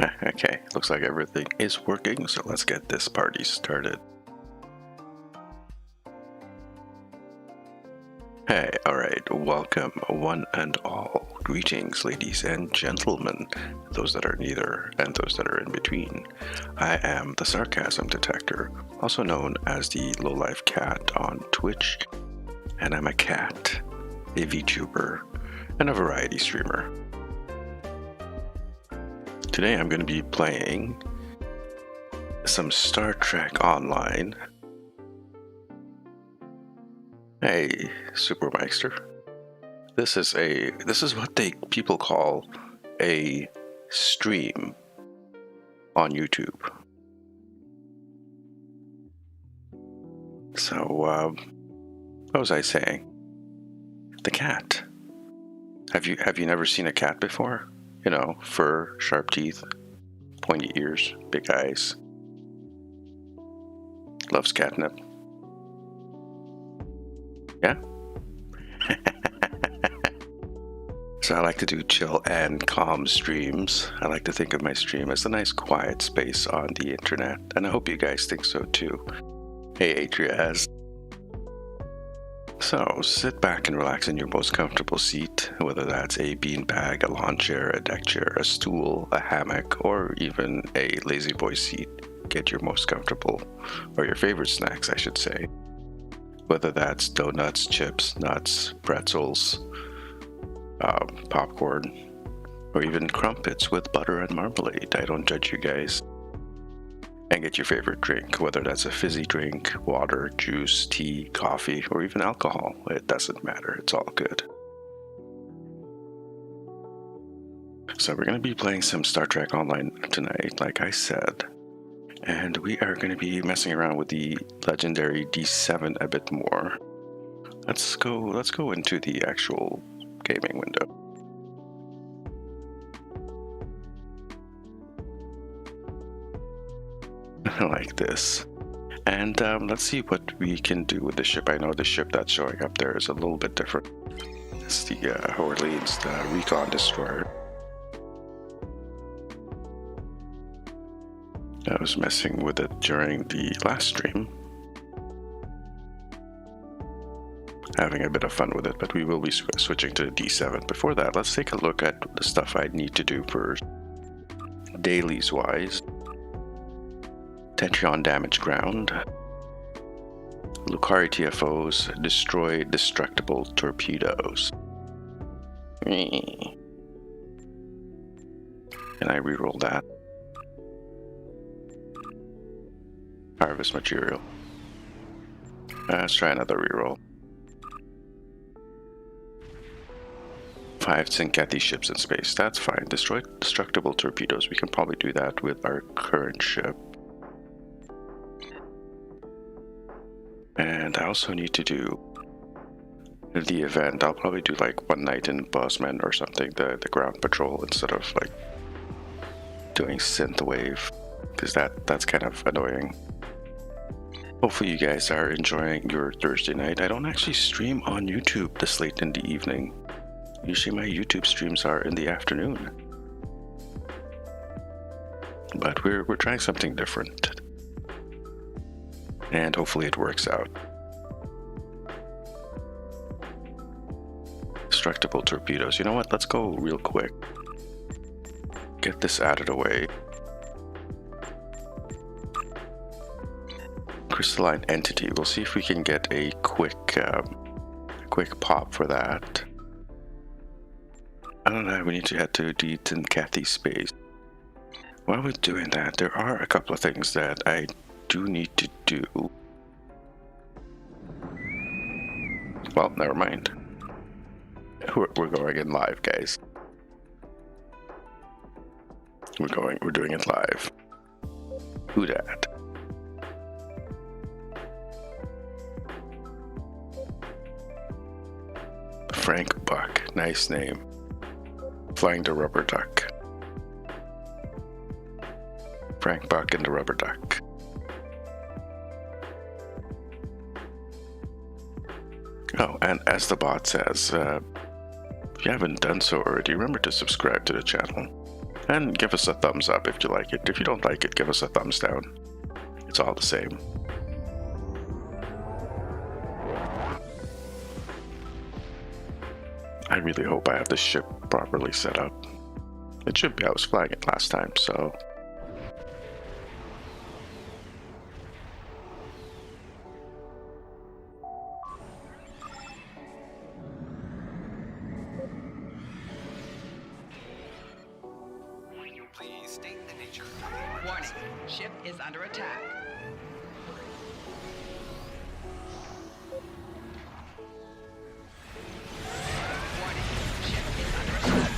Okay, looks like everything is working, so let's get this party started. Hey, alright, welcome one and all. Greetings, ladies and gentlemen, those that are neither and those that are in between. I am the Sarcasm Detector, also known as the Lowlife Cat on Twitch, and I'm a cat, a VTuber, and a variety streamer. Today I'm going to be playing some Star Trek Online. Hey, Supermeister. This is what people call a stream on YouTube. So, what was I saying? The cat. Have you never seen a cat before? You know, fur, sharp teeth, pointy ears, big eyes. Loves catnip. Yeah? So I like to do chill and calm streams. I like to think of my stream as a nice quiet space on the internet, and I hope you guys think so too. Hey Adriaz. So sit back and relax in your most comfortable seat, whether that's a beanbag, a lawn chair, a deck chair, a stool, a hammock, or even a lazy boy seat. Get your most comfortable, or your favorite snacks, I should say. Whether that's donuts, chips, nuts, pretzels, popcorn, or even crumpets with butter and marmalade. I don't judge you guys. And get your favorite drink, whether that's a fizzy drink, water, juice, tea, coffee, or even alcohol. It doesn't matter. It's all good. So we're going to be playing some Star Trek Online tonight, like I said. And we are going to be messing around with the Legendary D7 a bit more. Let's go into the actual gaming window. Like this. And let's see what we can do with the ship. I know the ship that's showing up there is a little bit different. It's the Orleans, the Recon Destroyer. I was messing with it during the last stream. Having a bit of fun with it, but we will be switching to D7. Before that, let's take a look at the stuff I need to do for dailies wise. Tetrion damage ground. Lucari TFOs, destroy destructible torpedoes. Can I reroll that? Harvest material. Let's try another reroll. 5 Zincathi ships in space. That's fine. Destroy destructible torpedoes. We can probably do that with our current ship. And I also need to do the event. I'll probably do like one night in Bosman or something, the ground patrol, instead of like doing synthwave, because that's kind of annoying. Hopefully you guys are enjoying your Thursday night. I don't actually stream on YouTube this late in the evening. Usually my YouTube streams are in the afternoon. But we're trying something different. And hopefully it works out. Destructible torpedoes. You know what? Let's go real quick. Get this out of the way. Crystalline entity. We'll see if we can get a quick pop for that. I don't know. We need to head to the Zincathi space. While we're doing that, there are a couple of things that I do need to do. Well, never mind. We're going in live, guys. We're doing it live. Who dat? Frank Buck, nice name. Flying the rubber duck. Frank Buck and the rubber duck. Oh, and as the bot says, if you haven't done so already, remember to subscribe to the channel. And give us a thumbs up if you like it. If you don't like it, give us a thumbs down. It's all the same. I really hope I have the ship properly set up. It should be. I was flying it last time, so... Please state the nature of the emergency. Warning, ship is under attack. Warning, ship is under attack.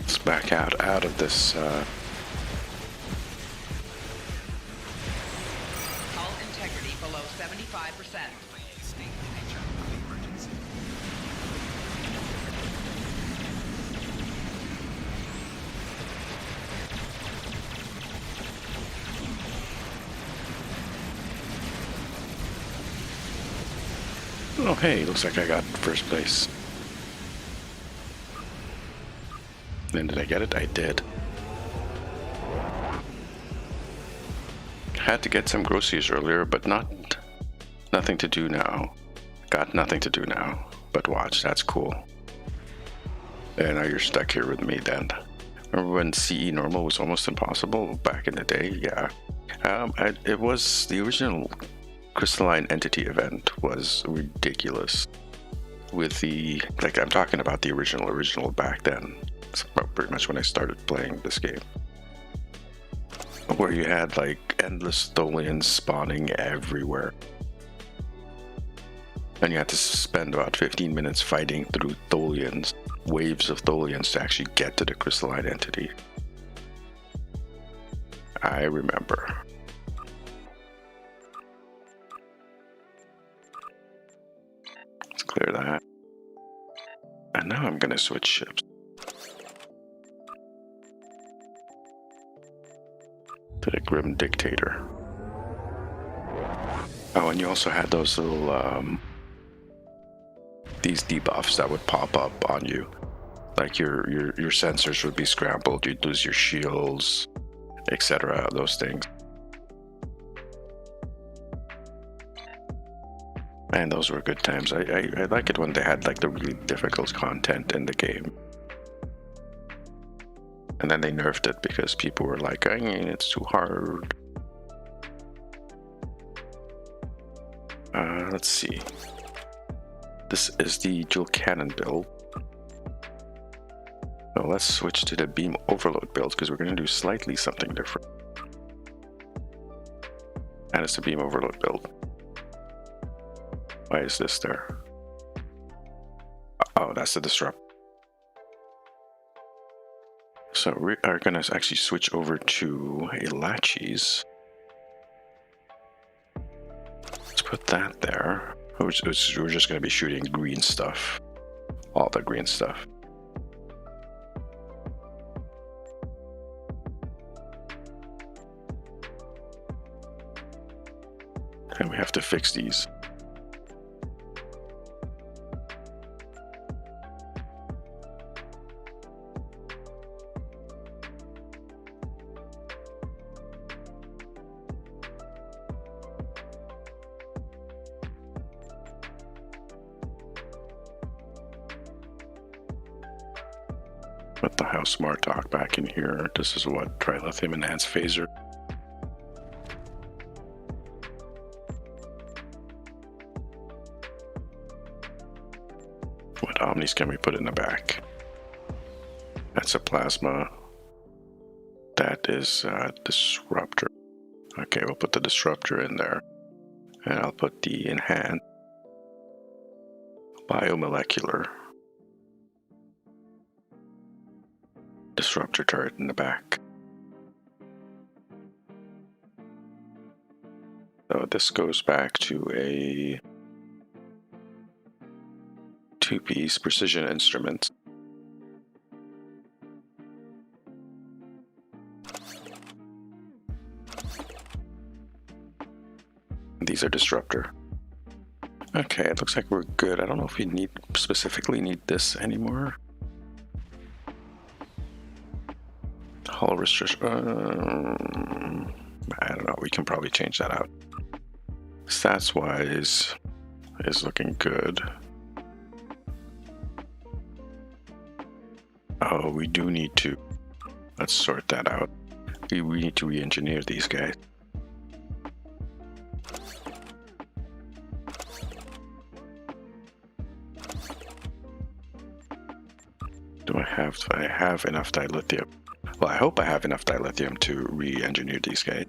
Let's back out of this. Hull integrity below 75%. Please state the nature of the emergency. Oh, hey, looks like I got first place. Then did I get it? I did. Had to get some groceries earlier, but nothing to do now. Got nothing to do now. But watch, that's cool. And now you're stuck here with me then. Remember when CE normal was almost impossible back in the day? Yeah. It was the original crystalline entity event was ridiculous. With the, like, I'm talking about the original back then. It's about pretty much when I started playing this game. Where you had like endless Tholians spawning everywhere. And you had to spend about 15 minutes fighting through Tholians, waves of Tholians to actually get to the crystalline entity. I remember. Let's clear that. And now I'm gonna switch ships. To the Grim Dictator. Oh, and you also had those little, these debuffs that would pop up on you. Like your sensors would be scrambled, you'd lose your shields, etc. Those things. And those were good times. I like it when they had like the really difficult content in the game. And then they nerfed it because people were like, it's too hard. Let's see. This is the dual cannon build. So let's switch to the beam overload build because we're going to do slightly something different. And it's the beam overload build. Why is this there? Oh, that's the disrupt. So we are going to actually switch over to a Laches. Let's put that there. We're just going to be shooting green stuff. All the green stuff. And we have to fix these. Put the House Martok back in here. This is what Trilithium Enhanced Phaser. What Omnis can we put in the back? That's a plasma. That is disruptor. Okay, we'll put the disruptor in there. And I'll put the enhanced biomolecular disruptor turret in the back. So this goes back to a 2-piece precision instruments. These are disruptor. Okay, it looks like we're good. I don't know if we specifically need this anymore. Hull restriction. I don't know. We can probably change that out. Stats wise is looking good. Oh, we do need to. Let's sort that out. We need to re-engineer these guys. Do I have enough dilithium? Well, I hope I have enough dilithium to re-engineer these guys.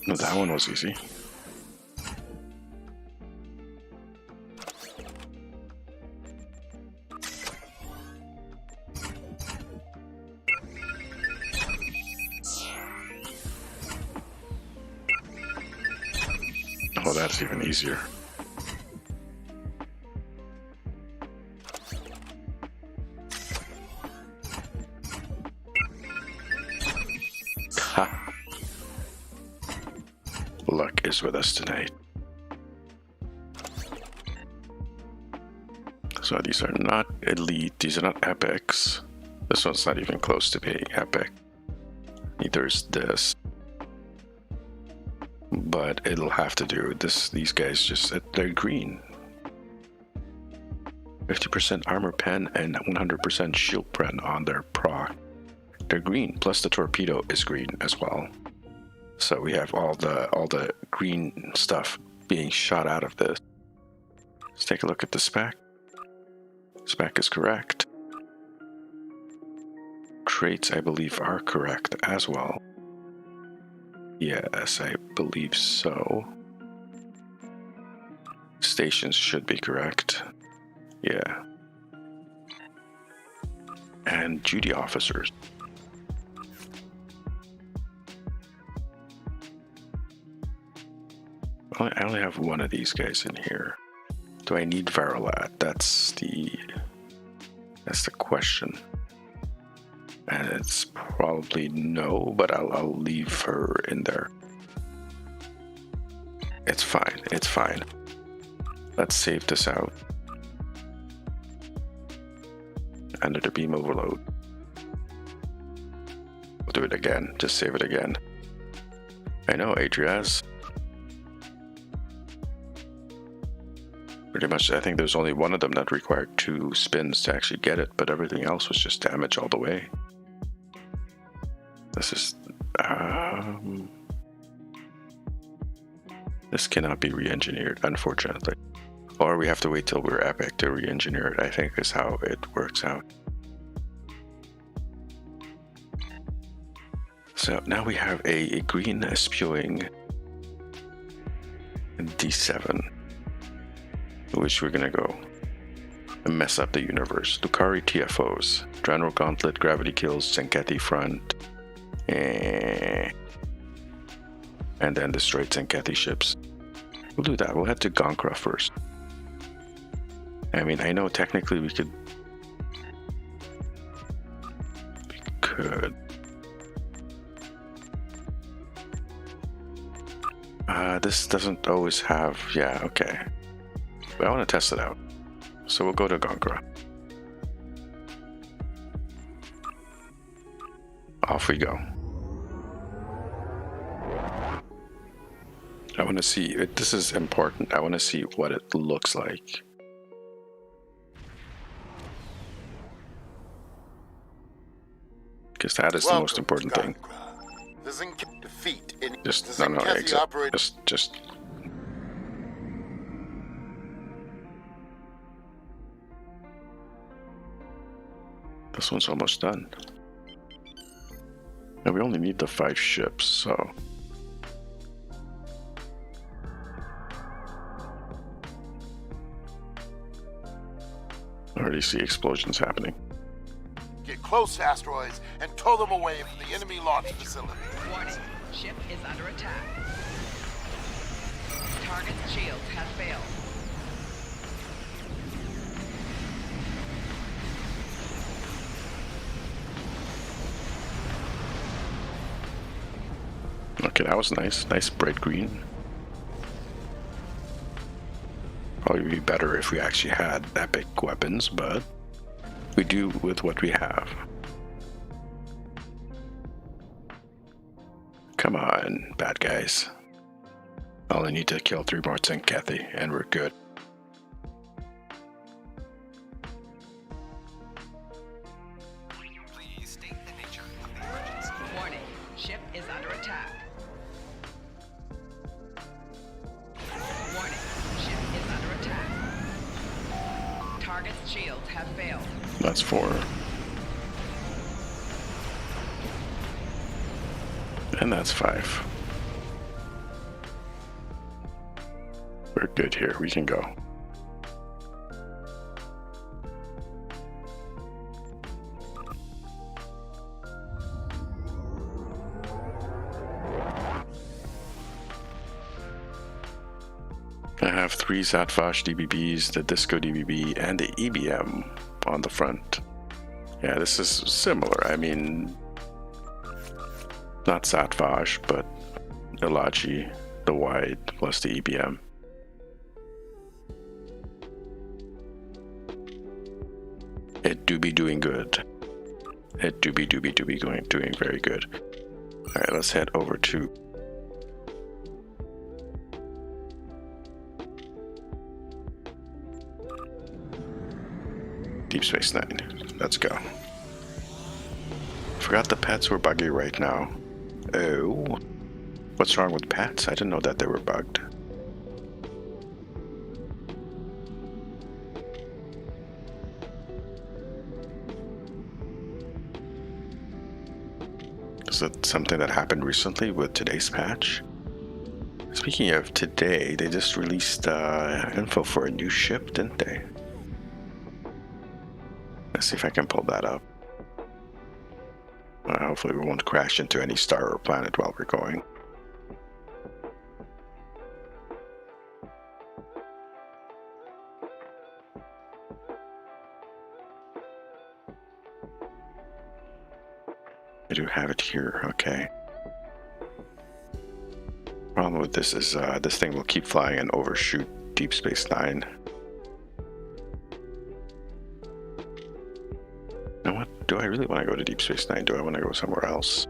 No, that one was easy. Oh, that's even easier. Ha! Luck is with us tonight. So these are not elite, these are not epics. This one's not even close to being epic. Neither is this. But it'll have to do. These guys they're green. 50% armor pen and 100% shield pen on their proc. They're green, plus the torpedo is green as well. So we have all the green stuff being shot out of this. Let's take a look at the spec. Spec is correct. Traits, I believe, are correct as well. Yes, I believe so. Stations should be correct. Yeah. And duty officers. I only have one of these guys in here. Do I need Verilat? That's the question. And it's probably no, but I'll leave her in there. It's fine. It's fine. Let's save this out. Under the beam overload. We'll do it again. Just save it again. I know, Adriaz. Pretty much, I think there's only one of them that required 2 spins to actually get it, but everything else was just damage all the way. This is... this cannot be re-engineered, unfortunately. Or we have to wait till we're epic to re-engineer it, I think is how it works out. So now we have a green spewing D7, which we're gonna go and mess up the universe. Lucari TFOs, General Gauntlet, Gravity Kills, Zenketi Front, and then destroy Zenketi ships. We'll do that. We'll head to Gonkra first. I mean, I know technically we could. This doesn't always have. Yeah, okay. But I want to test it out. So we'll go to Gonkra. Off we go. I want to see. This is important. I want to see what it looks like. Because that is the most important thing. Just This one's almost done. And we only need the 5 ships, so... I already see explosions happening. Get close to asteroids and tow them away from the enemy launch facility. Warning. Ship is under attack. Target's shields have failed. Okay, that was nice. Nice bright green. Probably be better if we actually had epic weapons, but we do with what we have. Come on, bad guys. I only need to kill 3 more Kathy, and we're good. Please state the nature of the emergency. Warning. Ship is under attack. Warning. Ship is under attack. Target's shields have failed. That's 4. And that's 5. We're good here. We can go. I have 3 Zatvash DBBs, the Disco DBB, and the EBM on the front. Yeah, this is similar. I mean, not Zatvash, but Ilachi, the wide, plus the EBM. It do be doing good. It do be doing very good. Alright, let's head over to Deep Space Nine. Let's go. Forgot the pets were buggy right now. Oh. What's wrong with pets? I didn't know that they were bugged. Is it something that happened recently with today's patch? Speaking of today, they just released info for a new ship, didn't they? Let's see if I can pull that up. Hopefully we won't crash into any star or planet while we're going. I do have it here, okay. Problem with this is this thing will keep flying and overshoot Deep Space Nine. Now what, do I really want to go to Deep Space Nine? Do I want to go somewhere else?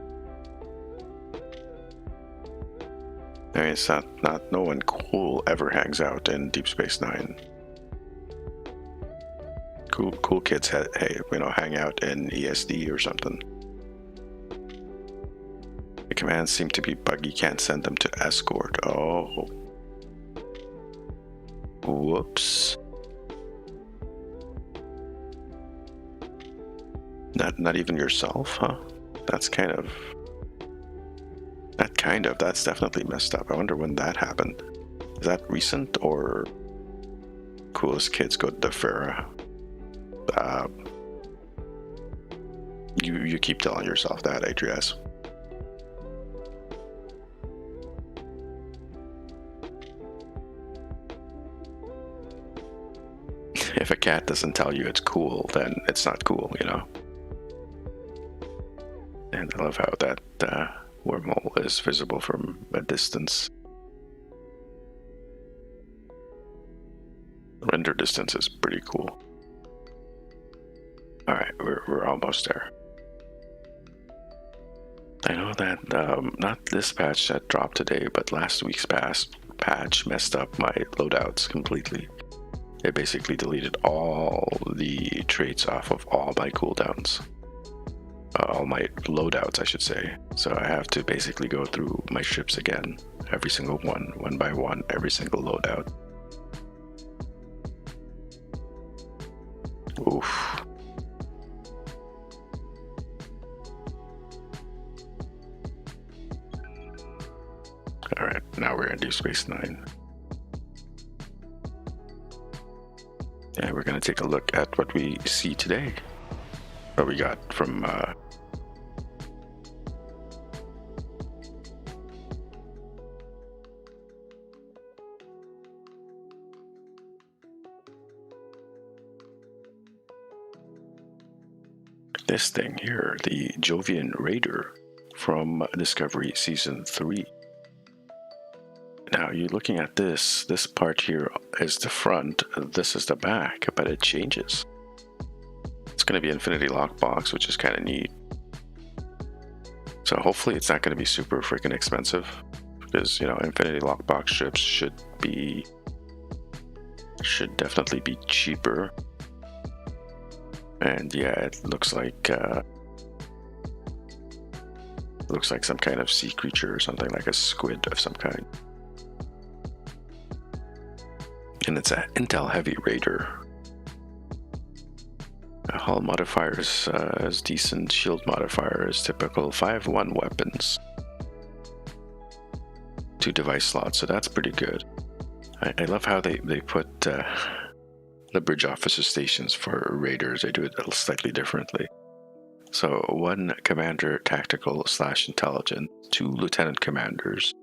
I mean, it's not no one cool ever hangs out in Deep Space Nine. Cool kids, hey, you know, hang out in ESD or something. The commands seem to be buggy, can't send them to escort. Oh. Whoops. Not even yourself, huh? That's definitely messed up. I wonder when that happened. Is that recent or coolest kids go to the Farah? You keep telling yourself that, Adrias. If a cat doesn't tell you it's cool, then it's not cool, you know? And I love how that wormhole is visible from a distance. Render distance is pretty cool. Alright, we're almost there. I know that not this patch that dropped today, but last week's patch messed up my loadouts completely. It basically deleted all the traits off of all my cooldowns. All my loadouts, I should say. So I have to basically go through my ships again. Every single one by one, every single loadout. Oof. Space Nine. And we're going to take a look at what we see today. What we got from this thing here, the Jovian Raider from Discovery Season 3. Now you're looking at this part here is the front, this is the back, but it changes. It's going to be Infinity Lockbox, which is kind of neat. So hopefully it's not going to be super freaking expensive, because, you know, Infinity Lockbox ships should definitely be cheaper. And yeah, it looks like some kind of sea creature or something, like a squid of some kind. And it's an Intel Heavy Raider. Hull modifiers is decent. Shield modifier is typical. 5-1 weapons. 2 device slots, so that's pretty good. I love how they put the bridge officer stations for raiders. They do it slightly differently. So 1 commander tactical / intelligent, 2 lieutenant commanders,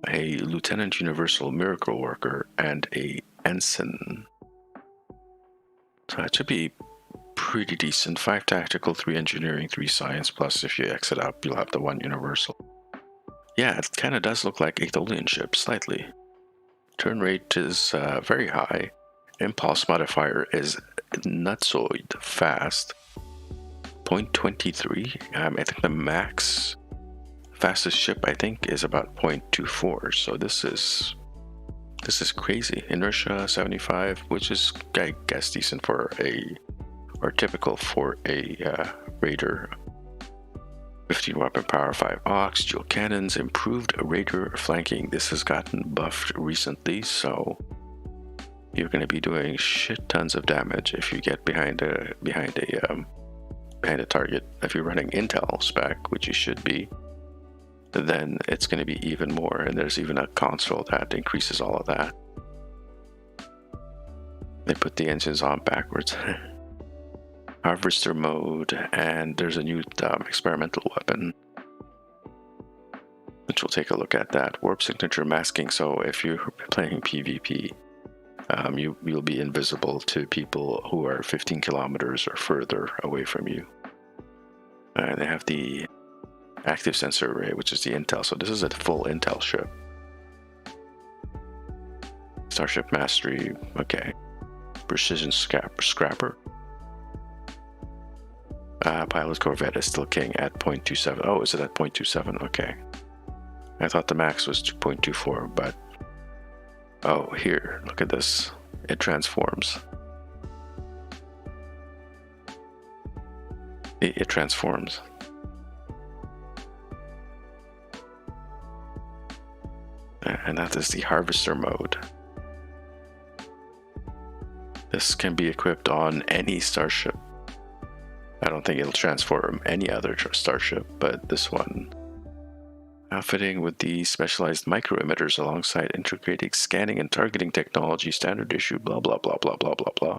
a lieutenant universal miracle worker, and a ensign. So it should be pretty decent. 5 tactical, 3 engineering, 3 science, plus if you exit up, you'll have the 1 universal. Yeah, it kind of does look like a Tholian ship, slightly. Turn rate is very high. Impulse modifier is nutsoid fast. 0.23. I think the max fastest ship, I think, is about 0.24. So this is crazy. Inertia 75, which is, I guess, decent for or typical for a raider. 15 weapon power, 5 aux, dual cannons, improved raider flanking. This has gotten buffed recently, so you're going to be doing shit tons of damage if you get behind a target. If you're running Intel spec, which you should be, then it's going to be even more, and there's even a console that increases all of that. They put the engines on backwards. Harvester mode, and there's a new experimental weapon, which we'll take a look at that. Warp signature masking, so if you're playing PvP, you'll be invisible to people who are 15 kilometers or further away from you. And they have the active sensor array, which is the Intel, so this is a full Intel ship. Starship mastery, okay. Precision scrapper. Pilot Corvette is still king at 0.27. Oh, is it at 0.27? Okay. I thought the max was 2.24, but oh, here, look at this. It transforms. It transforms. And that is the harvester mode. This can be equipped on any starship. I don't think it'll transform any other starship, but this one. Outfitting with the specialized micro emitters alongside integrating scanning and targeting technology, standard issue, blah blah blah blah blah blah blah.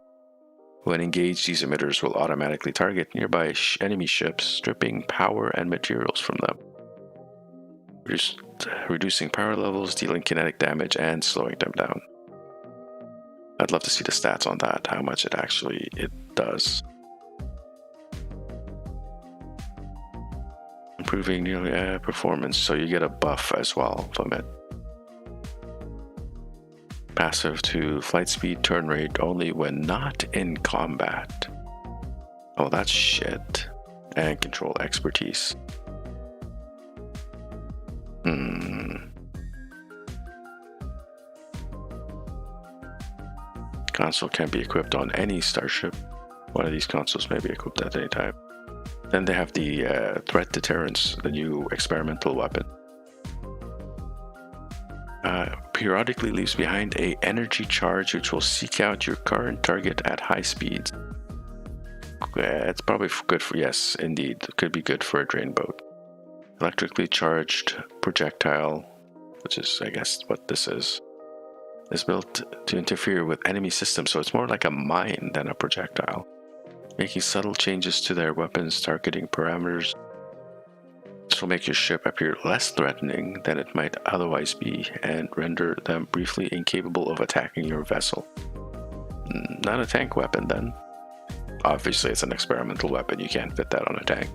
When engaged, these emitters will automatically target nearby enemy ships, stripping power and materials from them, reducing power levels, dealing kinetic damage, and slowing them down. I'd love to see the stats on that, how much it does. Improving performance, so you get a buff as well from it. Passive to flight speed, turn rate only when not in combat. Oh, that's shit. And control expertise. Console can be equipped on any starship. One of these consoles may be equipped at any time. Then they have the threat deterrence, the new experimental weapon. Periodically leaves behind a energy charge which will seek out your current target at high speeds. It's probably good for, yes, indeed, it could be good for a drain boat. Electrically charged projectile which is, I guess, what this is built to interfere with enemy systems, so it's more like a mine than a projectile, making subtle changes to their weapons' targeting parameters. This will make your ship appear less threatening than it might otherwise be and render them briefly incapable of attacking your vessel. Not a tank weapon then. Obviously it's an experimental weapon, you can't fit that on a tank.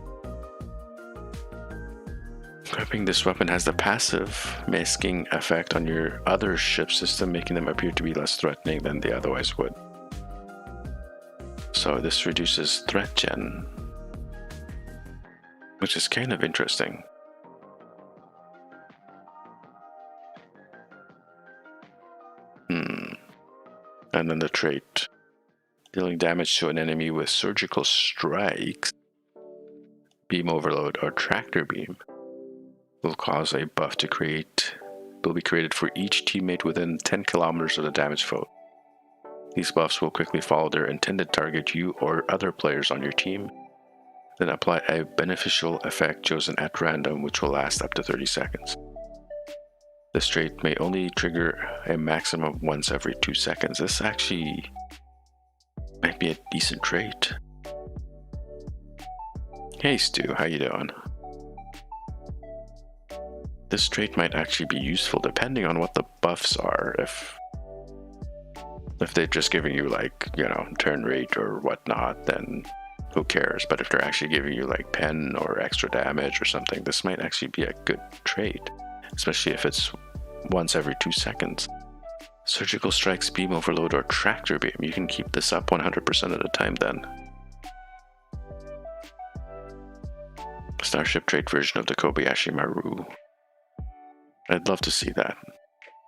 Equipping this weapon has the passive masking effect on your other ship system, making them appear to be less threatening than they otherwise would. So this reduces threat gen, which is kind of interesting. And then the trait, dealing damage to an enemy with surgical strikes, beam overload, or tractor beam will cause a buff to will be created for each teammate within 10 kilometers of the damaged foe. These buffs will quickly follow their intended target, you or other players on your team, then apply a beneficial effect chosen at random, which will last up to 30 seconds. This trait may only trigger a maximum of once every 2 seconds. This actually might be a decent trait. Hey Stu, how you doing? This trait might actually be useful depending on what the buffs are. If they're just giving you like, turn rate or whatnot, then who cares? But if they're actually giving you like pen or extra damage or something, this might actually be a good trait, especially if it's once every 2 seconds. Surgical strikes, beam overload, or tractor beam. You can keep this up 100% of the time then. Starship trait version of the Kobayashi Maru. I'd love to see that.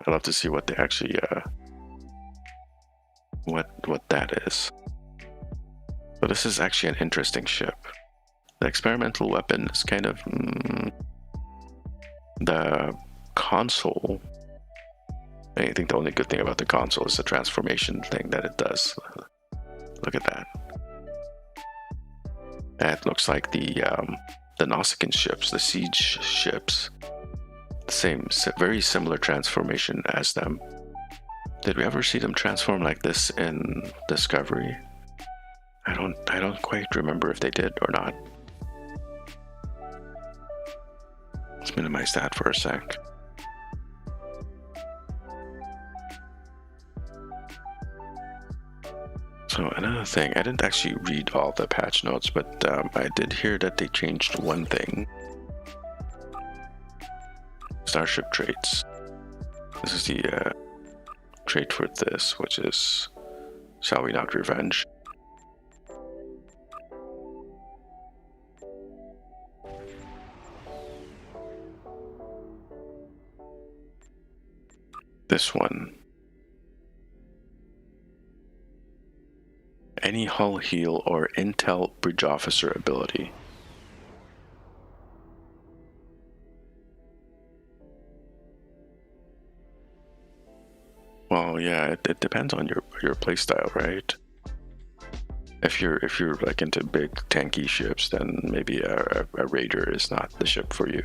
I'd love to see what they actually, what that is. But this is actually an interesting ship. The experimental weapon is kind of the console. I think the only good thing about the console is the transformation thing that it does. Look at that. That looks like the Nausicaan ships, the siege ships. Same, very similar transformation as them. Did we ever see them transform like this in Discovery? I don't quite remember if they did or not. Let's minimize that for a sec. So another thing, I didn't actually read all the patch notes, but I did hear that they changed one thing. Starship Traits. This is the trait for this, which is Shall We Not Revenge. This one. Any hull heal or intel bridge officer ability. Well, yeah, it depends on your playstyle, right? If you're like into big tanky ships, then maybe a raider is not the ship for you.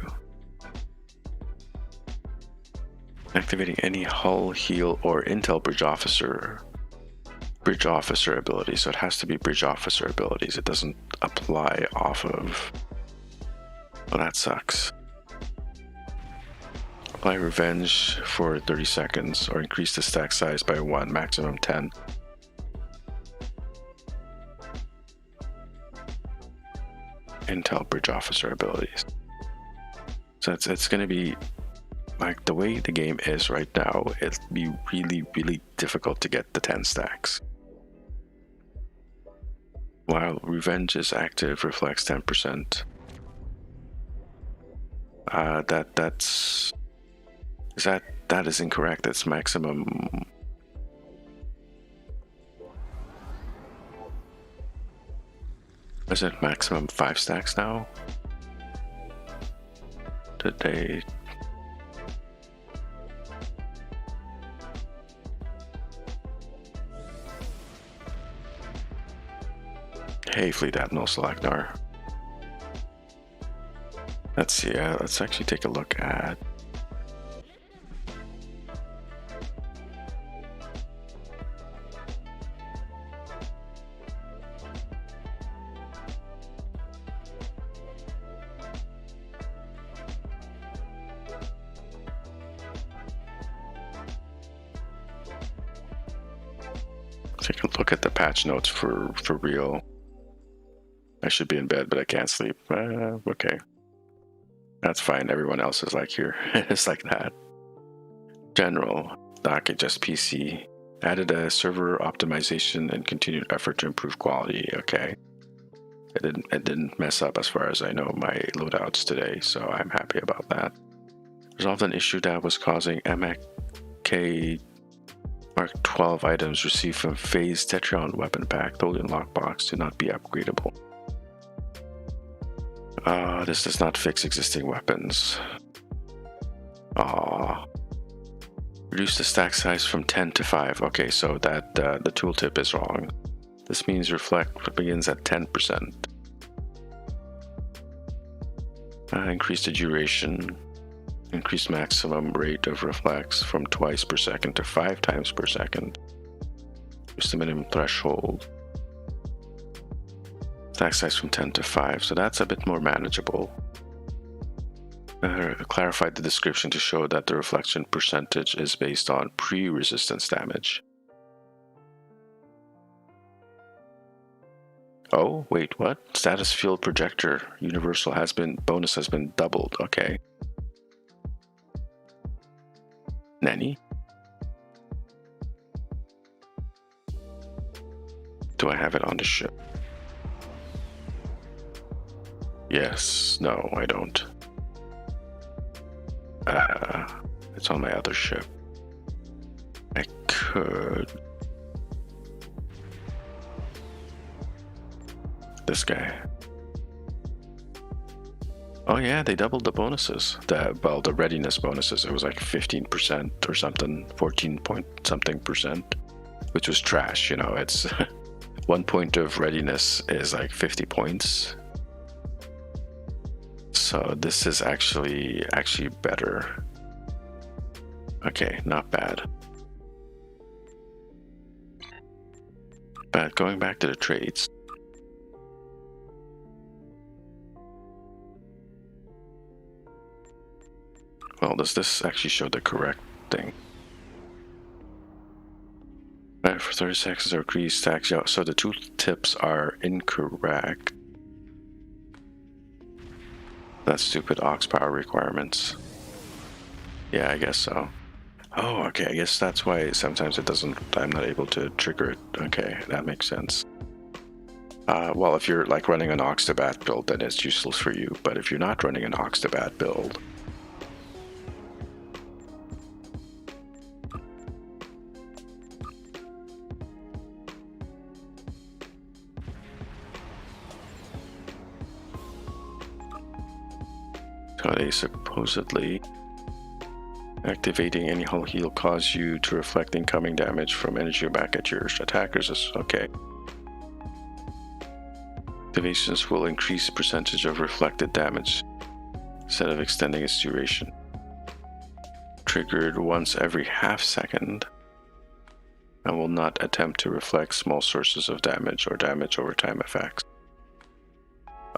Activating any hull heal or intel bridge officer ability, so it has to be bridge officer abilities. It doesn't apply off of. Well, that sucks. Apply revenge for 30 seconds or increase the stack size by 1, maximum 10. Intel bridge officer abilities. So it's going to be like the way the game is right now, it'll be really, really difficult to get the 10 stacks. While revenge is active, reflects 10%. That is incorrect. That's maximum. Is it maximum 5 stacks now? Did they? Hey, Fleet Admiral Selagnar. Let's see. Let's actually take a look at Take a look at the patch notes for real. I should be in bed, but I can't sleep. Okay. That's fine. Everyone else is like here. It's like that. General. Okay, just PC. Added a server optimization and continued effort to improve quality. Okay. It didn't mess up as far as I know my loadouts today, so I'm happy about that. Resolved an issue that was causing MK Mark 12 items received from Phase Tetrion weapon pack, Tholian lockbox, to not be upgradable. This does not fix existing weapons. Reduce the stack size from 10 to 5. Okay, so that the tooltip is wrong. This means reflect begins at 10%. Increase the duration. Increase maximum rate of reflex from twice per second to 5 times per second. Reduce the minimum threshold. Stack size from 10 to 5, so that's a bit more manageable. Clarified the description to show that the reflection percentage is based on pre-resistance damage. Oh, wait, what? Status field projector universal bonus has been doubled. Okay. Nanny? Do I have it on the ship? Yes. No, I don't. It's on my other ship. I could. This guy. Oh yeah, they doubled the bonuses. The readiness bonuses. It was like 15% or something, 14 point something percent, which was trash. You know, it's 1 point of readiness is like 50 points. So this is actually better. Okay, not bad. But going back to the traits. Well, does this actually show the correct thing? Right, for 30 seconds or increase stacks. Yeah, so the two tips are incorrect. That's stupid aux power requirements. Yeah, I guess so. Oh, okay, I guess that's why sometimes it doesn't, I'm not able to trigger it. Okay, that makes sense. Well, if you're like running an aux to bat build, then it's useless for you. But if you're not running an aux to bat build, so they supposedly activating any hull heal cause you to reflect incoming damage from energy back at your attackers. Okay. Activations will increase the percentage of reflected damage instead of extending its duration. Triggered once every half second and will not attempt to reflect small sources of damage or damage over time effects.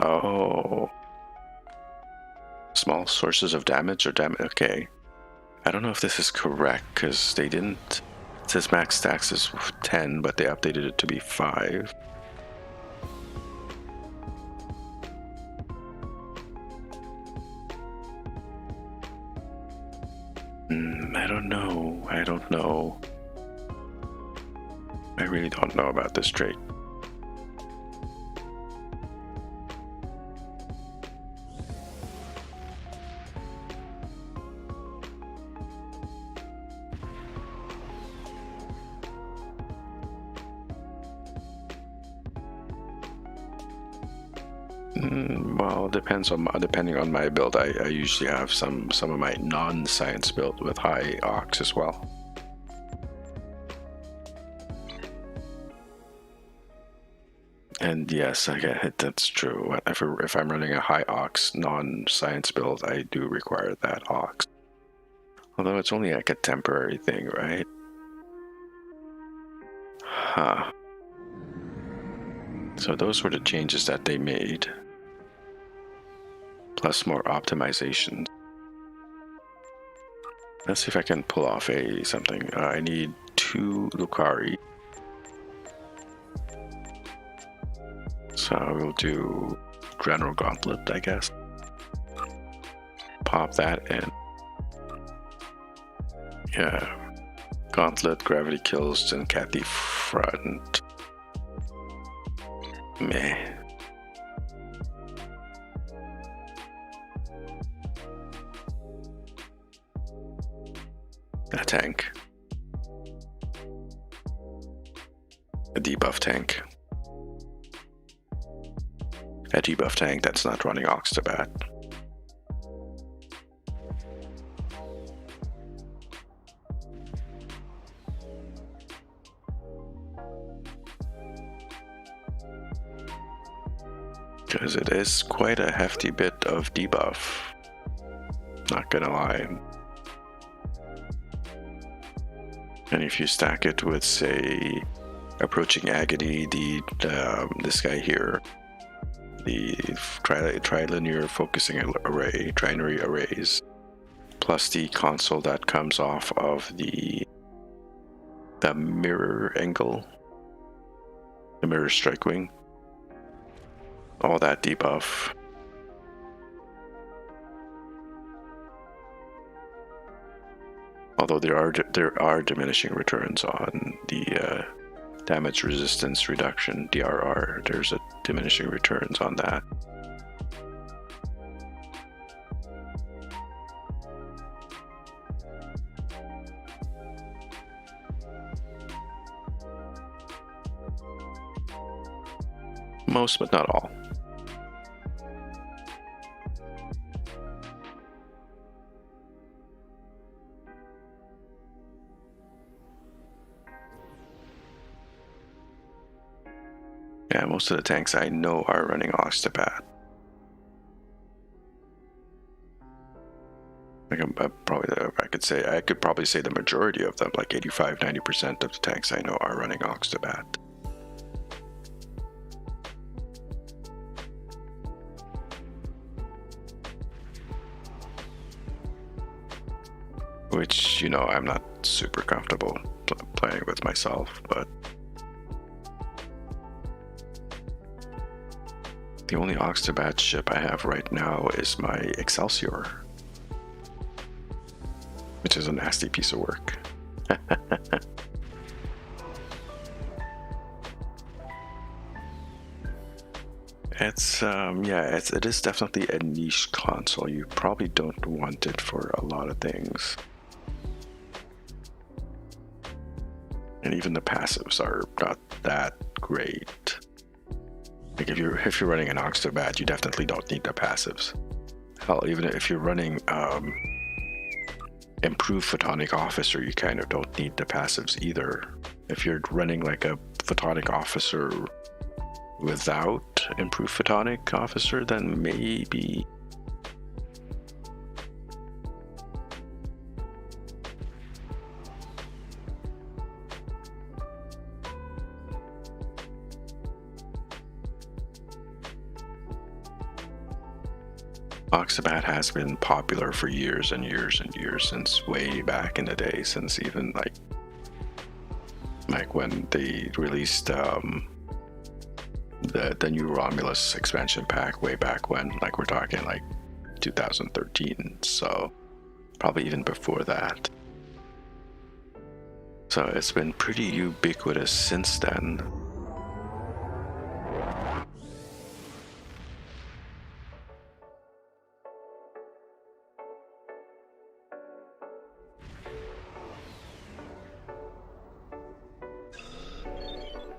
Oh. Small sources of damage or damage. Okay. I don't know if this is correct because they didn't. It says max stacks is 10, but they updated it to be 5. I don't know. I don't know. I really don't know about this trait. Well, depending on my build, I usually have some of my non-science build with high aux as well. And yes, I get it. That's true. If I'm running a high aux non-science build, I do require that aux. Although it's only like a temporary thing, right? Huh. So those were the changes that they made. Plus more optimizations. Let's see if I can pull off something. I need 2 Lucari. So we'll do General Gauntlet, I guess. Pop that in. Yeah. Gauntlet, gravity kills, and cat the front. Meh. A tank. A debuff tank. A debuff tank that's not running Oxtabat. Because it is quite a hefty bit of debuff. Not gonna lie. And if you stack it with, say, Approaching Agony, this guy here, the trilinear focusing array, trinary arrays, plus the console that comes off of the mirror angle, the mirror strike wing, all that debuff. Although there are diminishing returns on the damage resistance reduction, DRR. There's a diminishing returns on that. Most, but not all. Yeah, most of the tanks I know are running Oxtabat. I could probably say the majority of them, like 85-90% of the tanks I know are running Oxtabat. Which, I'm not super comfortable playing with myself, but the only Oxtabat ship I have right now is my Excelsior, which is a nasty piece of work. It is definitely a niche console. You probably don't want it for a lot of things. And even the passives are not that great. Like if you're running an Oxtabat, you definitely don't need the passives. Hell, even if you're running Improved Photonic Officer, you kind of don't need the passives either. If you're running like a Photonic Officer without Improved Photonic Officer, then maybe. Oxtabat has been popular for years and years and years, since way back in the day, since even like when they released the new Romulus expansion pack way back when, like we're talking like 2013, so probably even before that. So it's been pretty ubiquitous since then.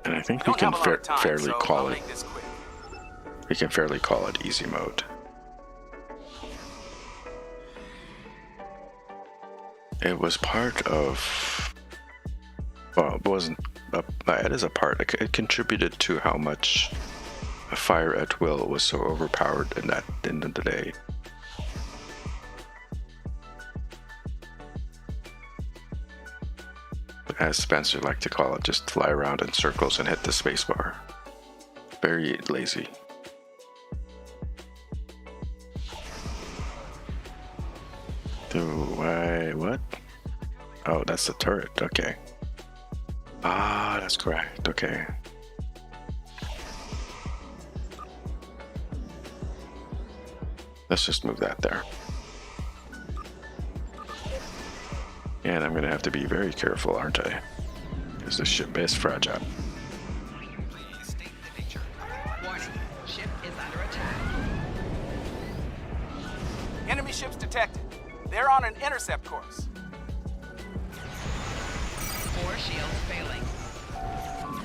And I think we can fairly call it. We can fairly call it easy mode. It was part of. Well, it wasn't. It is a part. It contributed to how much Fire at Will was so overpowered in that end of the day. As Spencer liked to call it, just fly around in circles and hit the spacebar. Very lazy. What? Oh, that's the turret. Okay. Ah, that's correct. Okay. Let's just move that there. And I'm gonna have to be very careful, aren't I? Because this ship is fragile. Please state the nature of the Warning. Ship is under attack. Enemy ships detected. They're on an intercept course. 4 shields failing.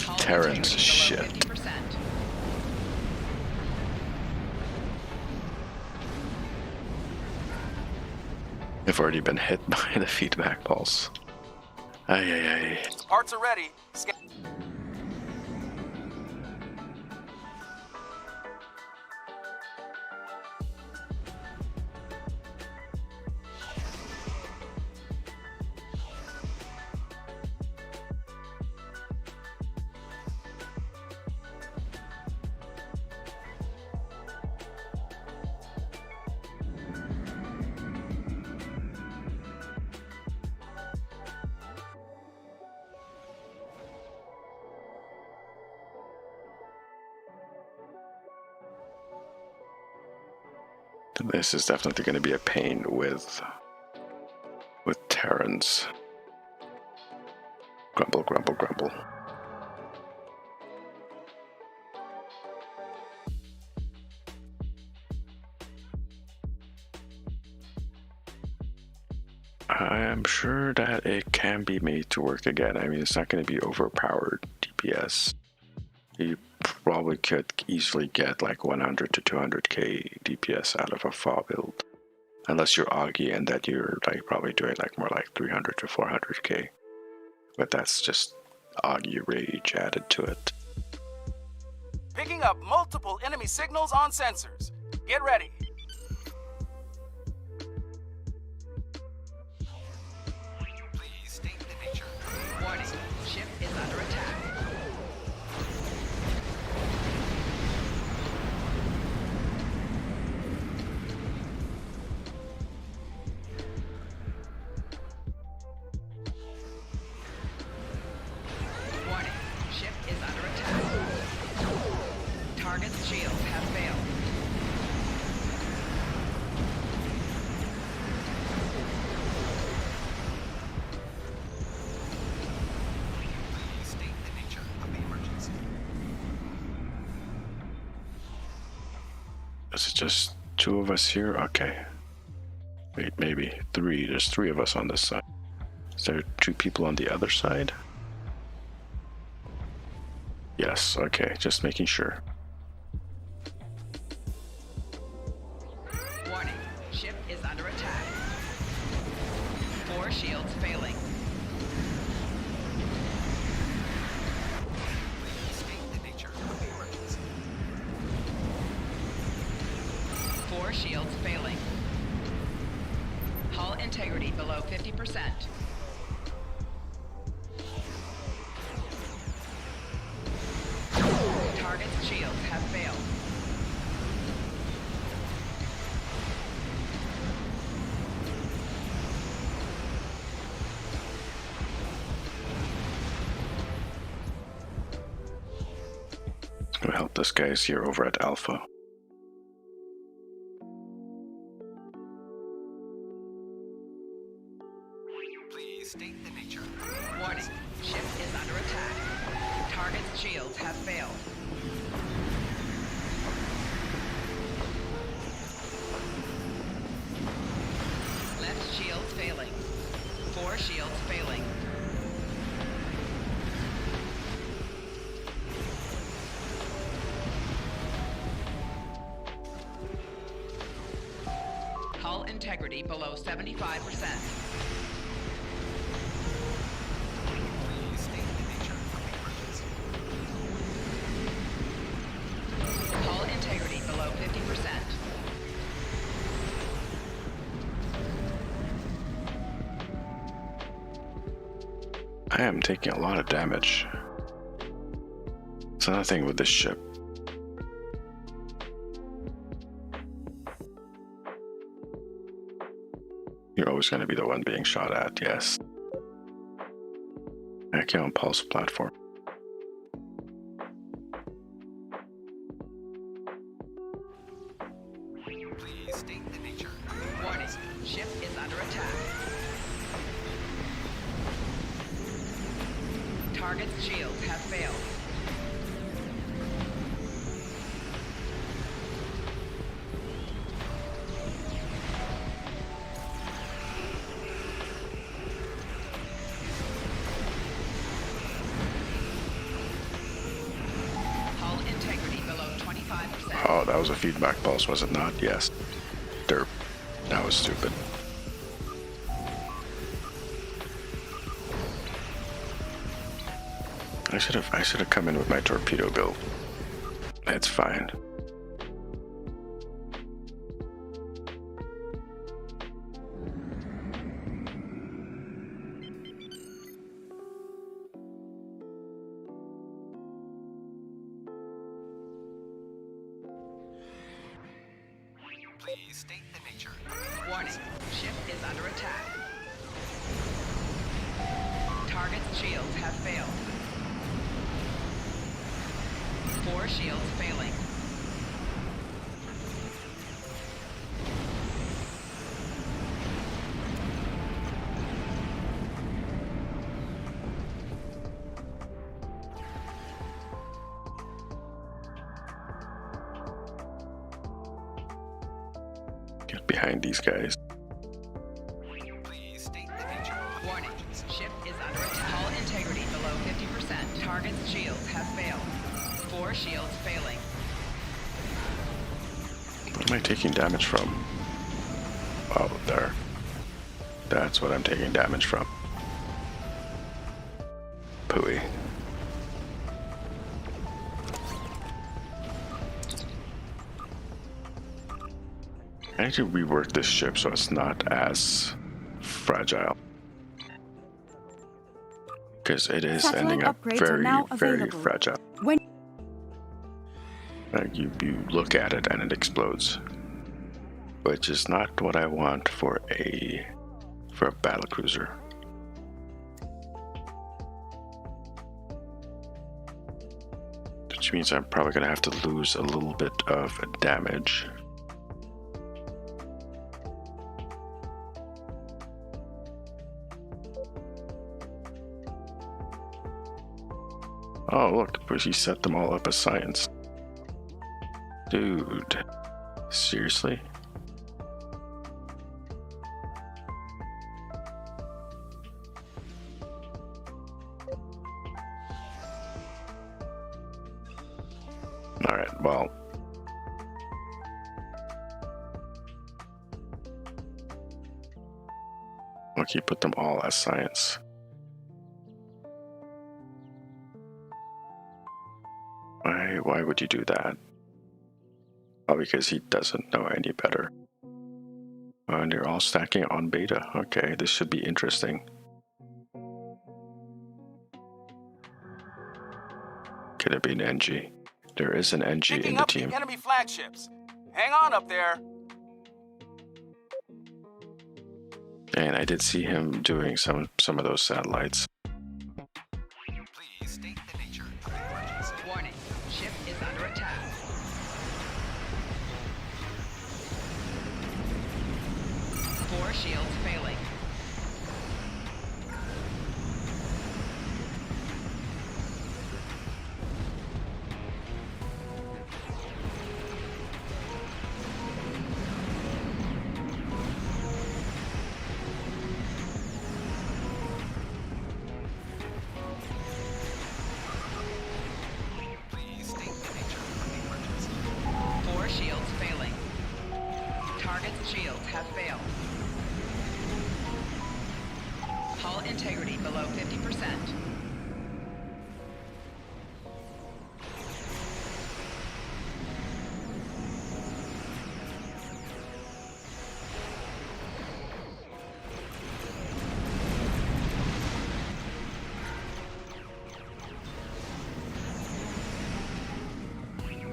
Hull Deterrence, integrity shit. below 50%. I've already been hit by the feedback pulse. Ay, ay, ay. Parts are ready. This is definitely going to be a pain with Terrans. Grumble, grumble, grumble. I am sure that it can be made to work again. I mean, it's not going to be overpowered DPS. You probably could easily get like 100 to 200k DPS out of a FAW build. Unless you're Augie and that you're like probably doing like more like 300 to 400k. But that's just Augie rage added to it. Picking up multiple enemy signals on sensors. Get ready. Please state the nature of the Warning. Ship is under attack. Warning. Ship is under attack. Target's shields have failed. Please state the nature of the emergency. Is it just 2 of us here? Okay. Wait, maybe 3. There's 3 of us on this side. Is there 2 people on the other side? Yes, okay, just making sure. Warning. Ship is under attack. 4 shields failing. Please state the nature of the emergency. 4 shields failing. Hull integrity below 50%. Target's shields have failed. We'll help this guys here over at Alpha. Please state the nature of the Warning. emergency. Ship is under attack. Target's shields have failed. Left shield failing. 4 shields failing. Hull integrity below 75%. Please state the nature of the emergency. Hull integrity below 50%. I am taking a lot of damage. It's another thing with this ship. You're always going to be the one being shot at, yes. Okay, on pulse platform. Please state Target's shields have failed. Hull integrity below 25%. Oh, that was a feedback pulse, was it not? Yes. Derp. That was stupid. I should have come in with my torpedo build. It's fine. Please state the nature. Warning, ship is under attack. Target's shields have failed. 4 shields failing. Get behind these guys. Please state the nature of the Warning, emergency. ship is under attack. Hull integrity below 50%. Target's shields have failed. 4 shields failing. What am I taking damage from? Oh, there. That's what I'm taking damage from. Pooey. I need to rework this ship so it's not as fragile. Because it is Satellite ending up upgrades are very, now very available. fragile. When Like you look at it and it explodes. Which is not what I want for a battlecruiser. Which means I'm probably gonna have to lose a little bit of damage. Oh look, he set them all up as science. Dude, seriously? Alright, well. Look, he put them all as science. Why would you do that? Oh, because he doesn't know any better. And they're all stacking on beta. Okay, this should be interesting. Could it be an NG? There is an NG in Picking the up team. the enemy flagships. Hang on up there. And I did see him doing some of those satellites. Please state the nature of the emergency. Warning, ship is under attack. Four shields failing. Please state the nature of the emergency. 4 shields failing. Target's shields have failed. Hull integrity below 50%.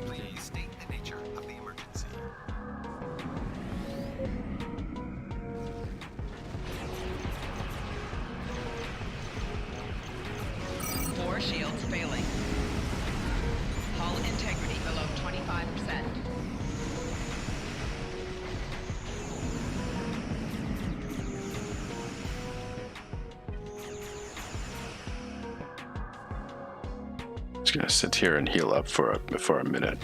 Please state the nature of the emergency. Four shields failing. Hull integrity below 25%. Just gonna sit here and heal up for a minute.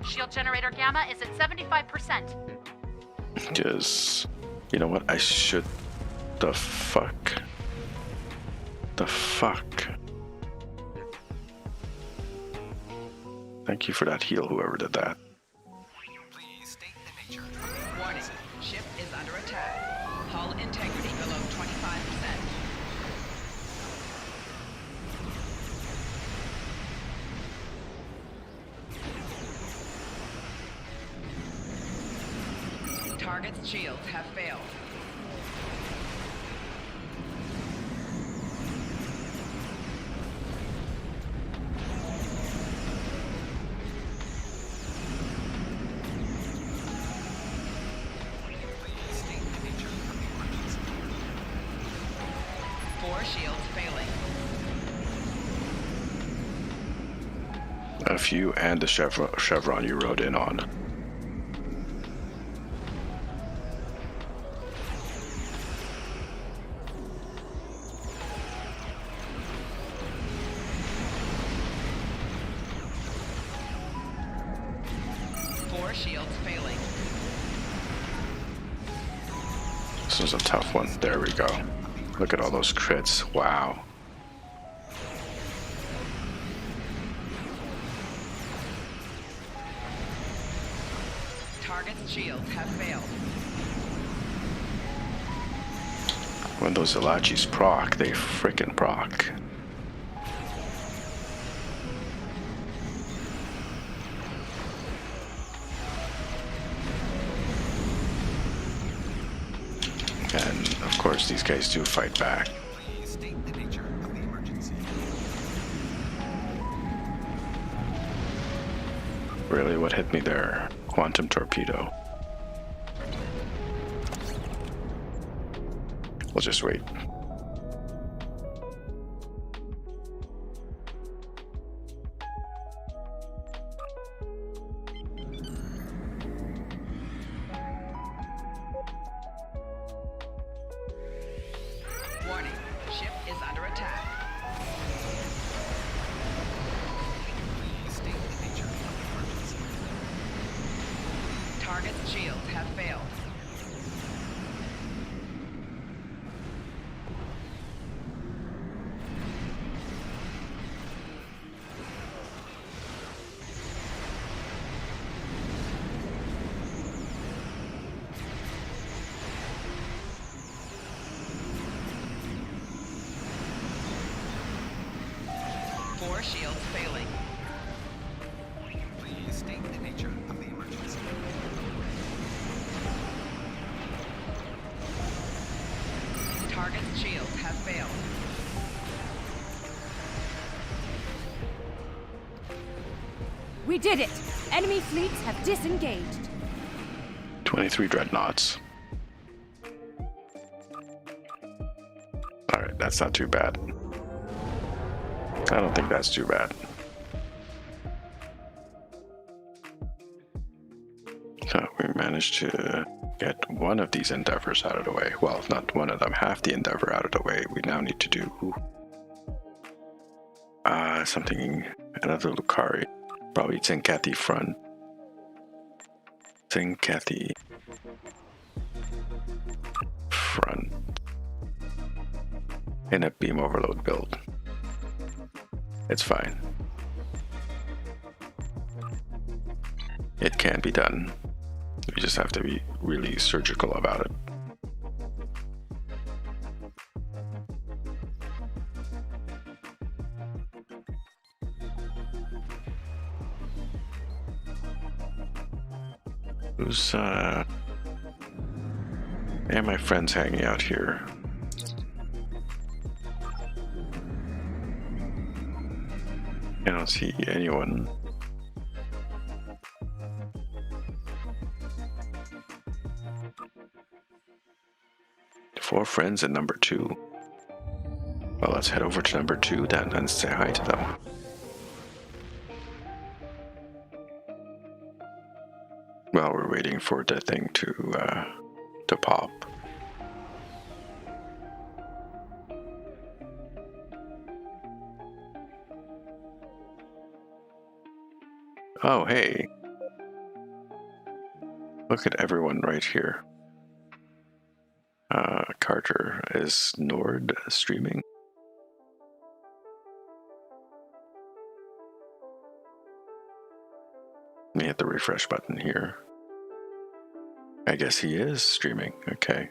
Shield generator gamma is at 75%. Just, you know what? I should. The fuck. The fuck. Thank you for that heal, whoever did that. Please state the nature of the Warning. emergency. Ship is under attack. Hull integrity below 25%. Target's shields have failed. Please state the nature of the emergency. 4 shields failing. F you and the chevron you rode in on. Shields failing. This was a tough one. There we go. Look at all those crits. Wow. Target's shields have failed. When those Elachis proc, they frickin' proc. And of course, these guys do fight back. Please state the nature of the emergency. Really, what hit me there? Quantum torpedo. We'll just wait. Warning. Ship is under attack. Please state the nature of the emergency. Target's shields have failed. Four shields failing. Please state the nature of the emergency. Target's shields have failed. We did it! Enemy fleets have disengaged. 23 dreadnoughts. Alright, that's not too bad. I don't think that's too bad. So we managed to get one of these endeavors out of the way. Well, not one of them, half the endeavor out of the way. We now need to do something, another Lucari. Probably Zincathi front. Zincathi front. In a beam overload build. It's fine. It can be done. We just have to be really surgical about it. Who's and my friends hanging out here? I don't see anyone. Four friends at number 2. Well, let's head over to number 2 then and say hi to them. Well, we're waiting for the thing to pop. Oh, hey. Look at everyone right here. Carter, is Nord streaming? Let me hit the refresh button here. I guess he is streaming. Okay.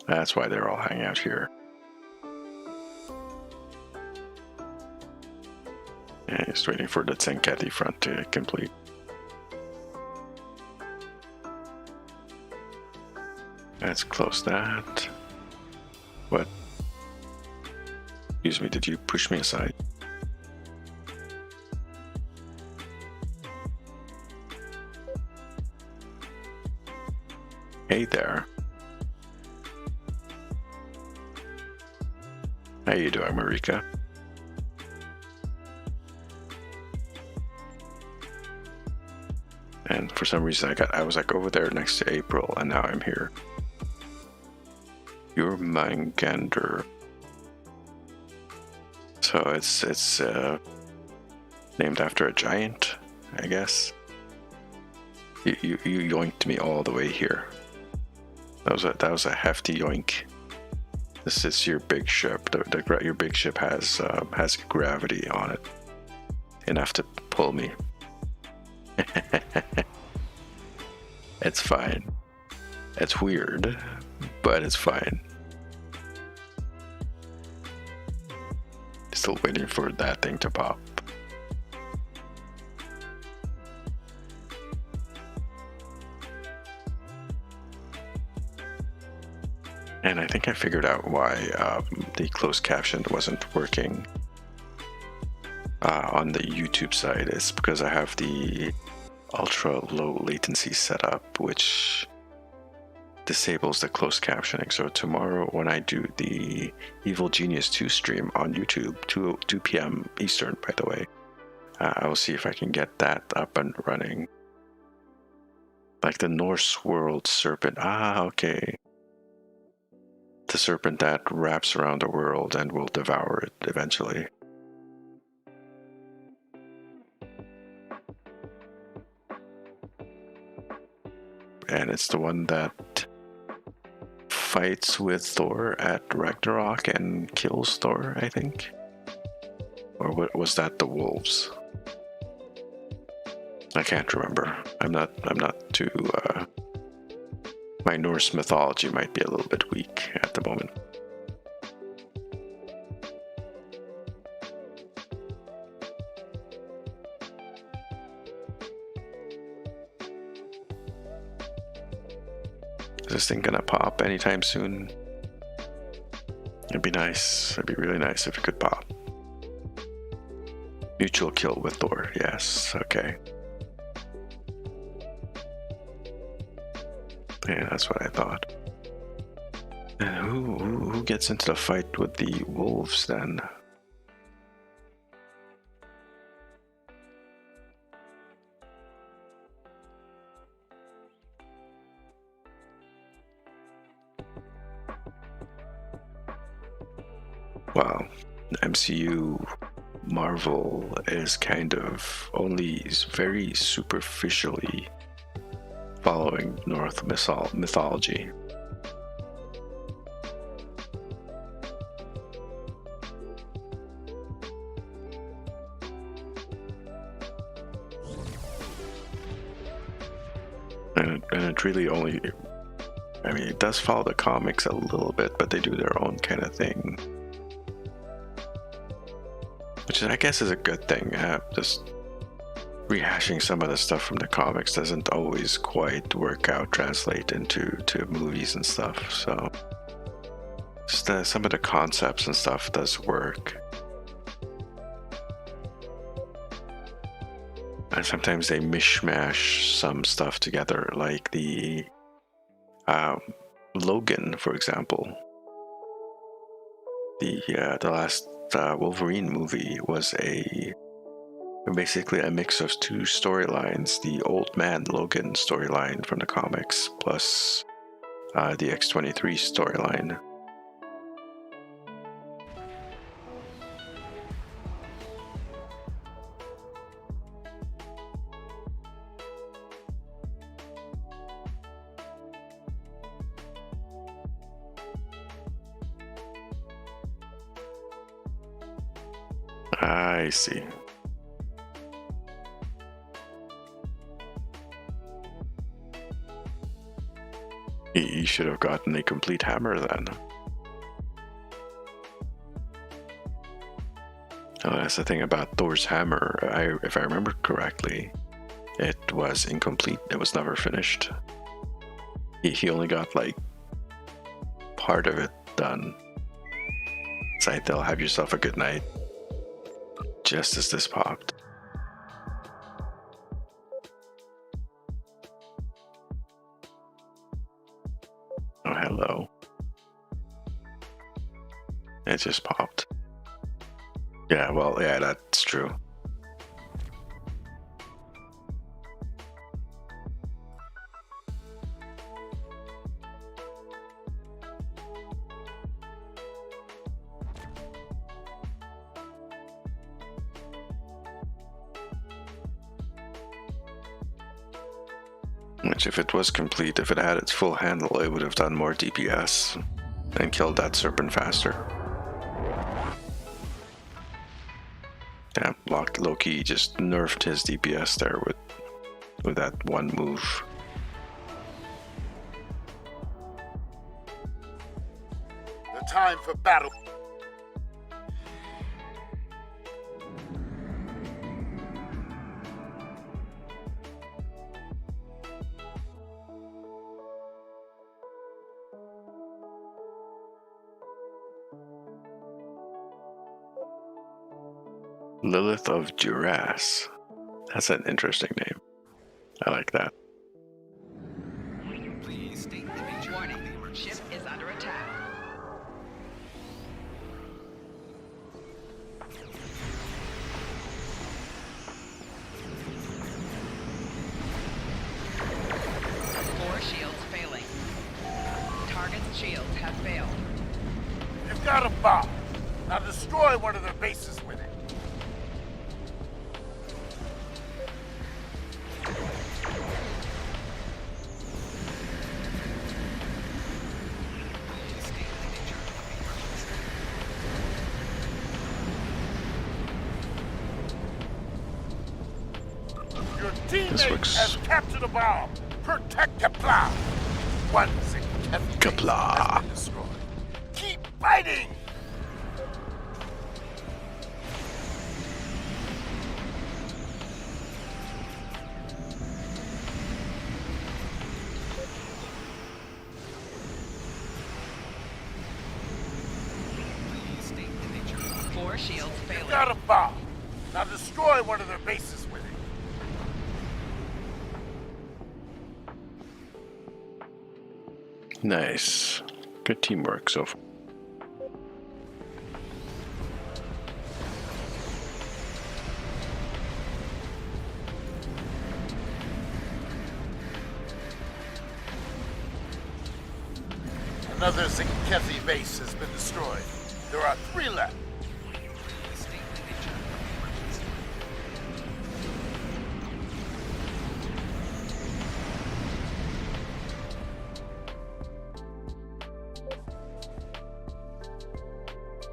That's why they're all hanging out here. Yeah, just waiting for the Tsenketi front to complete. Let's close that. What? Excuse me, did you push me aside? Hey there. How you doing, Marika? And for some reason I was like over there next to April, and now I'm here. You're Mangander. So it's named after a giant, I guess. You yoinked me all the way here. That was a hefty yoink. This is your big ship. Your big ship has gravity on it, enough to pull me. It's fine. It's weird, but it's fine. Still waiting for that thing to pop. And I think I figured out why the closed caption wasn't working on the YouTube side. It's because I have the ultra low latency setup, which disables the closed captioning. So tomorrow when I do the Evil Genius 2 stream on YouTube, 2 p.m. Eastern, by the way, I will see if I can get that up and running. Like the Norse world serpent. Ah, okay. The serpent that wraps around the world and will devour it eventually. And it's the one that fights with Thor at Ragnarok and kills Thor, I think. Or what was that, the wolves? I can't remember. I'm not too my Norse mythology might be a little bit weak at the moment. Is this thing gonna pop anytime soon? It'd be nice. It'd be really nice if it could pop. Mutual kill with Thor. Yes. Okay. Yeah, that's what I thought. And who gets into the fight with the wolves then? Wow, the MCU Marvel is kind of only very superficially following Norse mythology. And it really only, I mean, it does follow the comics a little bit, but they do their own kind of thing. Which I guess is a good thing. Just rehashing some of the stuff from the comics doesn't always quite work out, translate into movies and stuff. So just, some of the concepts and stuff does work. And sometimes they mishmash some stuff together, like the Logan, for example. The last Wolverine movie was basically a mix of two storylines: the Old Man Logan storyline from the comics plus the X-23 storyline. I see. He should have gotten a complete hammer then. Oh, that's the thing about Thor's hammer. If I remember correctly, it was incomplete. It was never finished. He only got like part of it done. Scythel, have yourself a good night. Just as this popped. Oh, hello. It just popped. Yeah, well, yeah, that's true. Which, if it was complete, if it had its full handle, it would have done more DPS and killed that serpent faster. Yeah, Loki just nerfed his DPS there with that one move. The time for battle. Lilith of Duras. That's an interesting name. I like that. Please state the nature Warning, of the emergency. ship is under attack. Four shields failing. Target's shields have failed. You've got a bomb. Now destroy one of their bases with it. Please state the nature of the emergency. Your This teammate looks- has captured a bomb. Protect Kapla. One Zenkethi base Kapla. has been destroyed. Keep fighting! Please state the nature of the Four shields You've failing. got a bomb. Now destroy one of their bases with it. Nice. Good teamwork so far. Another Zenkethi base has been destroyed. There are 3 left. Please state the nature of the emergency.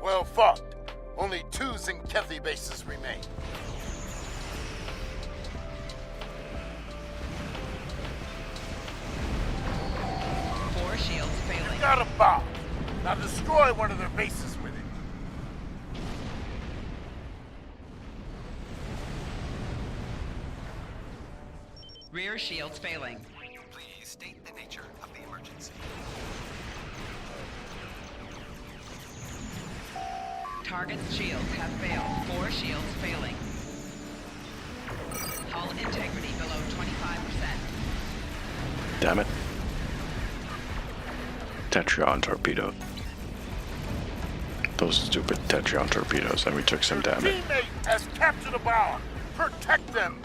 Well fought. Only 2 Zenkethi bases remain. Four shields failing. You've got a bomb. Now destroy one of their bases with it. Rear shields failing. Please state the nature of the emergency. Target's shields have failed. Four shields failing. Hull integrity below 25%. Damn it. Tetrion torpedo. Those stupid Tetrion torpedoes, and we took some Your damage. teammate has captured a bomb. Protect them.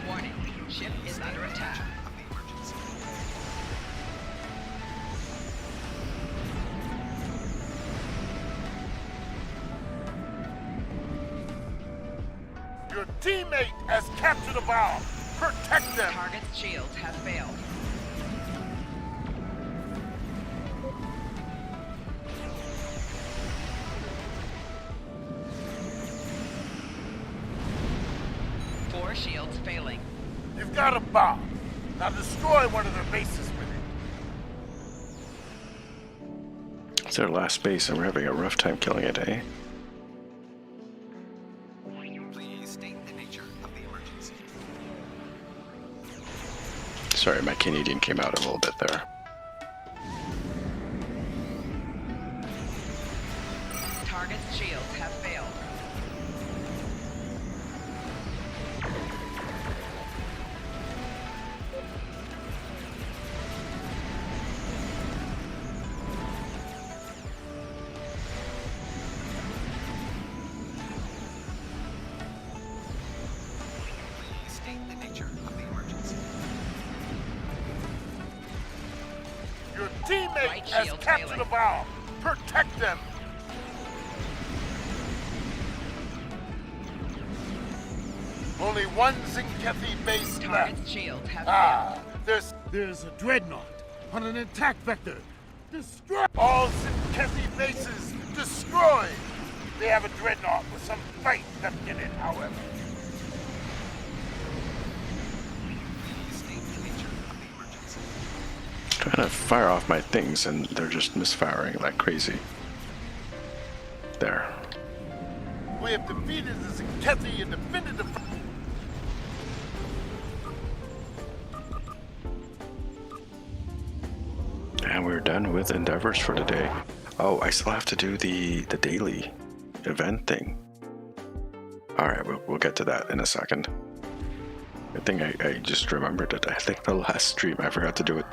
Warning, ship is under attack. Of the emergency. Your teammate has captured a bomb. Protect them. Target's shields have failed. failing. You've got a bomb. Now destroy one of their bases with it. It's our last base and we're having a rough time killing it, eh? Please state the nature of the emergency. Sorry, my Canadian came out a little bit there. Target's shields have failed. Please state the nature of the emergency. Your teammate Right has shield captured failing. a bomb. Protect them. Only one Zinkethi base left. Target's shields have Ah, failed. there's a dreadnought on an attack vector. Destroy all Zinkethi bases. Destroyed. They have a dreadnought with some fight left in it, however. Please state the nature of the emergency. Trying to fire off my things and they're just misfiring like crazy. There. We have defeated the Zinkethi and defended the. And we're done with endeavors for today. Oh, I still have to do the daily event thing. Alright, we'll get to that in a second. I think I just remembered it. I think the last stream, I forgot to do it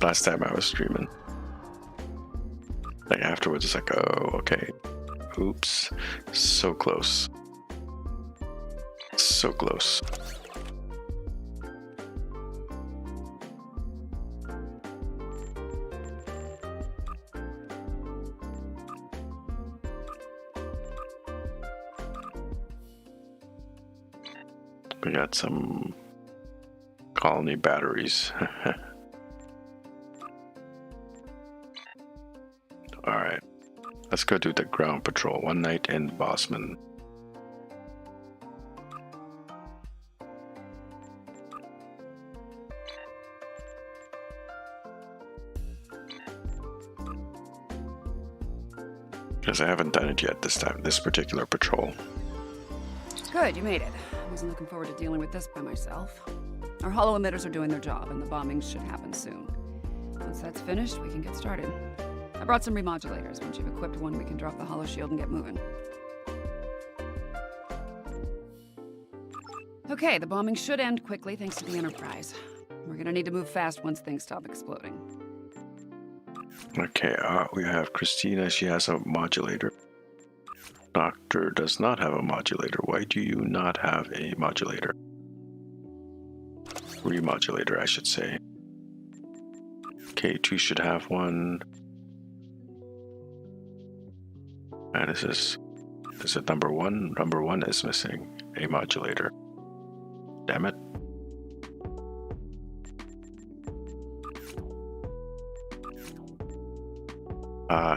last time I was streaming. Like afterwards, it's like, oh, okay. Oops. So close. So close. We got some colony batteries. Alright. Let's go do the ground patrol. One night in Bosman. Because I haven't done it yet this time, this particular patrol. Good, you made it. I wasn't looking forward to dealing with this by myself. Our hollow emitters are doing their job, and the bombings should happen soon. Once that's finished, we can get started. I brought some remodulators. Once you've equipped one, we can drop the hollow shield and get moving. Okay, the bombing should end quickly thanks to the Enterprise. We're gonna need to move fast once things stop exploding. Okay, we have Christina. She has a modulator. Doctor does not have a modulator. Why do you not have a modulator? Remodulator, I should say. K2 should have one. And is it number one? Number one is missing a modulator. Damn it.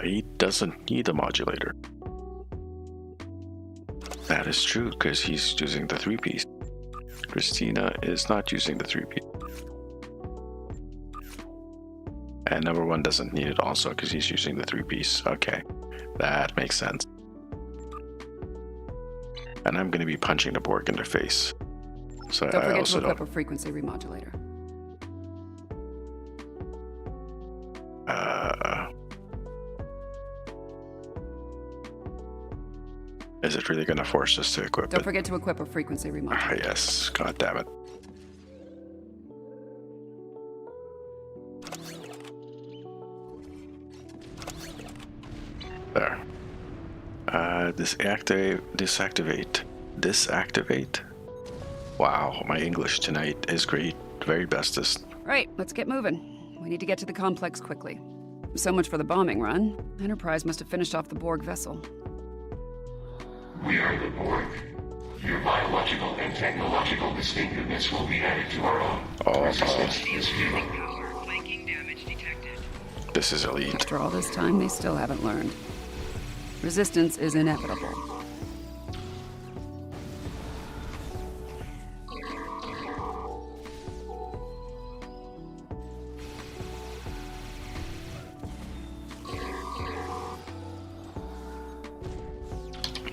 He doesn't need a modulator. That is true, because he's using the 3-piece. Christina is not using the 3-piece. And number one doesn't need it also, because he's using the 3-piece. Okay, that makes sense. And I'm going to be punching the Borg in the face. So Don't I forget also to equip don't... a frequency remodulator. Is it really going to force us to equip Don't it? forget to equip a frequency Ah, remodulator. yes, god damn it. There. Disactivate. Wow, my English tonight is great. Very bestest. Right, let's get moving. We need to get to the complex quickly. So much for the bombing run. Enterprise must have finished off the Borg vessel. We are the Borg. Your biological and technological distinctiveness will be added to our own. Resistance is futile. Flanking damage detected. This is elite. After all this time, they still haven't learned. Resistance is inevitable.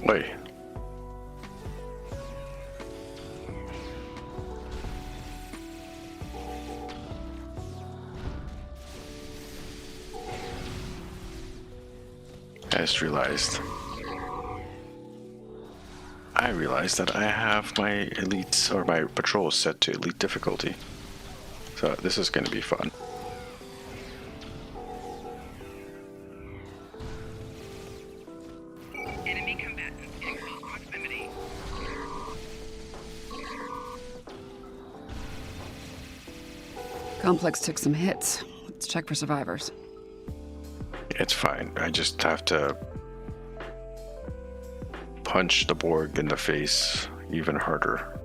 Wait. I realized that I have my elites or my patrols set to elite difficulty. So this is going to be fun. Enemy combatants in close proximity. Complex took some hits. Let's check for survivors. It's fine. I just have to punch the Borg in the face even harder.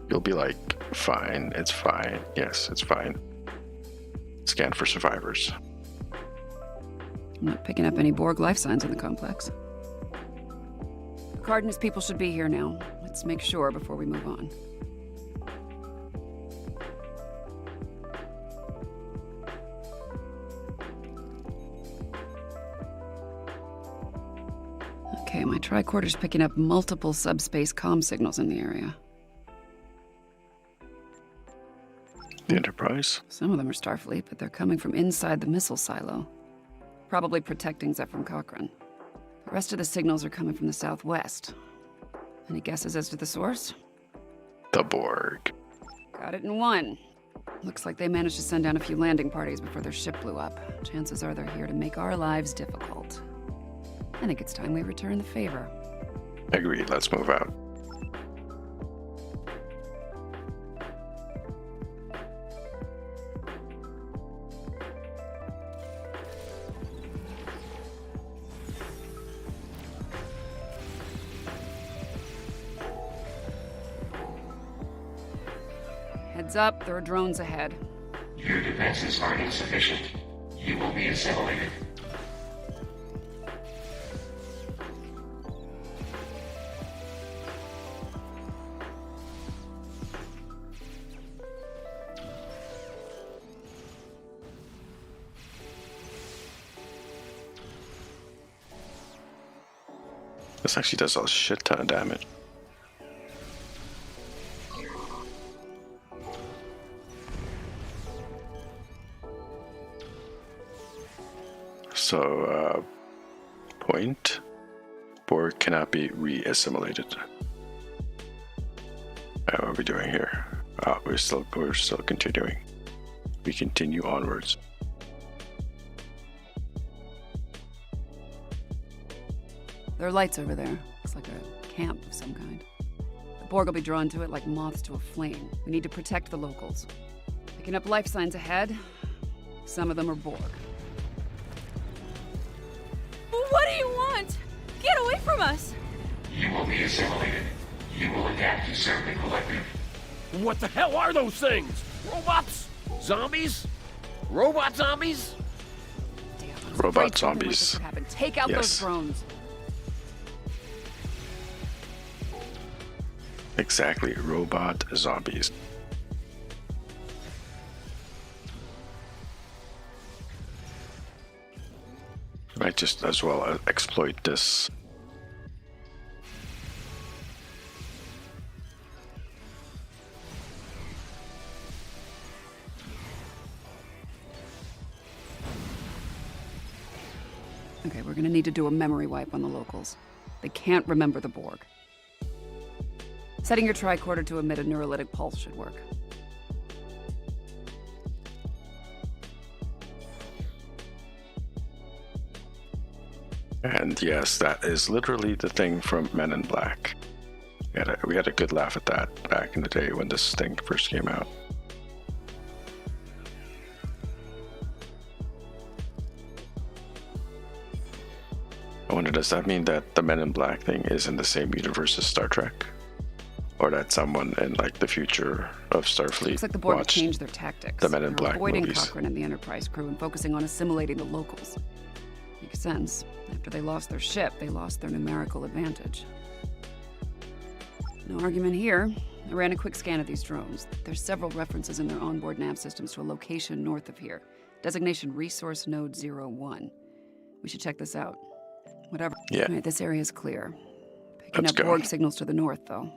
You'll be like, fine, it's fine. Yes, it's fine. Scan for survivors. I'm not picking up any Borg life signs in the complex. Picard and his people should be here now. Let's make sure before we move on. Okay, my tricorder's picking up multiple subspace comm signals in the area. The Enterprise? Some of them are Starfleet, but they're coming from inside the missile silo. Probably protecting Zephyr Cochrane. The rest of the signals are coming from the southwest. Any guesses as to the source? The Borg. Got it in one. Looks like they managed to send down a few landing parties before their ship blew up. Chances are they're here to make our lives difficult. I think it's time we return the favor. Agreed, let's move out. Heads up, there are drones ahead. Your defenses aren't insufficient. You will be assimilated. This actually does a shit ton of damage. So, point. Borg cannot be re-assimilated. What are we doing here? We're still continuing. We continue onwards. There are lights over there. Looks like a camp of some kind. The Borg will be drawn to it like moths to a flame. We need to protect the locals. Picking up life signs ahead. Some of them are Borg. What do you want? Get away from us! You will be assimilated. You will adapt to serve the collective. What the hell are those things? Robots? Zombies? Robot zombies? Damn, I was Robot afraid something like this zombies. would happen. Take out Yes. those drones. Exactly, robot zombies. Might just as well exploit this. Okay, we're gonna need to do a memory wipe on the locals. They can't remember the Borg. Setting your tricorder to emit a neurolytic pulse should work. And yes, that is literally the thing from Men in Black. We had a good laugh at that back in the day when this thing first came out. I wonder, does that mean that the Men in Black thing is in the same universe as Star Trek? Or that someone in like the future of Starfleet Looks like the Borg have watched changed their tactics. the Men in They're Black avoiding movies? Cochrane and the Enterprise crew and focusing on assimilating the locals. Makes sense. After they lost their ship, they lost their numerical advantage. No argument here. I ran a quick scan of these drones. There's several references in their onboard nav systems to a location north of here. Designation Resource Node 01. We should check this out. Whatever. Yeah. All right, this area is clear. Picking Let's up go. Borg signals to the north, though.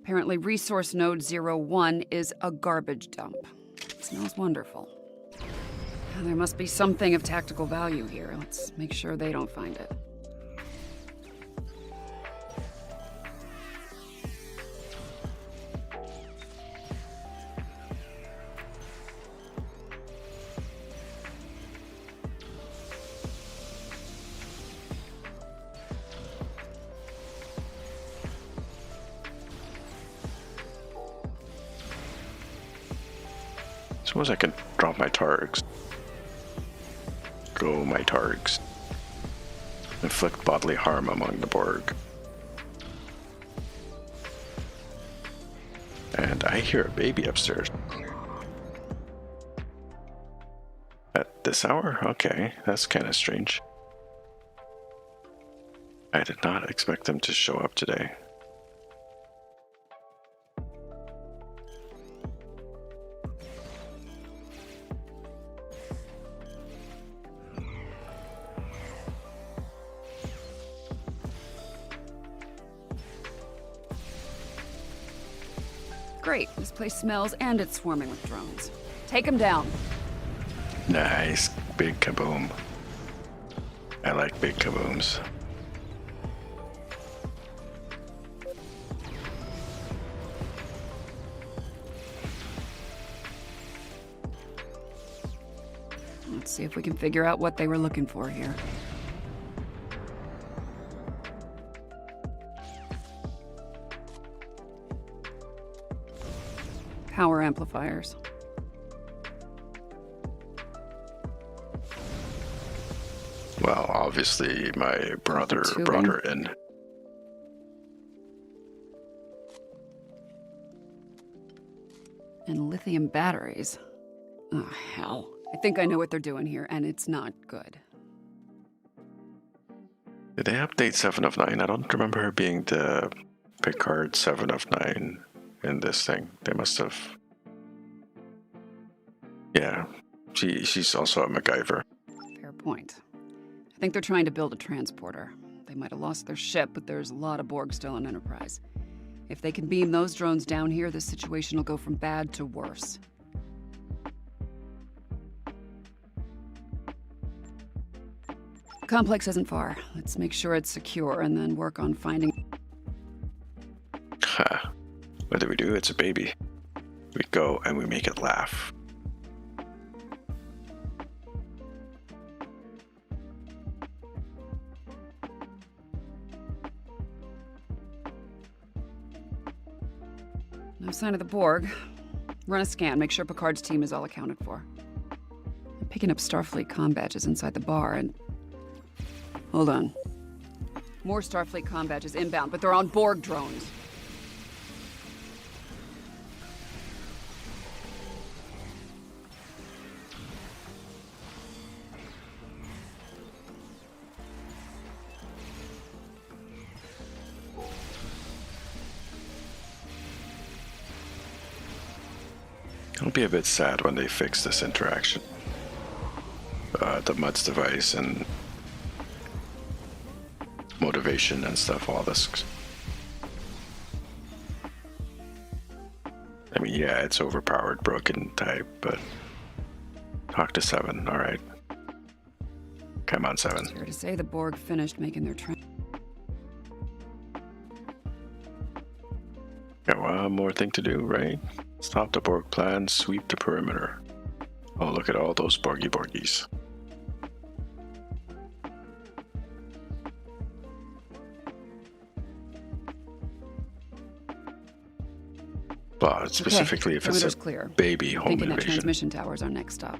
Apparently, Resource Node 01 is a garbage dump. It smells wonderful. There must be something of tactical value here. Let's make sure they don't find it. Suppose I can drop my targs. Go my targs. Inflict bodily harm among the Borg. And I hear a baby upstairs. At this hour? Okay, that's kind of strange. I did not expect them to show up today. Great. This place smells and it's swarming with drones. Take them down. Nice. Big kaboom. I like big kabooms. Let's see if we can figure out what they were looking for here. Power amplifiers. Well, obviously my brother Tubing. brought her in. And lithium batteries. Oh, hell. I think I know what they're doing here, and it's not good. Did they update 7 of 9? I don't remember her being the Picard 7 of 9 in this thing. They must have... Yeah, she's also a MacGyver. Fair point. I think they're trying to build a transporter. They might have lost their ship, but there's a lot of Borg still in Enterprise. If they can beam those drones down here, this situation will go from bad to worse. The complex isn't far. Let's make sure it's secure and then work on finding... Ha. What do we do? It's a baby. We go and we make it laugh. No sign of the Borg. Run a scan, make sure Picard's team is all accounted for. I'm picking up Starfleet comm badges inside the bar and... Hold on. More Starfleet comm badges inbound, but they're on Borg drones. It'll be a bit sad when they fix this interaction. The MUD's device and motivation and stuff, all this. I mean, yeah, it's overpowered, broken type, but talk to 7, alright. Come on, 7. It's fair to say the Borg finished making their Got one more thing to do, right? Stop the Borg plan, sweep the perimeter. Oh, look at all those Borgies. But specifically, if it's perimeter's a clear. baby home Thinking that invasion. transmission tower's our next stop.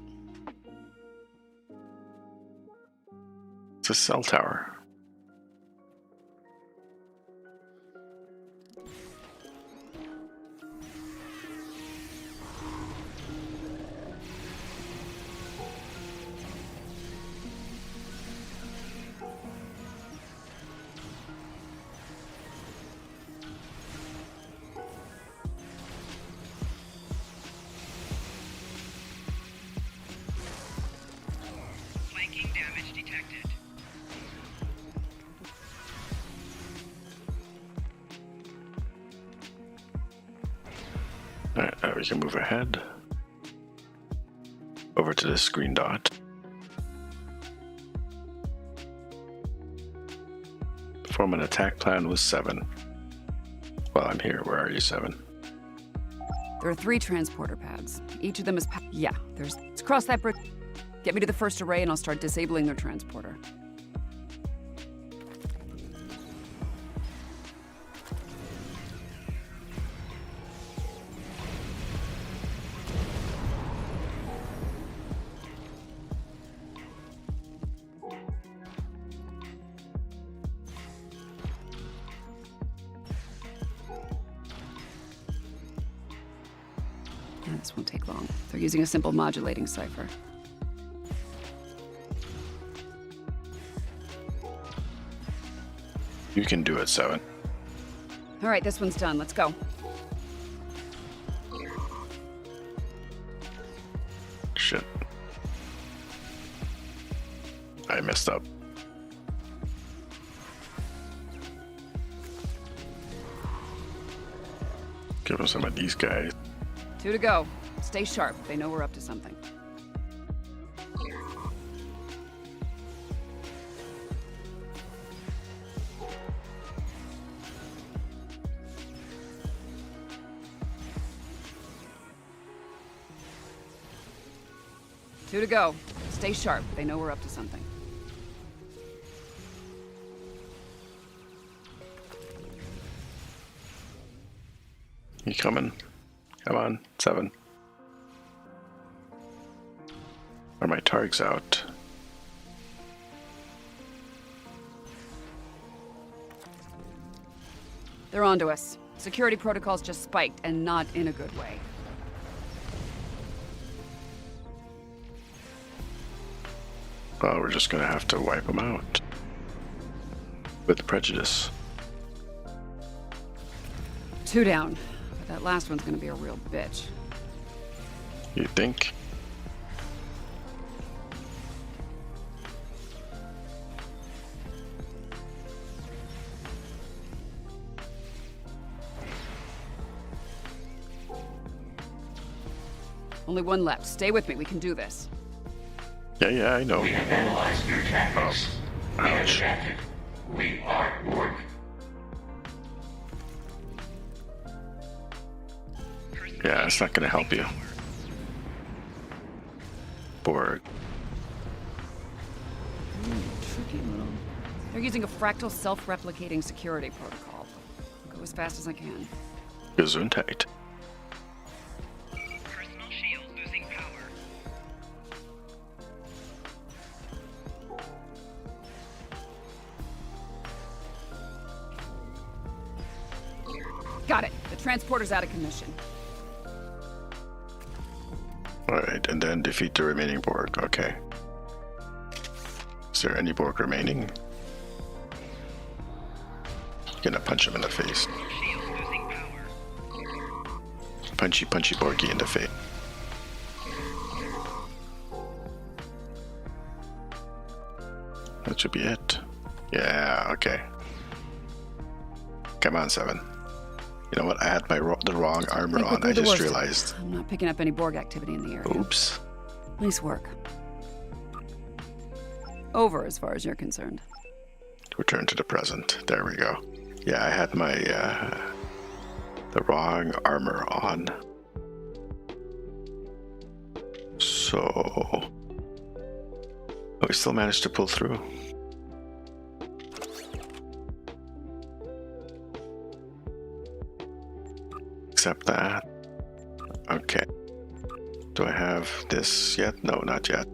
It's a cell tower. Alright, now we can move ahead. Over to this green dot. Form an attack plan with 7. Well, I'm here. Where are you, 7? There are 3 transporter pads. Each of them is yeah, let's cross that bridge. Get me to the first array and I'll start disabling their transporter. This won't take long. They're using a simple modulating cipher. You can do it, 7. All right, this one's done. Let's go. Shit. I messed up. Give him some of these guys. 2 to go. Stay sharp. They know we're up to something. Two to go. Stay sharp. They know we're up to something. You coming? Come on, 7. Are my targs out? They're onto us. Security protocols just spiked, and not in a good way. Well, we're just gonna have to wipe them out. With prejudice. 2 down. But that last one's gonna be a real bitch. You think? Only 1 left. Stay with me. We can do this. Yeah, I know. We have analyzed your tactics. We have adapted. We are Borg. Yeah, it's not gonna help you. Borg. Tricky little. They're using a fractal self-replicating security protocol. I'll go as fast as I can. Gesundheit. Personal shield losing power. Got it. The transporter's out of commission. Alright, and then defeat the remaining Borg. Okay. Is there any Borg remaining? Gonna punch him in the face. Shield losing power. Punchy Borgy in the face. That should be it. Yeah, okay. Come on, 7. You know what? I had the wrong armor on. I just realized. I'm not picking up any Borg activity in the area. Oops. Nice work. Over as far as you're concerned. Return to the present. There we go. Yeah, I had my the wrong armor on. So we still managed to pull through. Except that. Okay. Do I have this yet? No, not yet.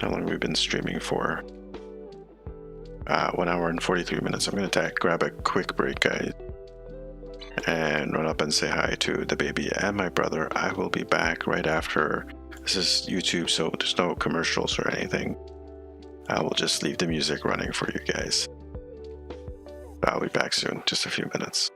How long have we been streaming for? 1 hour and 43 minutes. I'm going to grab a quick break, guys. And run up and say hi to the baby and my brother. I will be back right after. This is YouTube, so there's no commercials or anything. I will just leave the music running for you guys. I'll be back soon, just a few minutes.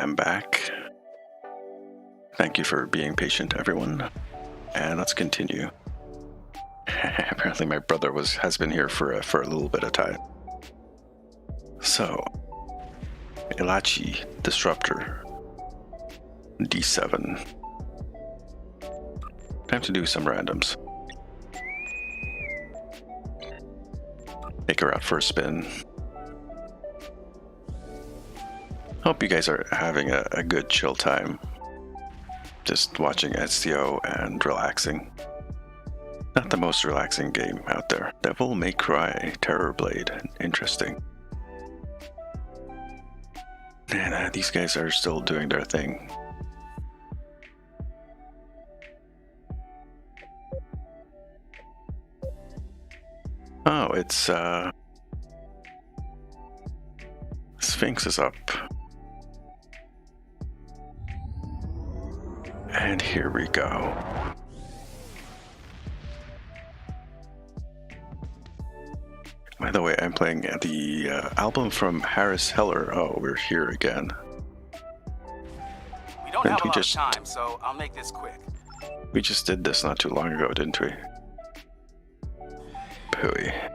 am back. Thank you for being patient, everyone. And let's continue. Apparently my brother has been here for a little bit of time. So, Elachi Disruptor D7. Time to do some randoms. Take her out for a spin. Hope you guys are having a good chill time. Just watching Ezio and relaxing. Not the most relaxing game out there. Devil May Cry, Terror Blade. Interesting. And these guys are still doing their thing. Oh, it's Sphinx is up. And here we go. By the way, I'm playing the album from Harris Heller. Oh, we're here again. We don't have a lot of time, so I'll make this quick. We just did this not too long ago, didn't we? Pooey.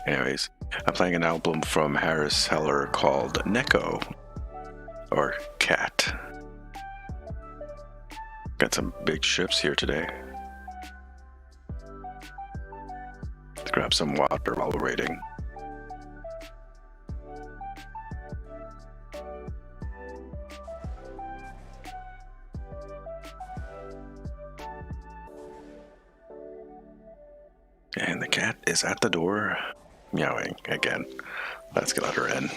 Anyways, I'm playing an album from Harris Heller called Neko, or Cat. Got some big ships here today. Let's grab some water while we're waiting. And the cat is at the door, meowing again. Let's let her in.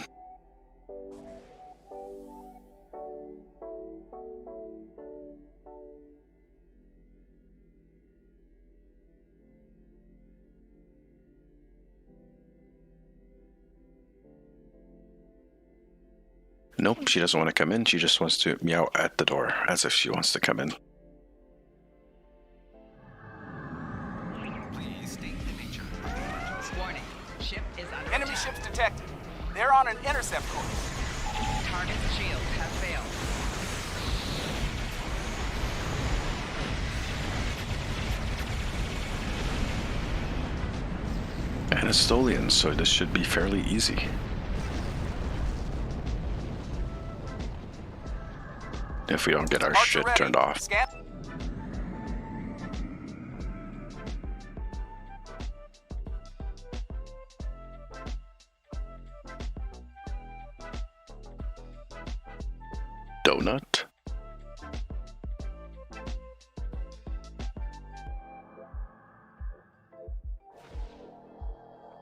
Nope, she doesn't want to come in. She just wants to meow at the door, as if she wants to come in. Please state the nature of the emergency. Warning. Ship is under Enemy attack. ships detected. They're on an intercept course. Target's shields have failed. Anastolian, so this should be fairly easy. If we don't get our Archer shit ready. turned off. Scan. Donut.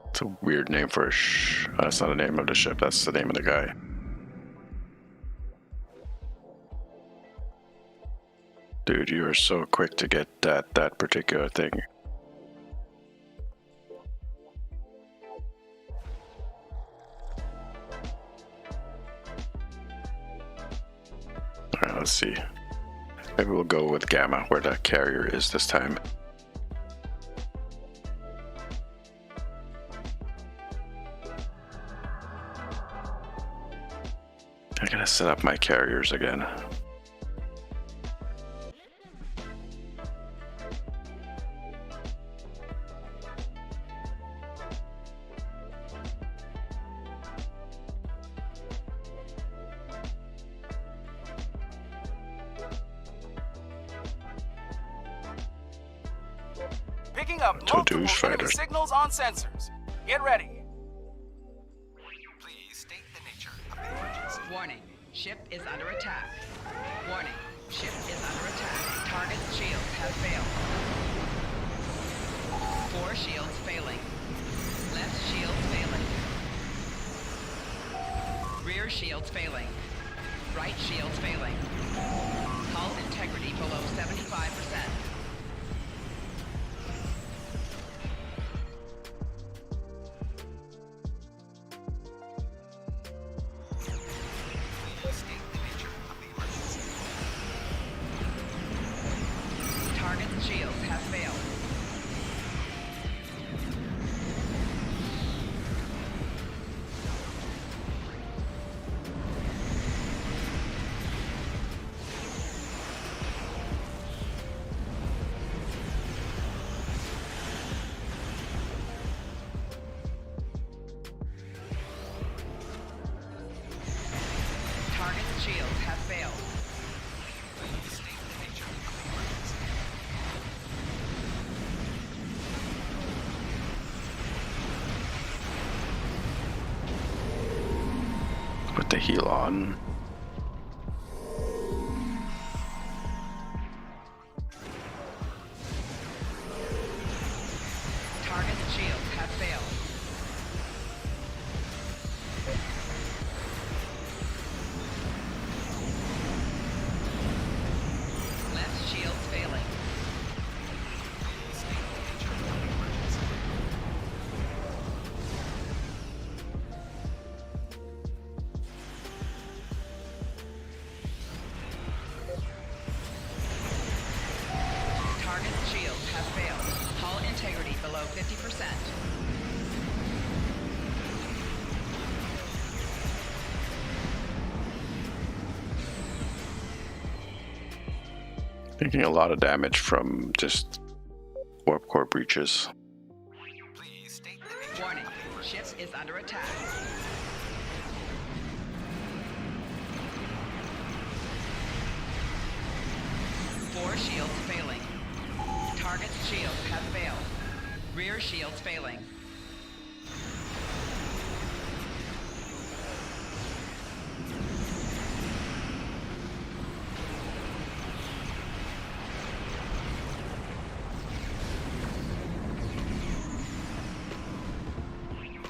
It's a weird name for a that's not the name of the ship, that's the name of the guy. Dude, you are so quick to get that particular thing. Alright, let's see. Maybe we'll go with Gamma, where the carrier is this time. I gotta set up my carriers again. Picking up To multiple douche enemy fighter. signals on sensors. Get ready. Please state the nature of the emergency. Warning. Ship is under attack. Warning. Ship is under attack. Target's shields have failed. 4 shields failing. Left shield failing. Rear shields failing. Right shields failing. Hull integrity below 75%. Please state the nature of the emergency. Target's shields have failed. with the heal on. Target's shields have failed. Left shield's failing. Target's shields have failed. Hull integrity below 50%. Taking a lot of damage from just warp core breaches. Please state the nature. Warning, ship is under attack. Four shields failing. Target's shields have failed. Rear shields failing.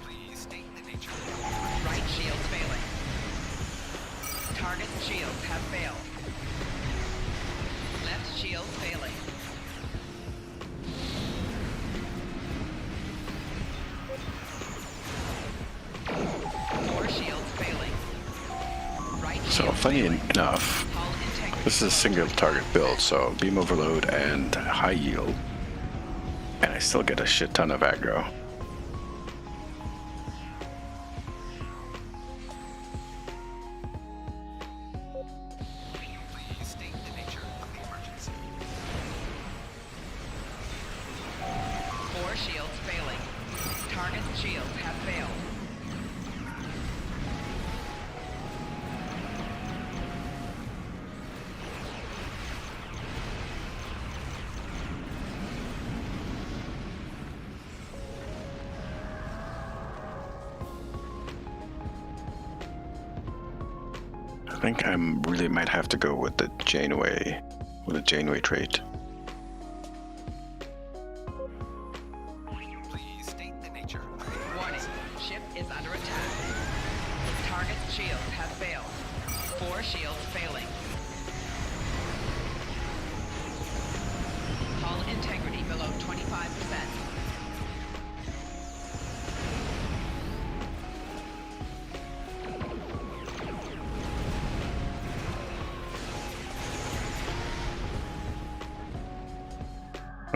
Please state the nature. Right shields failing. Target's shields have failed. Left shield failing. Four shields failing. Right So shield funny failing. enough, Hull integrity. this is a single target build, so beam overload and high yield, and I still get a shit ton of aggro. Please state the nature of the emergency. Four shields failing. Target's shields have failed. I think I really might have to go with the Janeway, with a Janeway trait. Please state the nature of the Warning, emergency. ship is under attack. Target's shields have failed. Four shields failing. Hull integrity below 25%.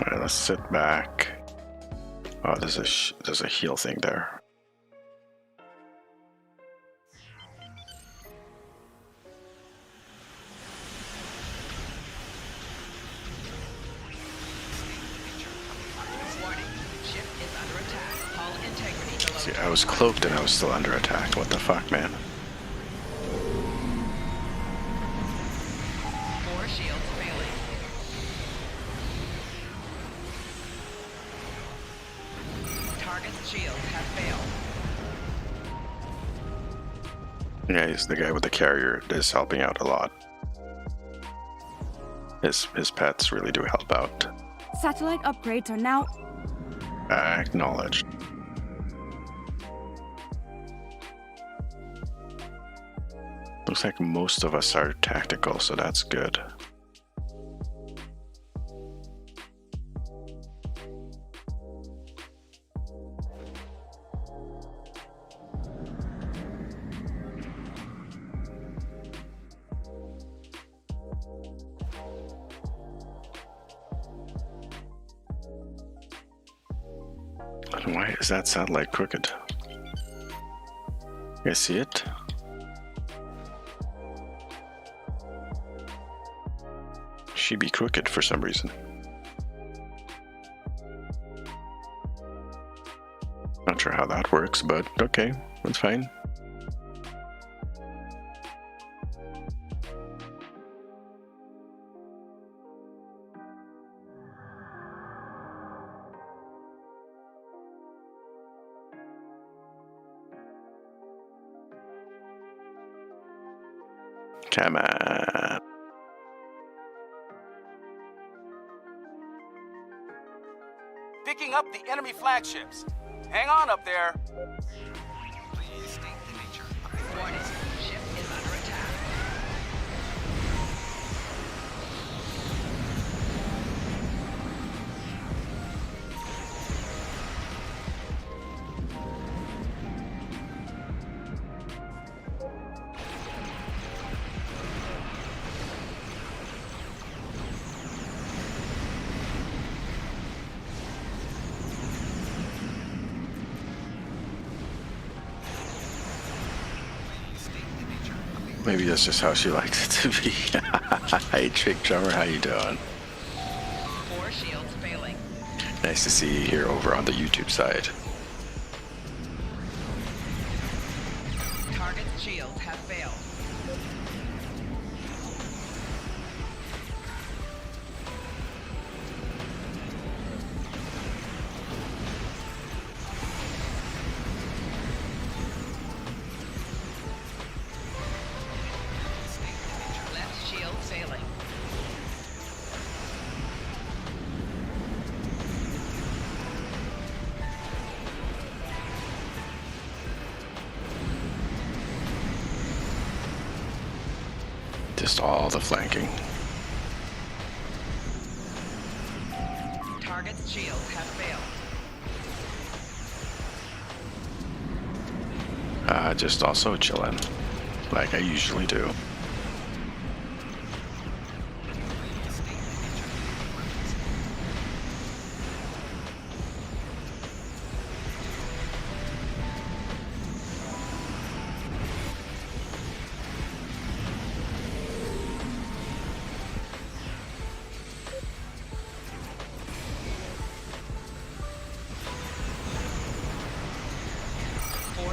Alright, let's sit back. Oh, there's a heal thing there. Warning, ship is under attack. Hull integrity below See, I was cloaked and I was still under attack. What the fuck, man? Four shields failing. Target's shields have failed. Yeah, he's the guy with the carrier is helping out a lot. His pets really do help out. Satellite upgrades are now... Acknowledged. Looks like most of us are tactical, so that's good. And why is that satellite crooked? You guys see it? She be crooked for some reason. Not sure how that works, but okay, that's fine. Come on. Picking up the enemy flagships. Hang on up there. Please state the nature of the Warning. Ship is under attack. Maybe that's just how she likes it to be. Hey, Trick Drummer, how you doing? 4 shields failing. Nice to see you here over on the YouTube side. Target's shields have failed. Left shield failing. Just all the flanking. Target's shields have failed. Just also chilling, like I usually do.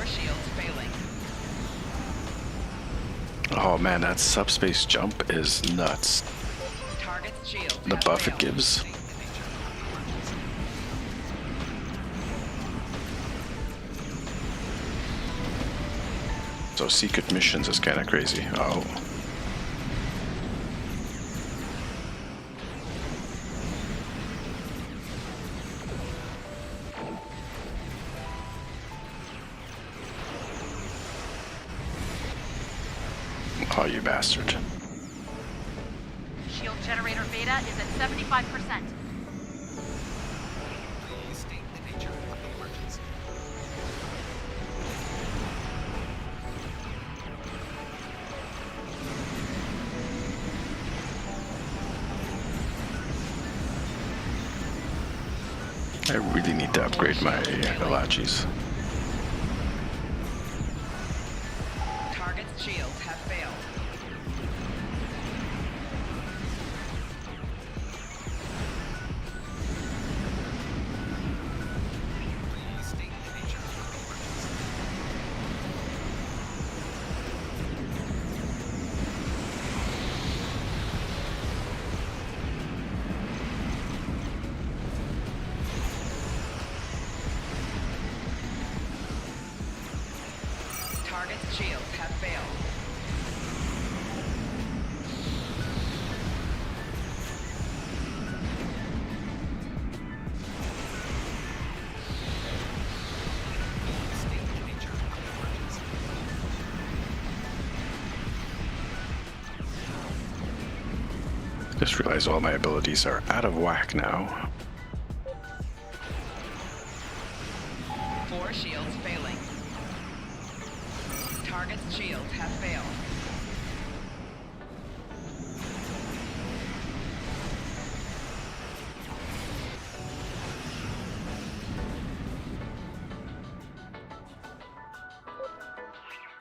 Shields failing. Oh man, that subspace jump is nuts. Target's shields The have buff it failed. gives. So secret missions is kind of crazy. Oh. Oh, you bastard. Shield generator beta is at 75%. Please state the nature of the emergency. I really need to upgrade my Galachis. Target's shields have failed. Please state the nature of the emergency. Target's shields have failed. Please state the nature of the emergency. Just realized all my abilities are out of whack now. 4 shields failing. Target's shields have failed.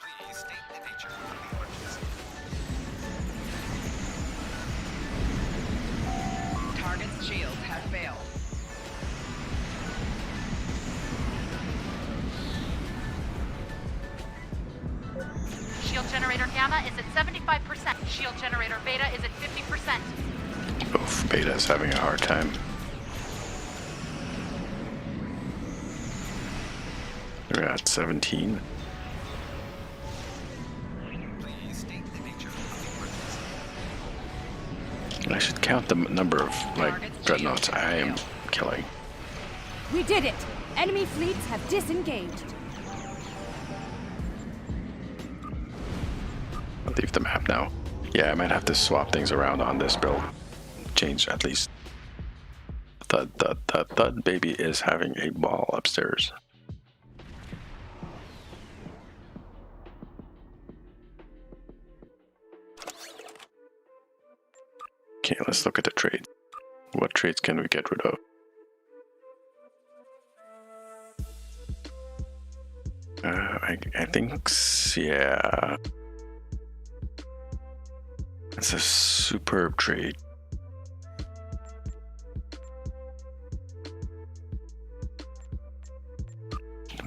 Please state the nature of the emergency. Target's shields have failed. Shield generator gamma is at 75%. Shield generator beta is at 50%. Oof, Beta's having a hard time. We're at 17. Please state the nature of the count the number of like dreadnoughts I am killing. We did it! Enemy fleets have disengaged. I'll leave the map now. Yeah, I might have to swap things around on this build. Change at least. Thud, thud, thud, thud. Baby is having a ball upstairs. Okay, let's look at the trades. What trades can we get rid of? I think, yeah. It's a superb trade.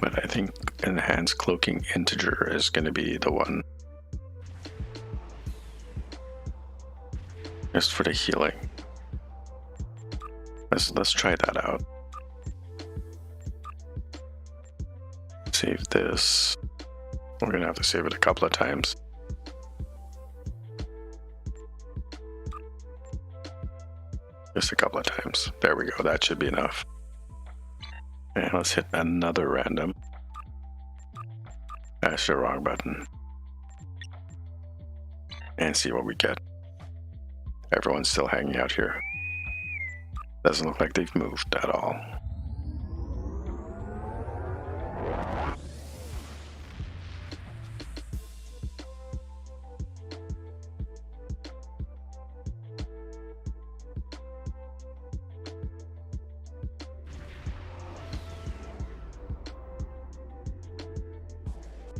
But I think enhanced cloaking integer is going to be the one. Just for the healing. Let's try that out. Save this. We're gonna have to save it a couple of times. Just a couple of times. There we go. That should be enough. And let's hit another random. That's the wrong button. And see what we get. Everyone's still hanging out here. Doesn't look like they've moved at all.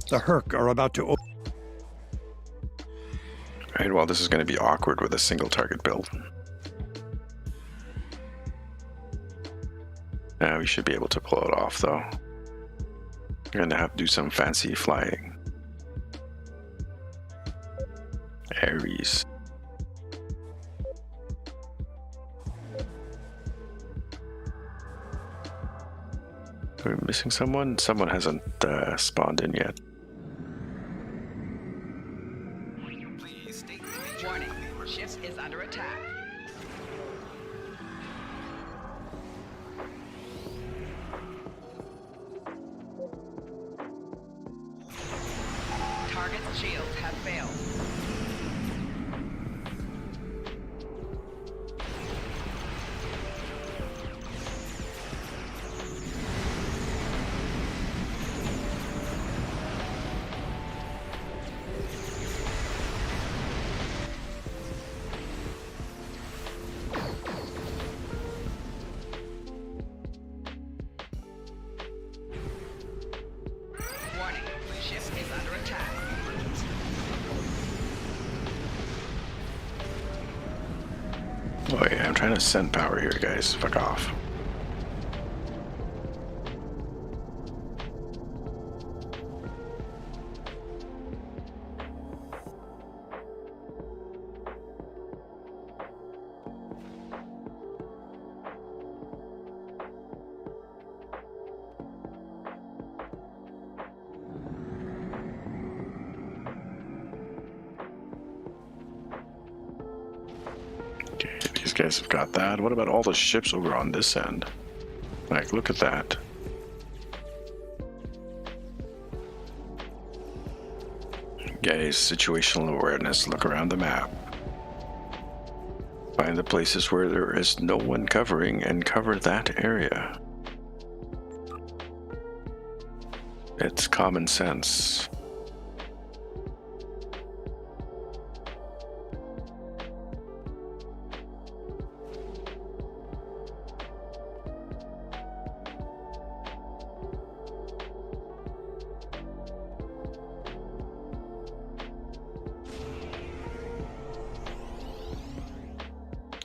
The Herc are about to open. Alright, well, this is going to be awkward with a single target build. We should be able to pull it off, though. We're going to have to do some fancy flying. Ares. Are we missing someone? Someone hasn't spawned in yet. Warning, ship is under attack. Target's shields have failed. Warning, ship is under attack. Oh yeah, I'm trying to send power here, guys. Fuck off. These guys have got that. What about all the ships over on this end? Like, look at that. Guys, situational awareness. Look around the map. Find the places where there is no one covering and cover that area. It's common sense.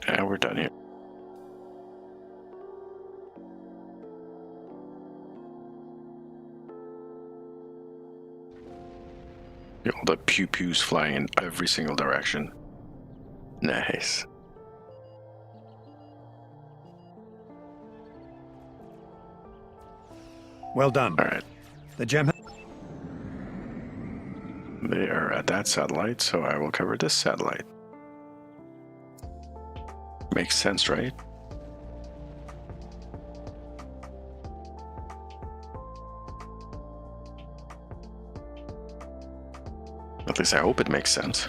And we're done here. All the pew-pews flying in every single direction. Nice. Well done. All right. The gem. They are at that satellite, so I will cover this satellite. makes sense, right? At least I hope it makes sense.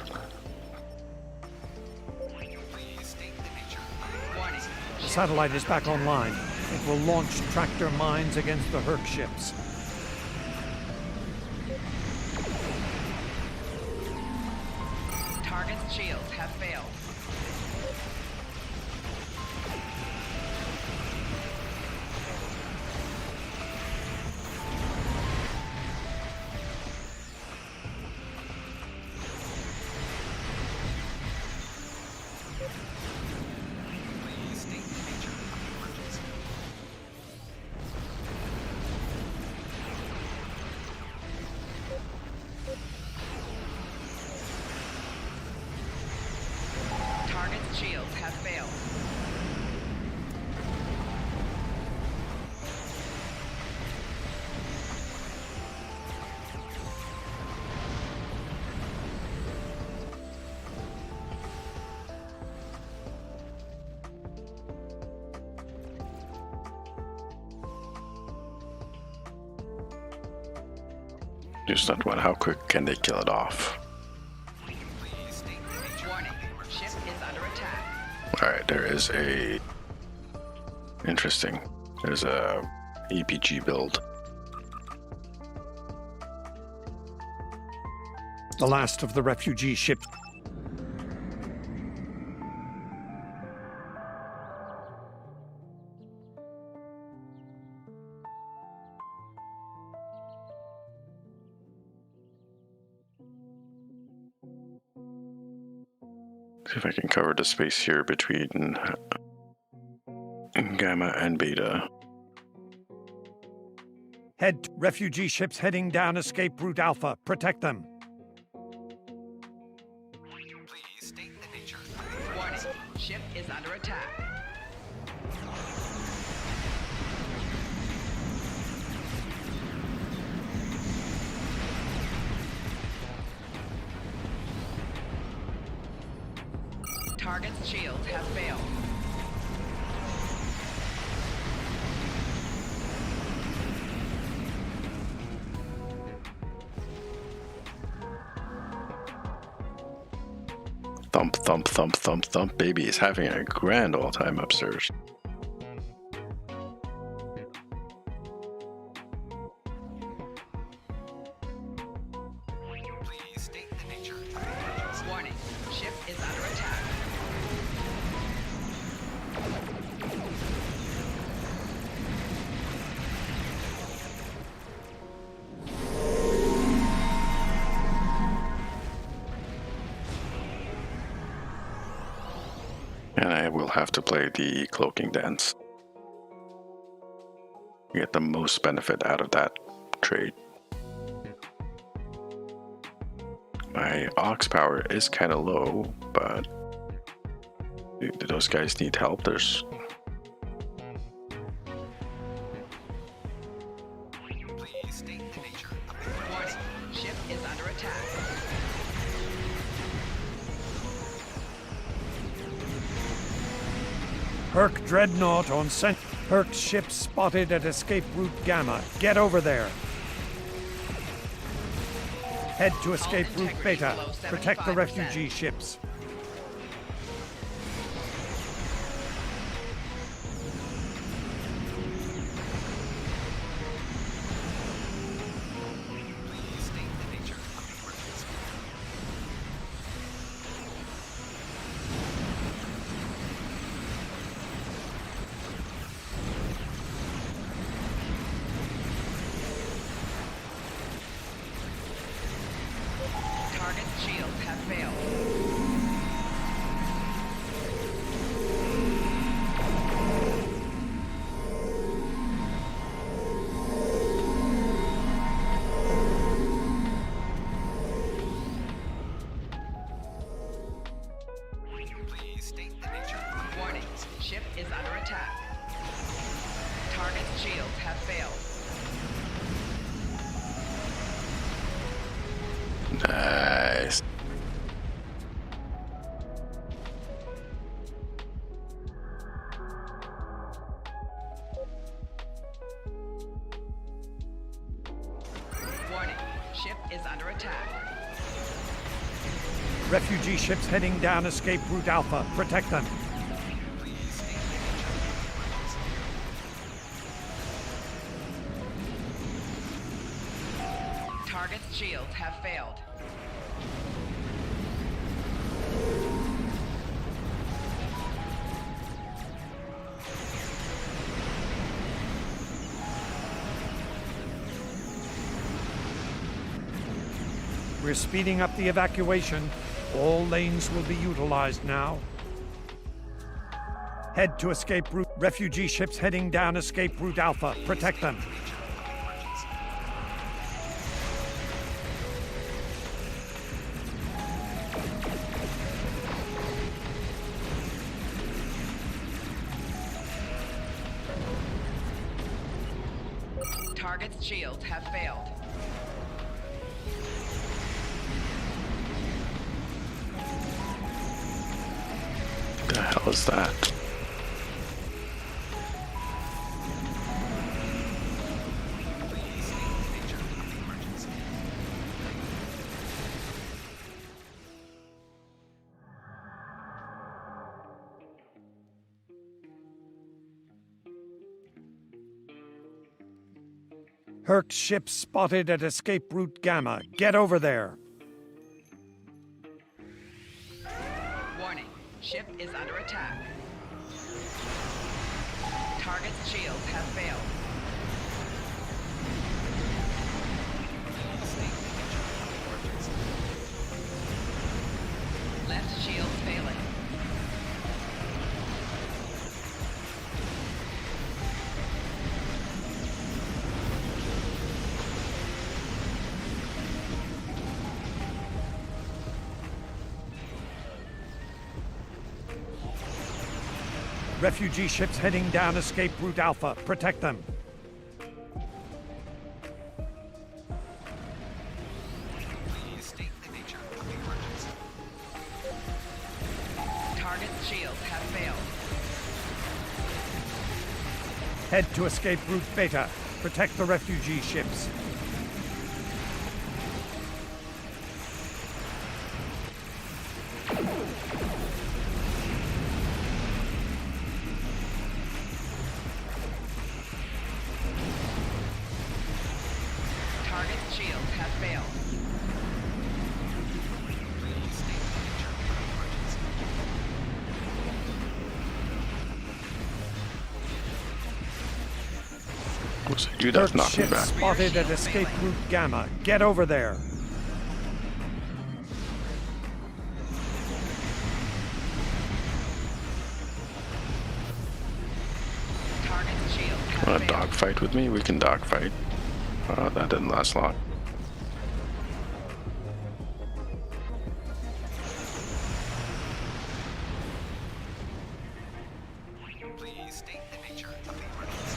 The satellite is back online. It will launch tractor mines against the Herc ships. Target's shields have failed. Target's shields have failed. Just not one. How quick can they kill it off? Warning, ship is under attack. Alright, there is a... Interesting. There's a EPG build. The last of the refugee ships. See if I can cover the space here between Gamma and Beta. Head refugee ships heading down escape route Alpha. Protect them. Please state the nature. Warning, ship is under attack. Target's shields have failed. Thump, thump, thump, thump, thump. Baby is having a grand old time upstairs. Please state the nature. Warning, ship is under attack. And I will have to play the cloaking dance. Get the most benefit out of that trade. My aux power is kind of low, but do those guys need help? There's... Please state the nature. Warning, ship is under attack. Herc dreadnought on scent. Herc ship spotted at escape route Gamma. Get over there. Head to escape route Beta. Protect the refugee ships. Please state the nature of the emergency. Target's shields have failed. Please state the nature of the Warning, ship is under attack. Target's shields have failed. Nice. Ship is under attack. Refugee ships heading down escape route Alpha. Protect them. Target's shields have failed. We're speeding up the evacuation. All lanes will be utilized now. Head to escape route. Refugee ships heading down escape route Alpha. Protect them. Target's shields have failed. What the hell is that? Herc ship spotted at escape route Gamma. Get over there. Warning, ship is under attack. Target's shields have failed. Left shield failing. Refugee ships heading down escape route Alpha. Protect them. Please state the nature of the emergency. Target's shields have failed. Head to escape route Beta. Protect the refugee ships. Target's shields have failed. Please state the nature of the emergency. Looks like you just Herc knocked me ship back. spotted at escape route Gamma. Get over there. Target's shields have Want failed. to dogfight with me? We can dogfight. That didn't last long. Please state the nature of the emergency.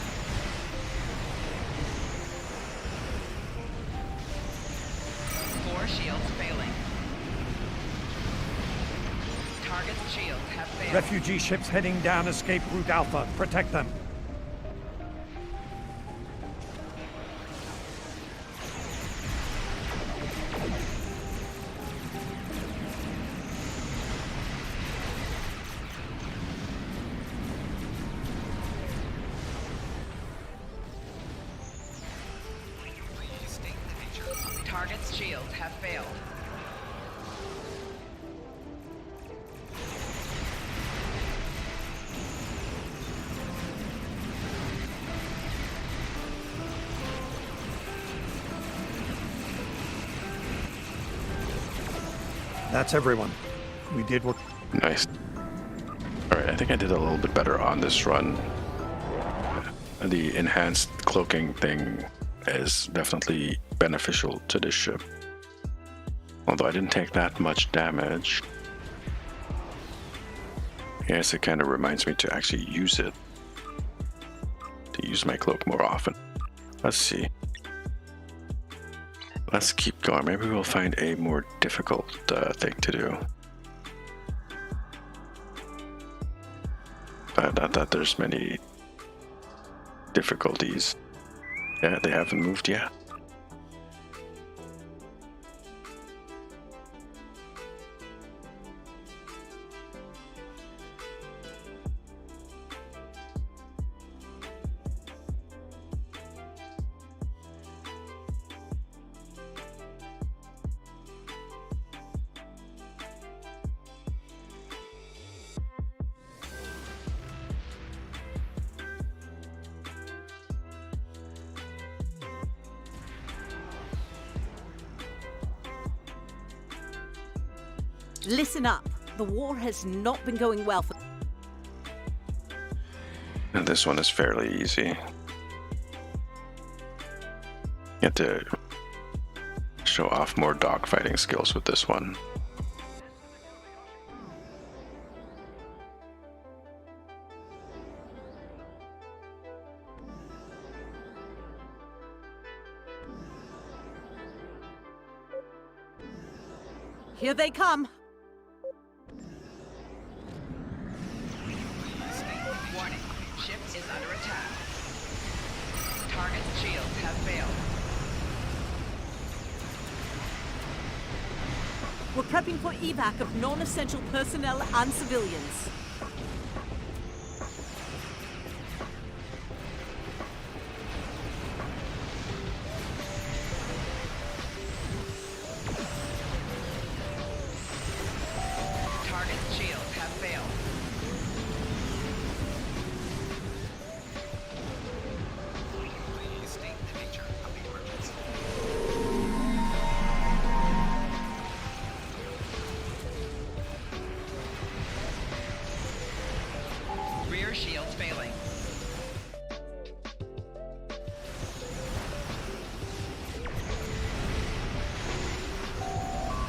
Four shields failing. Target's shields have failed. Refugee ships heading down escape route Alpha. Protect them. Please state the nature of the Target's shields have failed. That's everyone. We did what... Nice. Alright, I think I did a little bit better on this run. The enhanced cloaking thing is definitely beneficial to this ship. Although I didn't take that much damage. Yes, it kind of reminds me to actually use it. To use my cloak more often. Let's see. Let's keep going. Maybe we'll find a more difficult thing to do. Not that there's many difficulties. Yeah, they haven't moved yet. Listen up. The war has not been going well for... And this one is fairly easy. You have to show off more dogfighting skills with this one. Here they come. Warning, ship is under attack. Target's shields have failed. We're prepping for evac of non-essential personnel and civilians. Target's shields have failed. Please state the nature of the emergency. Rear shields failing.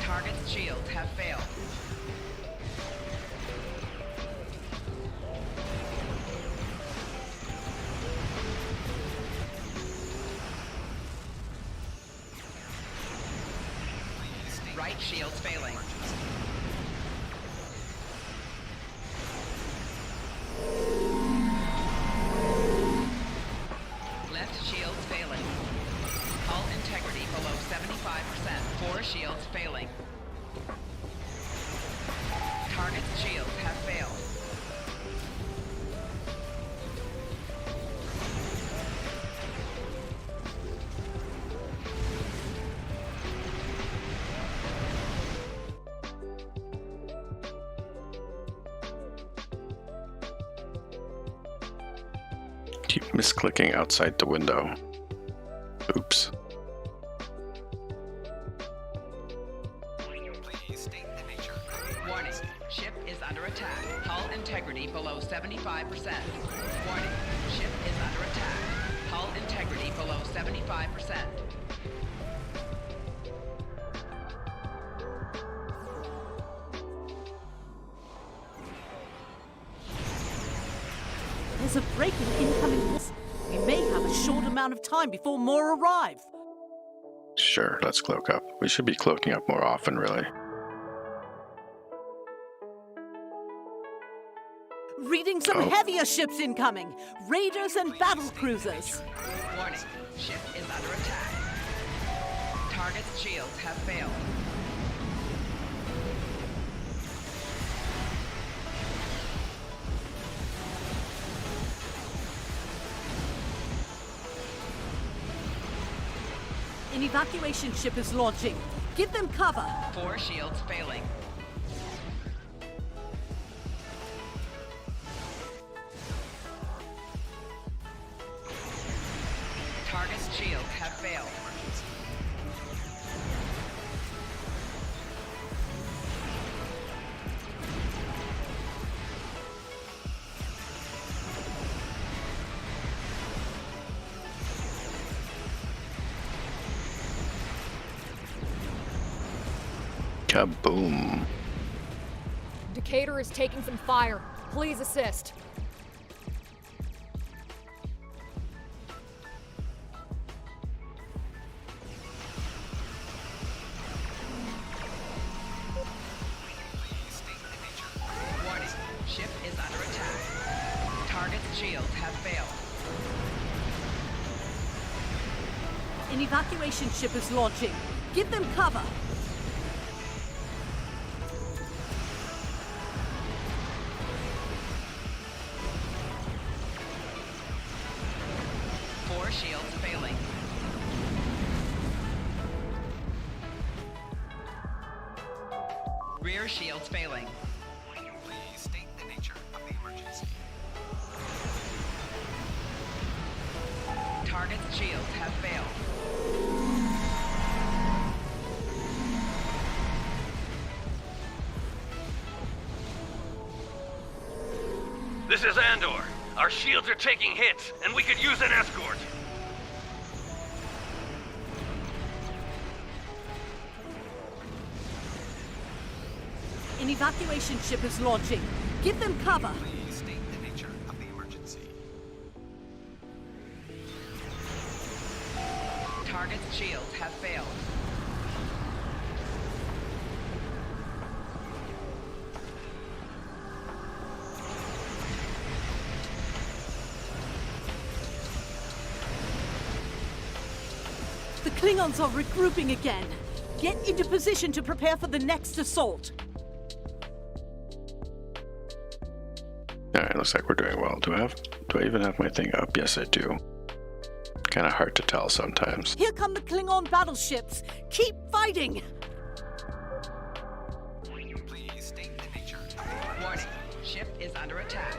Target's shields have failed. Right shields failing. Left shields failing. Hull integrity below 75%. 4 shields failing. Target's shields have failed. Keep misclicking outside the window. Oops. Please state the nature of the Warning, emergency. ship is under attack. Hull integrity below 75%. Warning, ship is under attack. Hull integrity below 75%. There's a break in incoming... We may have a short amount of time before more arrive. Sure, let's cloak up. We should be cloaking up more often, really. Reading some heavier ships incoming. Raiders and battlecruisers. Warning, ship is under attack. Target's shields have failed. An evacuation ship is launching. Give them cover. 4 shields failing. Target's shields have failed. Kaboom. Decatur is taking some fire. Please assist. Please state the nature. Warning, ship is under attack. Target's shields have failed. An evacuation ship is launching. Give them cover. Shields failing. Rear shields failing. Please state the nature of the emergency. Target's shields have failed. This is Andor. Our shields are taking hits, and we could use an escort. An evacuation ship is launching. Give them cover. Please state the nature of the emergency. Target's shields have failed. The Klingons are regrouping again. Get into position to prepare for the next assault. Alright, looks like we're doing well. Do I even have my thing up? Yes, I do. Kind of hard to tell sometimes. Here come the Klingon battleships. Keep fighting. Please state the nature of the emergency. Warning, ship is under attack.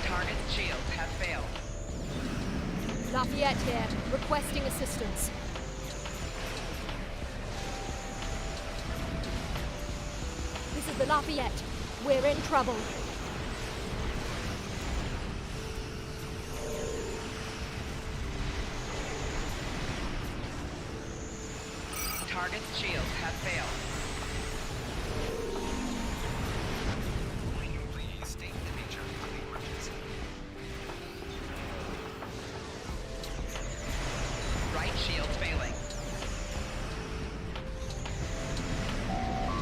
Target's shields have failed. Lafayette here, requesting assistance. This is the Lafayette. We're in trouble. Target's shields have failed. Please state the nature of the emergency. Right shields failing.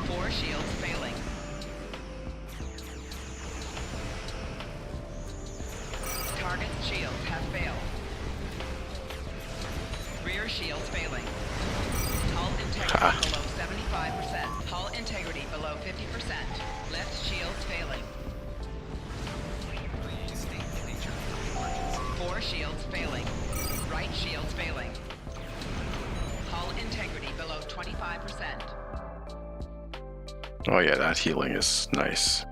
4 shields failing. Target's shields have failed. Rear shields failing. Hull integrity below 75%. Hull integrity below 50%. Left shields failing. Please state the nature of the emergency. 4 shields failing. Right shields failing. Hull integrity below 25%. Oh yeah, that healing is nice.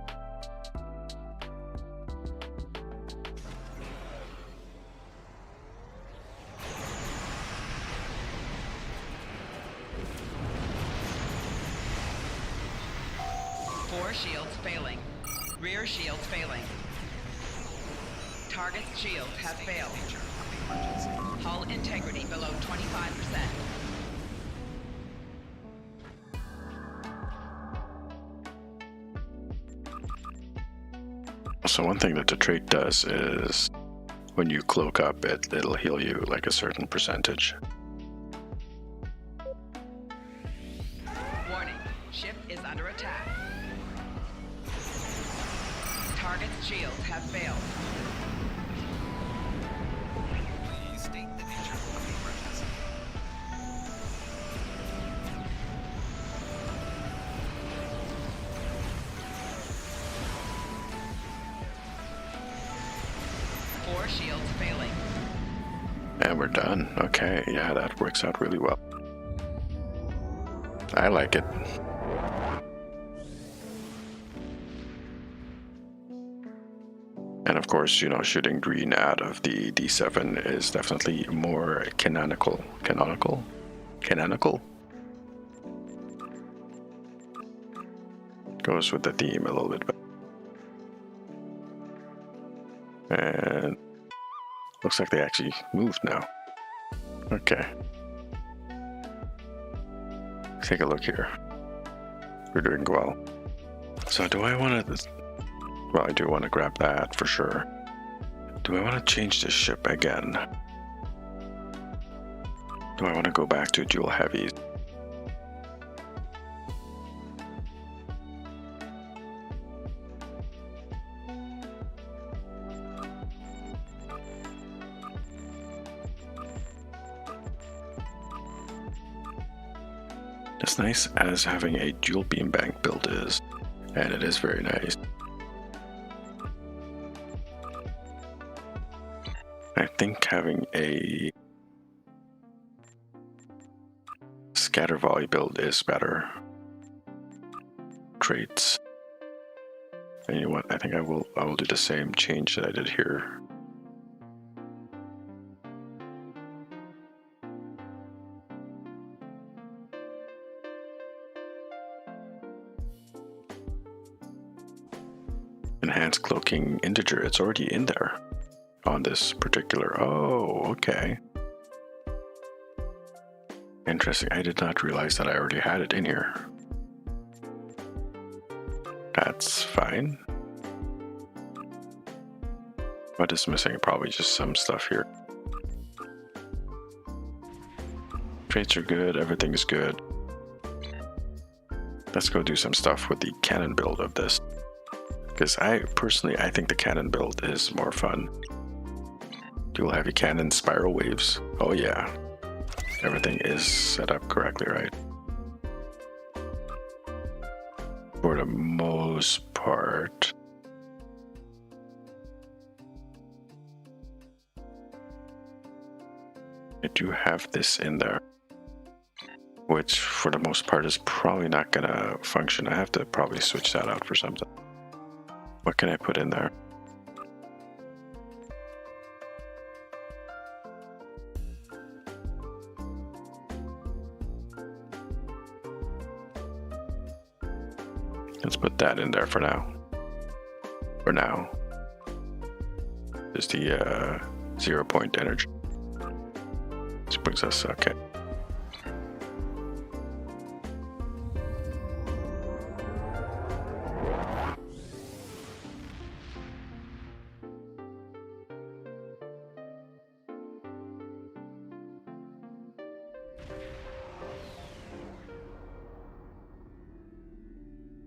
Shields failing. Rear shields failing. Target's shields have failed. Hull integrity below 25%. So one thing that the trait does is when you cloak up, it'll heal you like a certain percentage. Warning, ship is under attack. Target's shields have failed. Please state the nature of the emergency. Four shields failing. And we're done. Okay, yeah, that works out really well. I like it. And of course, you know, shooting green out of the D7 is definitely more canonical. Goes with the theme a little bit better. And looks like they actually moved now. Okay. Take a look here. We're doing well. So do I want to... Well, I do want to grab that for sure. Do I want to change the ship again? Do I want to go back to dual heavies? As nice as having a dual beam bank build is, and it is very nice. I think having a scatter volley build is better. Traits. And you know what? I think I will do the same change that I did here. And enhanced cloaking integer. It's already in there on this particular. Oh, okay. Interesting. I did not realize that I already had it in here. That's fine. What is missing? Probably just some stuff here. Traits are good. Everything is good. Let's go do some stuff with the cannon build of this. Because I think the cannon build is more fun. Dual heavy cannon, spiral waves. Oh yeah. Everything is set up correctly, right? For the most part. I do have this in there, which for the most part is probably not gonna function. I have to probably switch that out for something. What can I put in there? Let's put that in there for now. For now. Just the 0 point energy. This brings us, okay.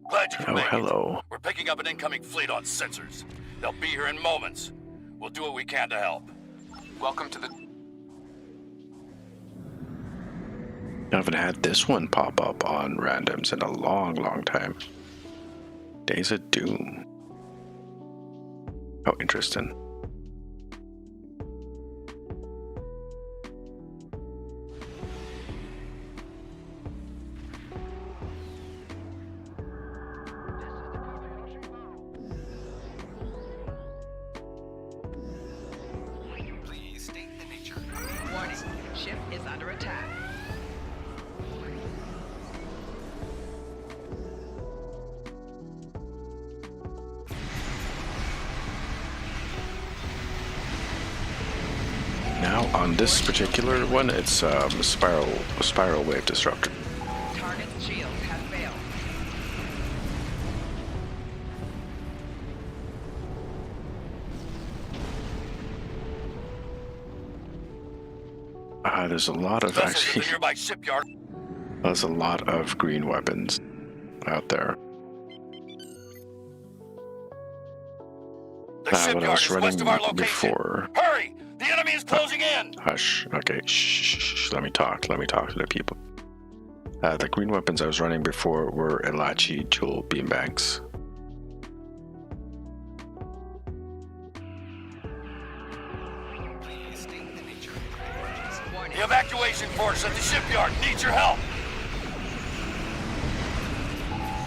Glad you can make it. Hello. We're picking up an incoming fleet on sensors. They'll be here in moments. We'll do what we can to help. Welcome to the... I haven't had this one pop up on randoms in a long, long time. Days of Doom. Oh, interesting. Please state the nature of the... Warning, ship is under attack. Now on this particular one, it's spiral wave disruptor. Target's shields have failed. There's a lot of actually. Nearby shipyard. There's a lot of green weapons out there. The What I shipyard was is running west of our location. before. Hurry! The enemy is closing in! Hush. Okay. Shh. Let me talk. Let me talk to the people. The green weapons I was running before were Elachi dual beambanks. Please state the nature of the emergency. Warning. The evacuation force at the shipyard needs your help!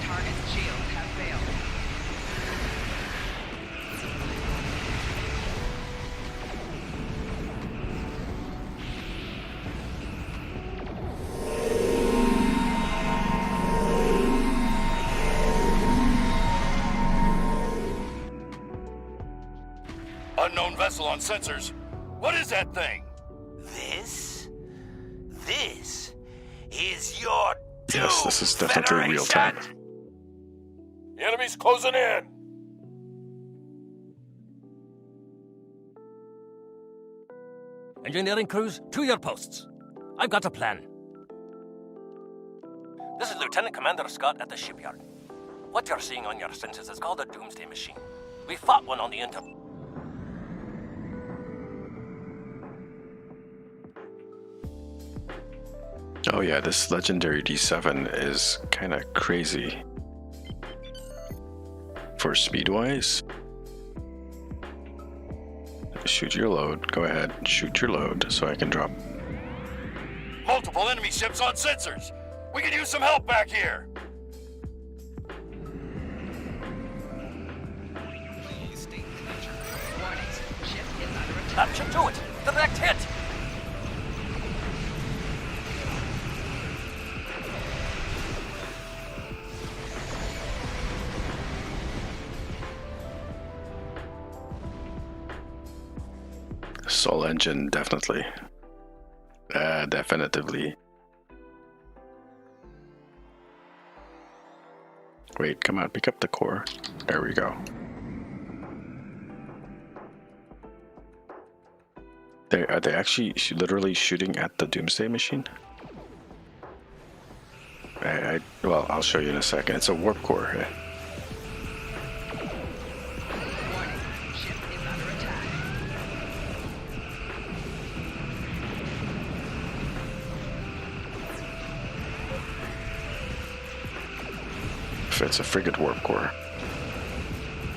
Target's shields have failed. Unknown vessel on sensors. What is that thing? This is your doom, Yes, this is definitely real time. Federation. The enemy's closing in! Engineering crews, to your posts. I've got a plan. This is Lieutenant Commander Scott at the shipyard. What you're seeing on your sensors is called a doomsday machine. We fought one on the inter... Oh yeah, this Legendary D7 is kind of crazy. For speed-wise, shoot your load. Go ahead, shoot your load so I can drop. Multiple enemy ships on sensors! We can use some help back here! Please state the nature of the... Warning, ship is under attack. That should do it! Direct hit! Soul engine, definitely. Definitively. Wait, come on, pick up the core. There we go. Are they actually literally shooting at the Doomsday machine? Well, I'll show you in a second. It's a warp core. Warning. Ship is under attack. It's a frigate warp core.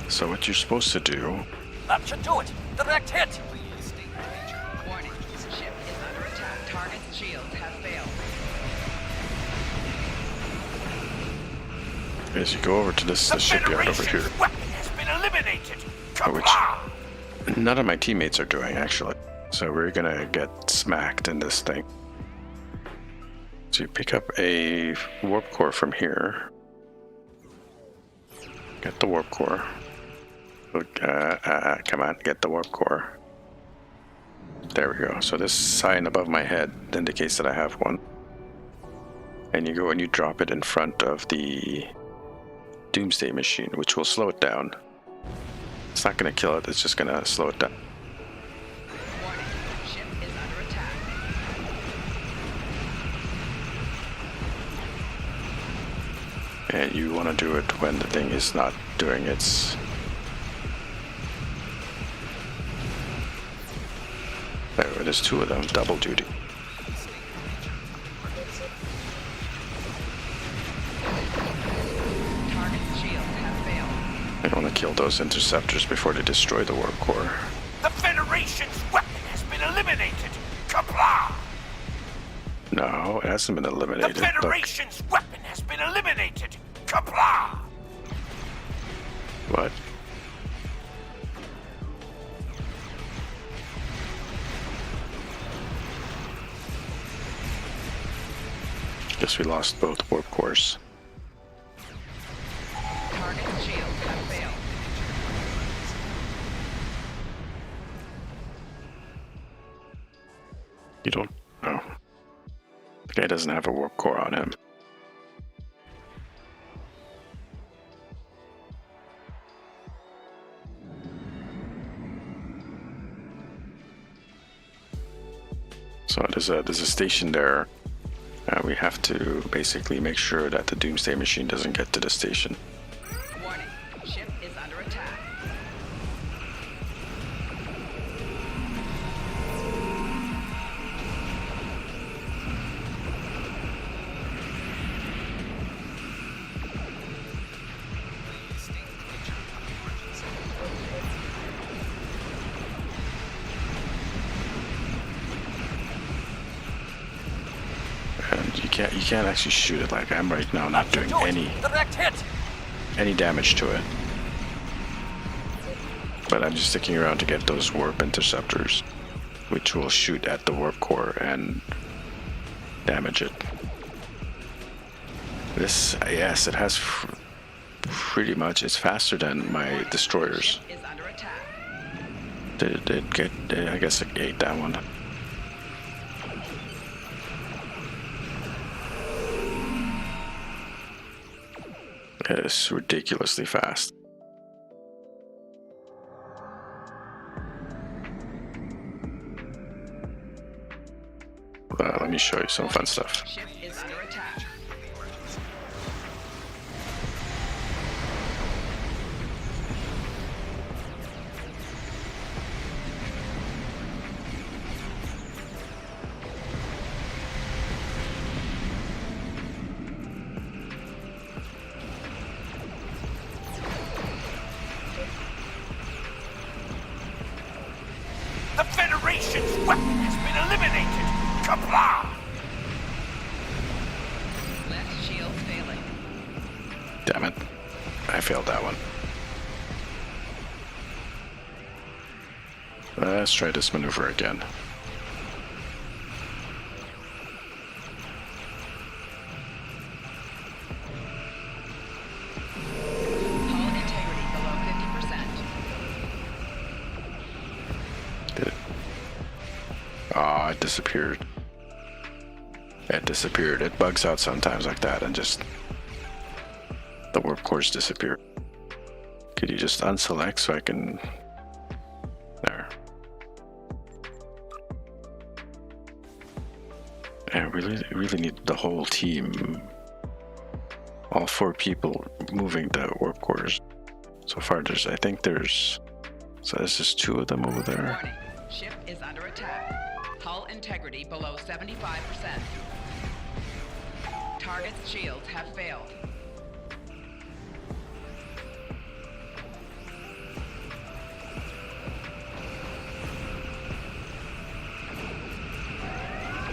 So what you're supposed to do... That should do it. Direct hit. Please state the nature. Warning. Ship is under attack. Target's shields have failed. As you go over to this shipyard over here, Weapon has been eliminated. which none of my teammates are doing actually. So we're gonna get smacked in this thing. So you pick up a warp core from here. Get the warp core. Come on, get the warp core. There we go. So this sign above my head indicates that I have one. And you go and you drop it in front of the Doomsday machine, which will slow it down. It's not going to kill it, it's just going to slow it down. Warning. Ship is under attack. And you want to do it when the thing is not doing its... There's two of them, double duty. Target's shields have failed. I want to kill those interceptors before they destroy the warp core. The Federation's weapon has been eliminated. Kapla! No, it hasn't been eliminated. The Federation's weapon has been eliminated. Kapla! What? Guess we lost both warp cores. Target's shields have failed. You don't... Oh. The guy doesn't have a warp core on him. So there's a station there. We have to basically make sure that the Doomsday machine doesn't get to the station. Warning. Ship is under attack. Please state the nature of the emergency. And you can't actually shoot it like I'm right now, not doing any damage to it. But I'm just sticking around to get those warp interceptors, which will shoot at the warp core and damage it. This, yes, it has pretty much, it's faster than my destroyers. Ship is under attack. Did it get, I guess it ate that one. It's ridiculously fast. Let me show you some fun stuff. Ship is under attack. The Federation's weapon has been eliminated. Kapla! Left shield failing. Damn it. I failed that one. Let's try this maneuver again. Hull integrity below 50%. Did it? Oh, it disappeared. It disappeared. It bugs out sometimes like that and just... the warp cores disappear. Could you just unselect so I can... there. I really need the whole team. All 4 people moving the warp cores. So far I think there's... so there's just 2 of them over there. Warning. Ship is under attack. Hull integrity below 75%. Target's shields have failed.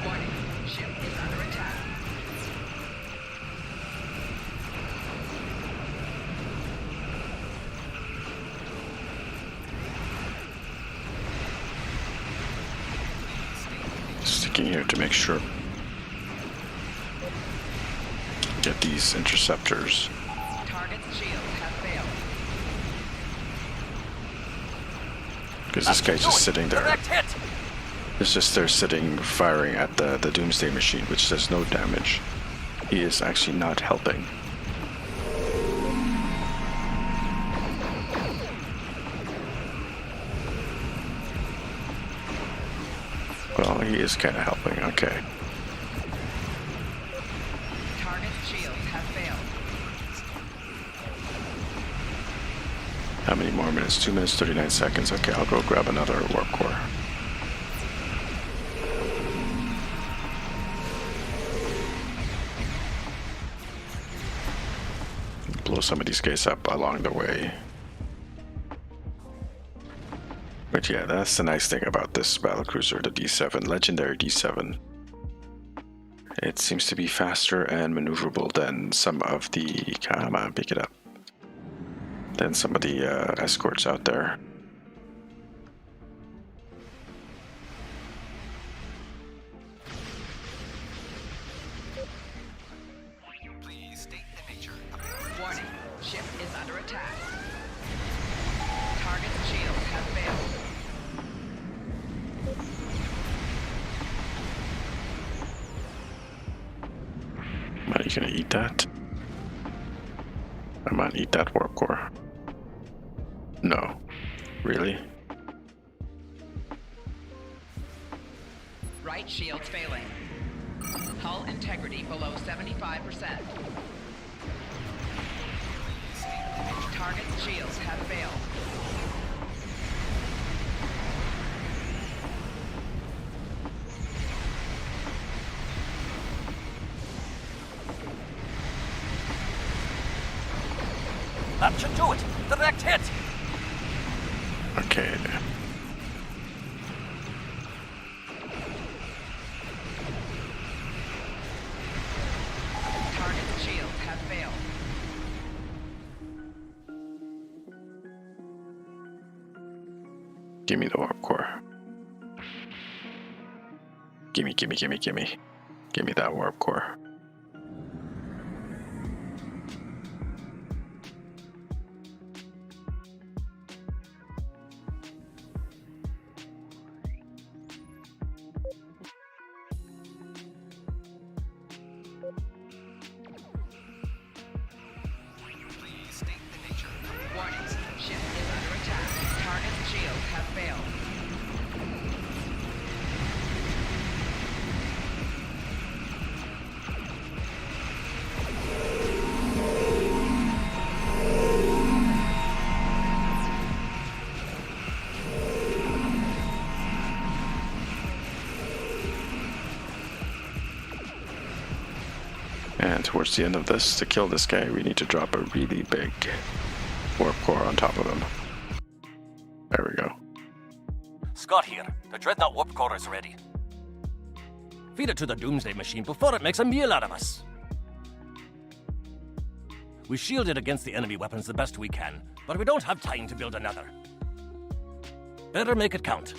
Warning. Ship is under attack. Sticking here to make sure. Get these interceptors. Target's shields have failed. Because this guy's just sitting there. It's just there sitting, firing at the Doomsday Machine, which does no damage. He is actually not helping. Well, he is kind of helping, okay. Target's shields have failed. How many more minutes? 2 minutes, 39 seconds. Okay, I'll go grab another warp core. Blow some of these guys up along the way. But yeah, that's the nice thing about this battlecruiser, the D7, Legendary D7. It seems to be faster and maneuverable than some of the... come on, pick it up. Than some of the escorts out there. Please state the nature of Warning. Ship is under attack. Target's shields have failed. Are you gonna eat that? I might eat that warp core. No. Really? Right shields failing. Hull integrity below 75%. Target's shields have failed. That should do it. Direct hit. Okay. Target's shields have failed. Give me the warp core. Gimme. Give me that warp core. Warning. Ship is under attack. Target's shields have failed. And towards the end of this, to kill this guy, we need to drop a really big warp core on top of him. There we go. Scott here. The Dreadnought warp core is ready. Feed it to the Doomsday Machine before it makes a meal out of us. We shield it against the enemy weapons the best we can, but we don't have time to build another. Better make it count.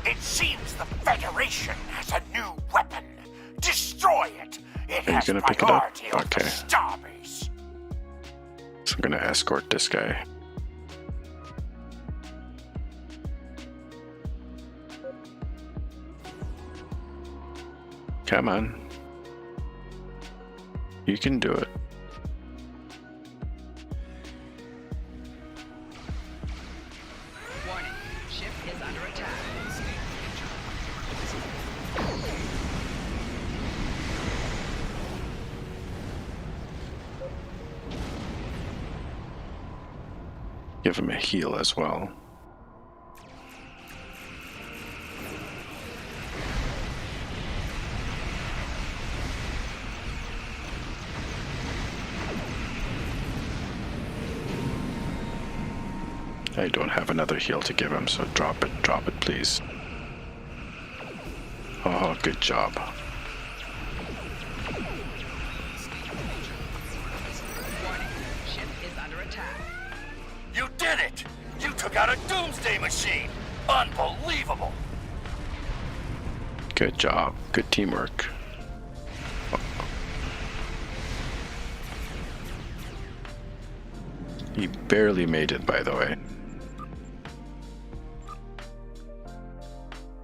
It seems the Federation has a new weapon. Destroy it. Are you gonna pick it up? Okay. Starbase. So I'm gonna escort this guy. Come on. You can do it. Warning. Ship is under attack. Give him a heal as well. I don't have another heal to give him, so drop it, please. Oh, good job. Warning. Ship is under attack. You did it! You took out a doomsday machine! Unbelievable! Good job. Good teamwork. He barely made it, by the way.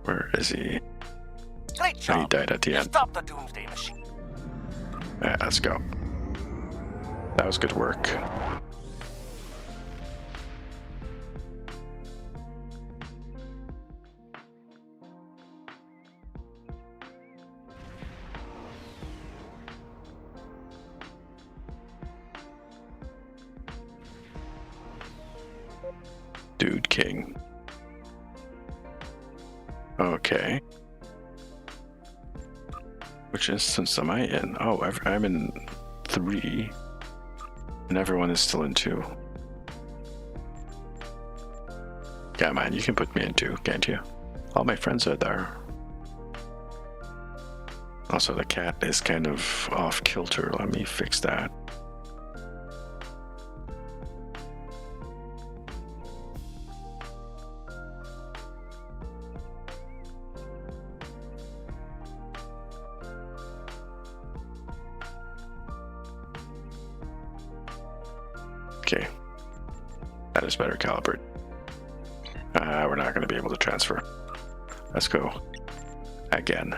Where is he? Great job. He died at the end. Stop the doomsday machine. Alright, let's go. That was good work. Dude King. Okay. Which instance am I in? Oh, I'm in 3. And everyone is still in 2. Yeah, man, you can put me in 2, can't you? All my friends are there. Also, the cat is kind of off kilter. Let me fix that. Okay, that is better calibrated. We're not going to be able to transfer. Let's go again.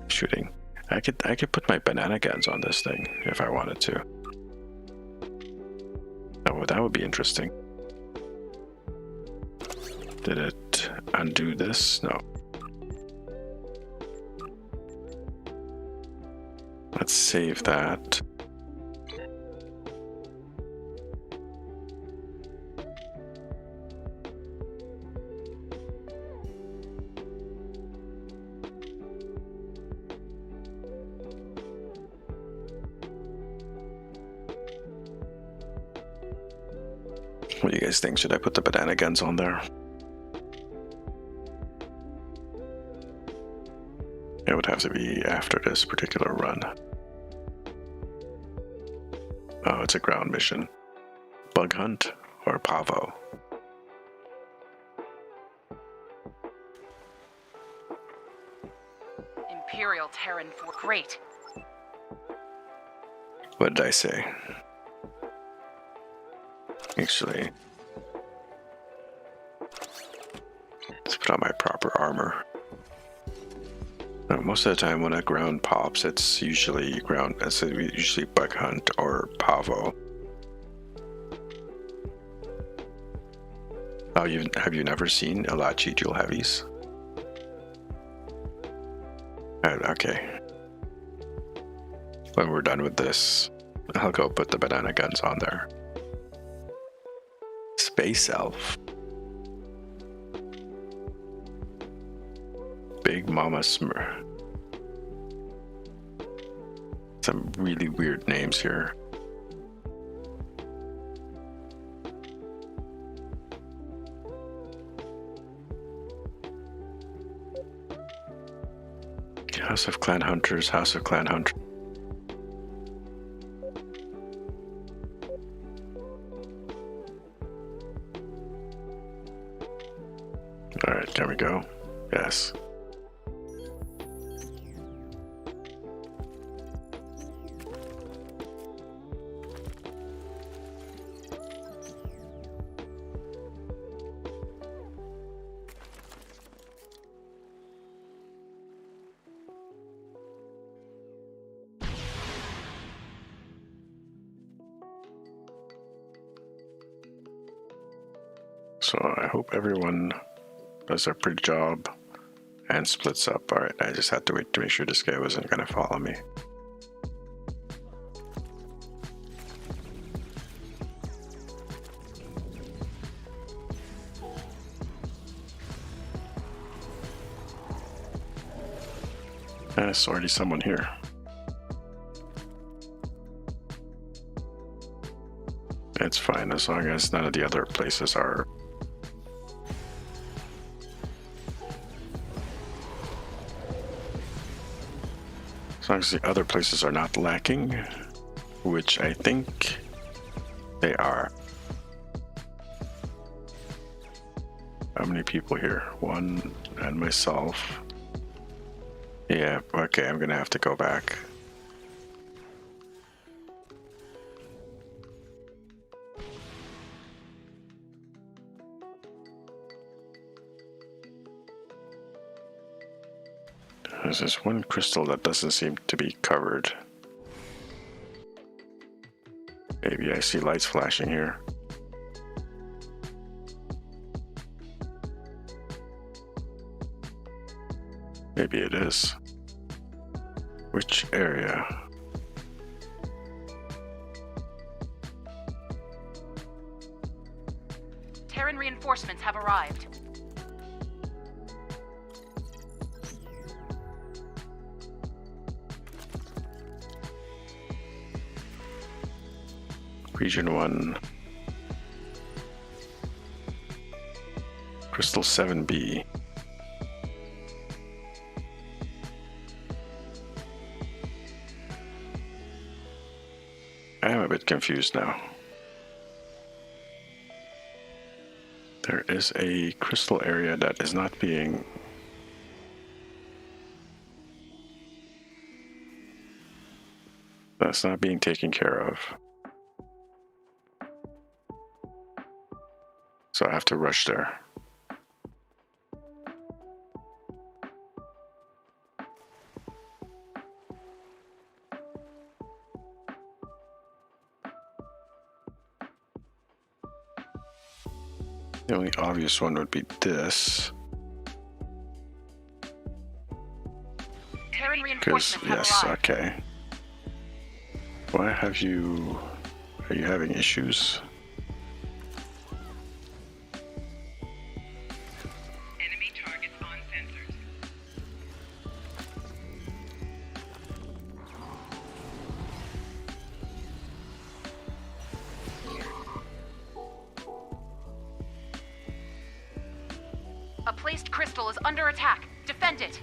Shooting. I could put my banana guns on this thing if I wanted to. Oh, that would be interesting. Did it undo this? No. Let's save that. What do you guys think? Should I put the banana guns on there? It would have to be after this particular run. Oh, it's a ground mission. Bug hunt or Pavo? Imperial Terran for great. What did I say? Actually, let's put on my proper armor. Most of the time when a ground pops, it's usually usually bug hunt or Pavo. Oh, have you never seen Elachi dual heavies? Okay. When we're done with this, I'll go put the banana guns on there. Space Elf. Big Mama Smur. Some really weird names here. House of Clan Hunters, House of Clan Hunters. Alright, can we go? Yes. So I hope everyone does their pretty job and splits up. Alright, I just had to wait to make sure this guy wasn't gonna follow me. There's already someone here. It's fine as long as none of the other places are. As long as the other places are not lacking, which I think they are. How many people here? One and myself. Yeah, okay, I'm gonna have to go back. There's this one crystal that doesn't seem to be covered. Maybe I see lights flashing here. Maybe it is. Which area? Terran reinforcements have arrived. Region 1. Crystal 7B. I am a bit confused now. There is a crystal area that is not being... that's not being taken care of. So I have to rush there. The only obvious one would be this. Terran Because, reinforcements have yes, arrived. okay. Why have you... are you having issues? Enemy targets on sensors. A placed crystal is under attack. Defend it.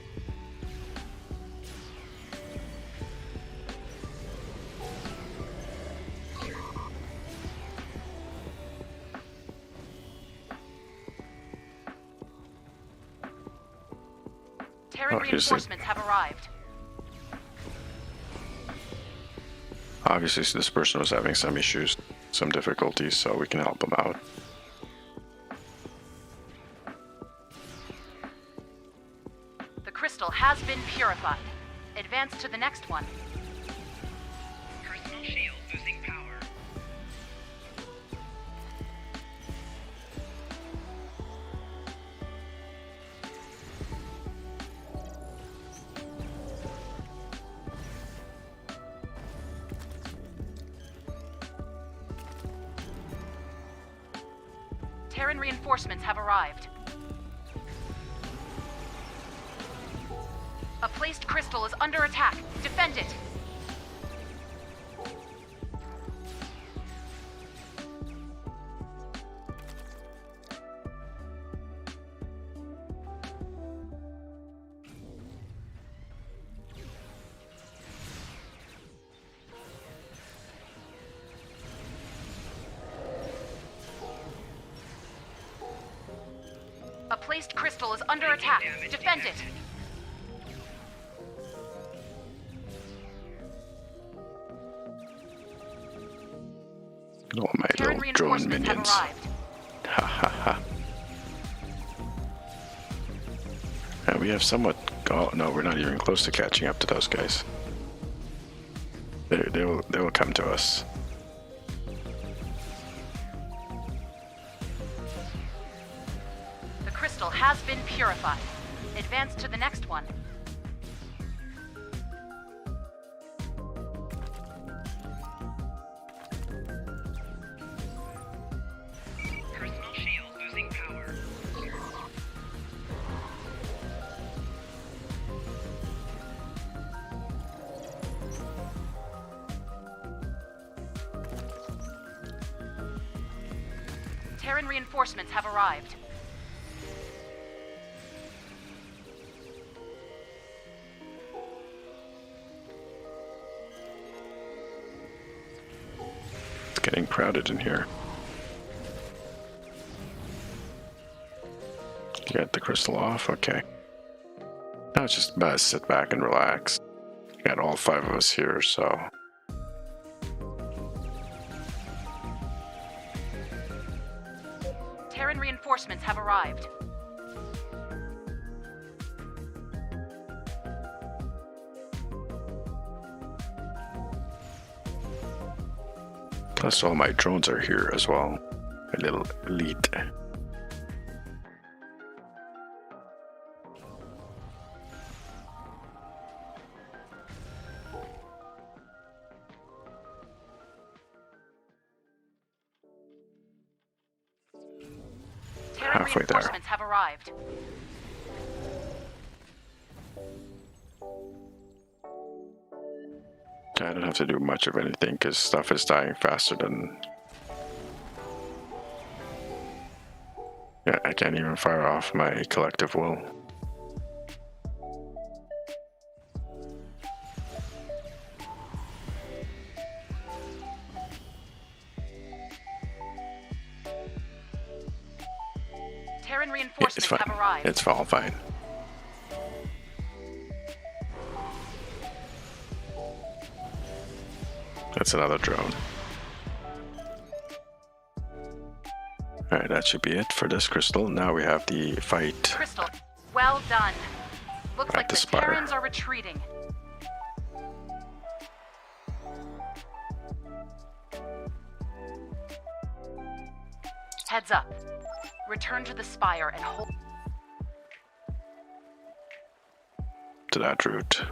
Terran reinforcements have arrived. Obviously, this person was having some issues, some difficulties, so we can help them out. The crystal has been purified. Advance to the next one. Personal shield losing power. Terran reinforcements have arrived. A placed crystal is under attack. Defend it. A placed crystal is under attack. Defend it. Oh, my Terran little drone reinforcements have minions. arrived. Ha ha ha. And we have somewhat... oh no, we're not even close to catching up to those guys. They will come to us. has been purified. Advance to the next one. Personal shield losing power. Terran reinforcements have arrived. It's getting crowded in here. Get the crystal off, okay. Now it's just best sit back and relax. Got all 5 of us here, so. Terran reinforcements have arrived. Plus all my drones are here as well. A little elite. Terran Halfway there. reinforcements have arrived. I don't have to do much of anything because stuff is dying faster than. Yeah, I can't even fire off my collective will. Terran It's reinforcements fine. have arrived. It's all fine. That's another drone. Alright, that should be it for this crystal. Now we have the fight. Crystal, well done. Looks At like the the spire. Terrans are retreating. Heads up. Return to the spire and hold. To that route.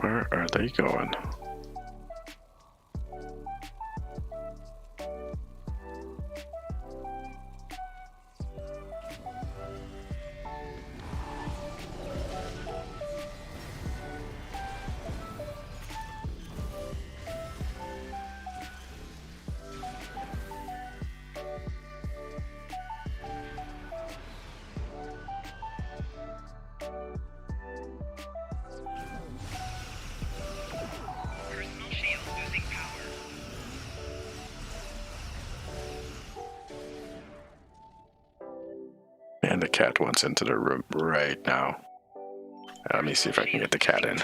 Where are they going? Personal shield losing power. And the cat wants into the room right now. Let me see if I can get the cat in.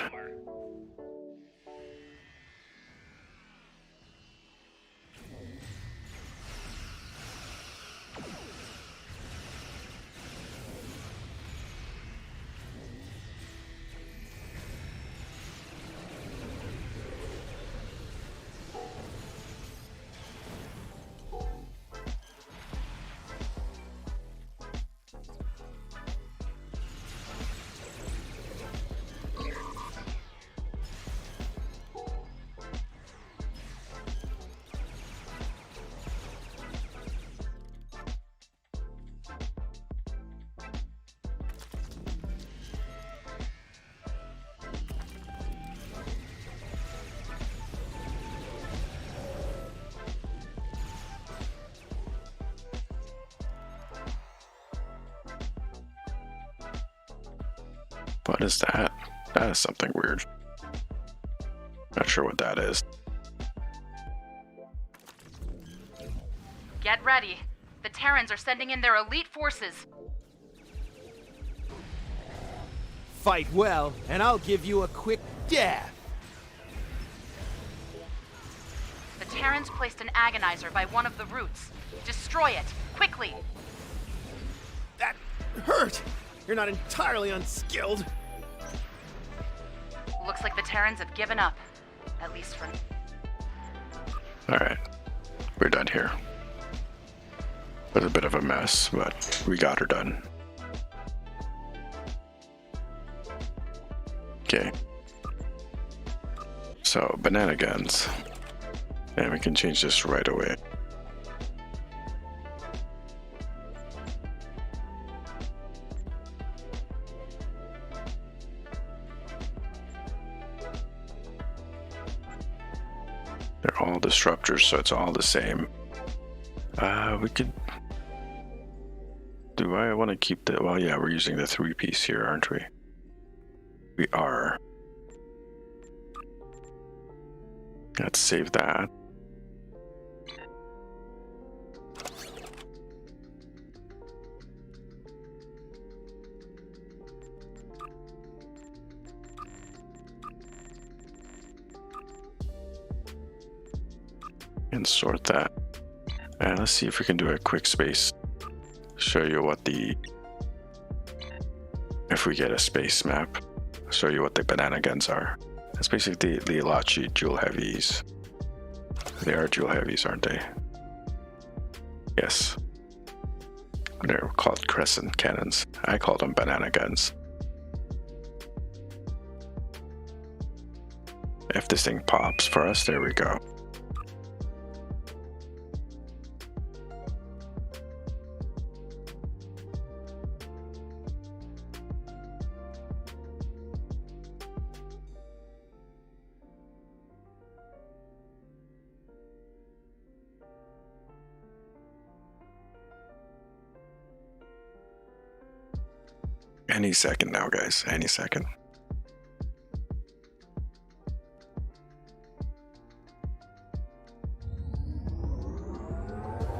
What is that? That is something weird. Not sure what that is. Get ready. The Terrans are sending in their elite forces. Fight well, and I'll give you a quick death. The Terrans placed an agonizer by one of the routes. Destroy it, quickly! That hurt! You're not entirely unskilled. Looks like the Terrans have given up. At least for... Alright. We're done here. It was a bit of a mess, but we got her done. Okay. So, banana guns. And we can change this right away. They're all disruptors, so it's all the same. We could... Do I want to keep the... Well, yeah, we're using the 3-piece here, aren't we? We are. Let's save that. And sort that. And let's see if we can do a quick space. Show you what the... If we get a space map, show you what the banana guns are. That's basically the Ilachi dual heavies. They are dual heavies, aren't they? Yes. They're called crescent cannons. I call them banana guns. If this thing pops for us, there we go. Any second now, guys. Any second.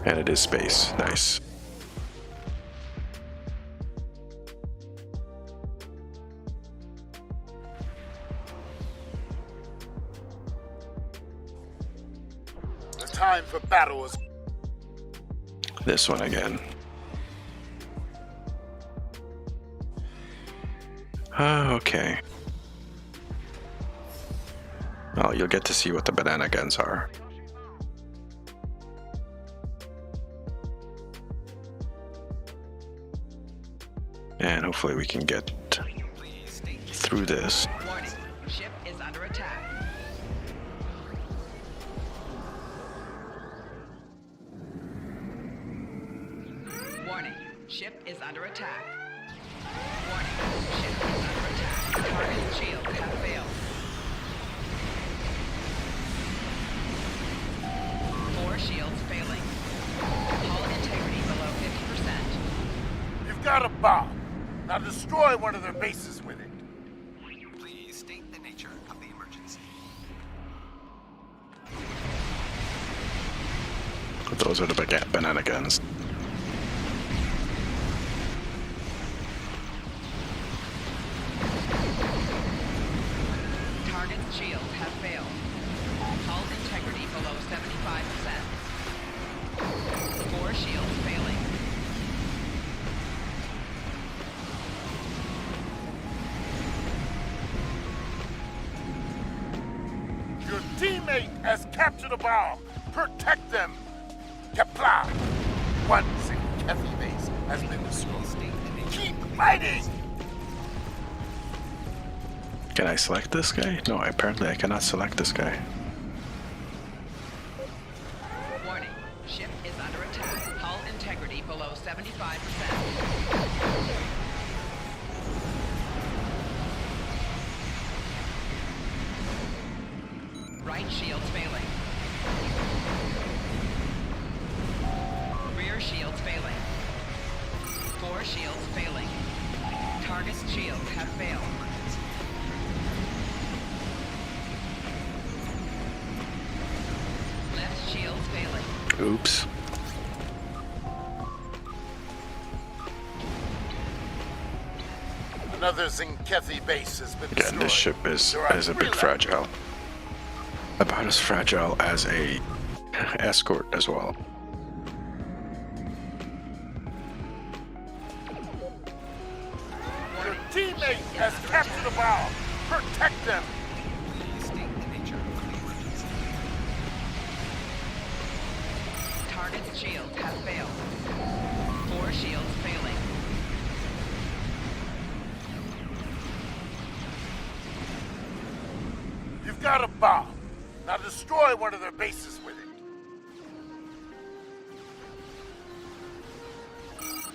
And it is space. Nice. The time for battle is... This one again. Okay. Well, you'll get to see what the banana guns are. And hopefully we can get through this. Warning, ship is under attack. Warning, ship is under attack. Warning, ship is under attack. Target shields have failed. 4 shields failing. Hull integrity below 50%. You've got a bomb. Now destroy one of their bases with it. Please state the nature of the emergency. Those are the banana guns. Target's shields have failed. Hull integrity below 75%. 4 shields failing. Your teammate has captured a bomb. Protect them. Kapla! One Kefi base has been destroyed. Keep fighting! Can I select this guy? No, apparently I cannot select this guy. Warning, ship is under attack. Hull integrity below 75%. Right shields failing. Rear shields failing. 4 shields failing. Target's shields have failed. Left shields failing. Oops. Another Zinkethi base has been Again, this ship is a bit fragile. About as fragile as a escort as well. Your teammate has captured a bomb. Protect them. Please state the nature of the emergency. Target's shields have failed. 4 shields failing. You've got a bomb. Now destroy one of their bases with it.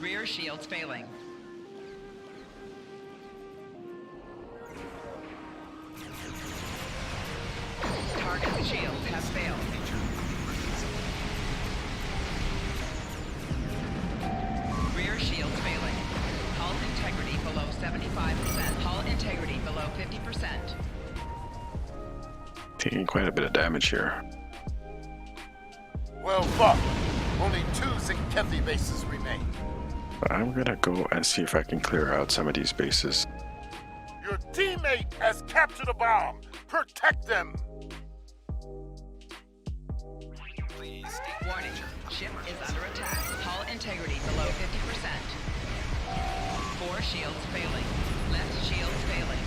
Rear shields failing. Target's shields have failed. Rear shields failing. Hull integrity below 75%. Hull integrity below 50%. Taking quite a bit of damage here. Well fought. Only 2 Zinkethi bases remain. But I'm gonna go and see if I can clear out some of these bases. Your teammate has captured a bomb. Protect them. Please state the Warning. nature of the Ship is emergency. under attack. Hull integrity below 50%. 4 shields failing. Left shields failing.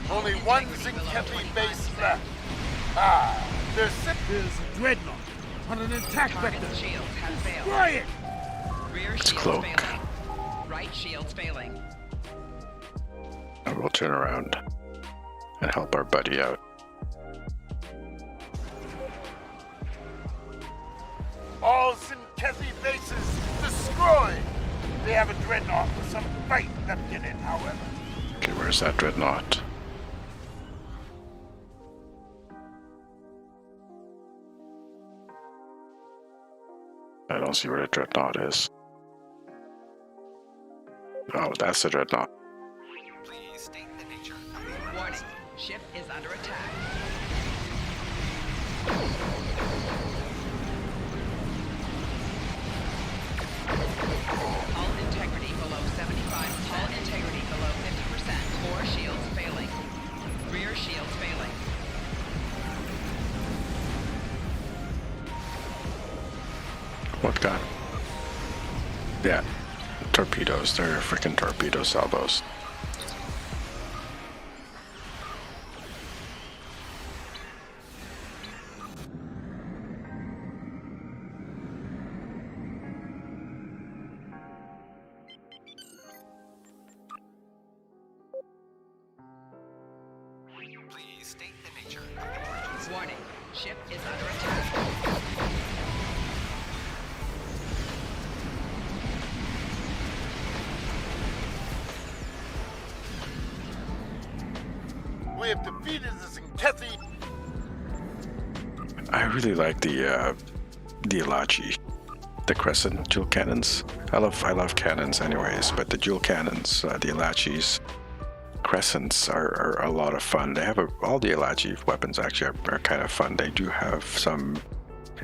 Only 1 Zinkethi base left. Ah, there's There's a dreadnought on an attack vector. Target's shields have failed. Destroy it. Rear It's shields cloak. failing. Right shields failing. I will turn around and help our buddy out. All Zinkethi bases destroyed. They have a dreadnought with some fight left in it, however. Okay, where's that dreadnought? I don't see where the dreadnought is. Oh, that's the dreadnought. Please state the nature of the emergency. Warning. Ship is under attack. Hull integrity below 75. Hull integrity below 50%. 4 shields failing. Rear shields failing. What gun? Yeah, torpedoes. They're freaking torpedo salvos. Please state the nature of the emergency. Warning. Ship is under attack. We have defeated the Zinkethi. I really like the Alachi, the Crescent dual cannons. I love cannons anyways, but the dual cannons, the Alachis, Crescents are a lot of fun. They have all the Alachi weapons actually are kind of fun. They do have some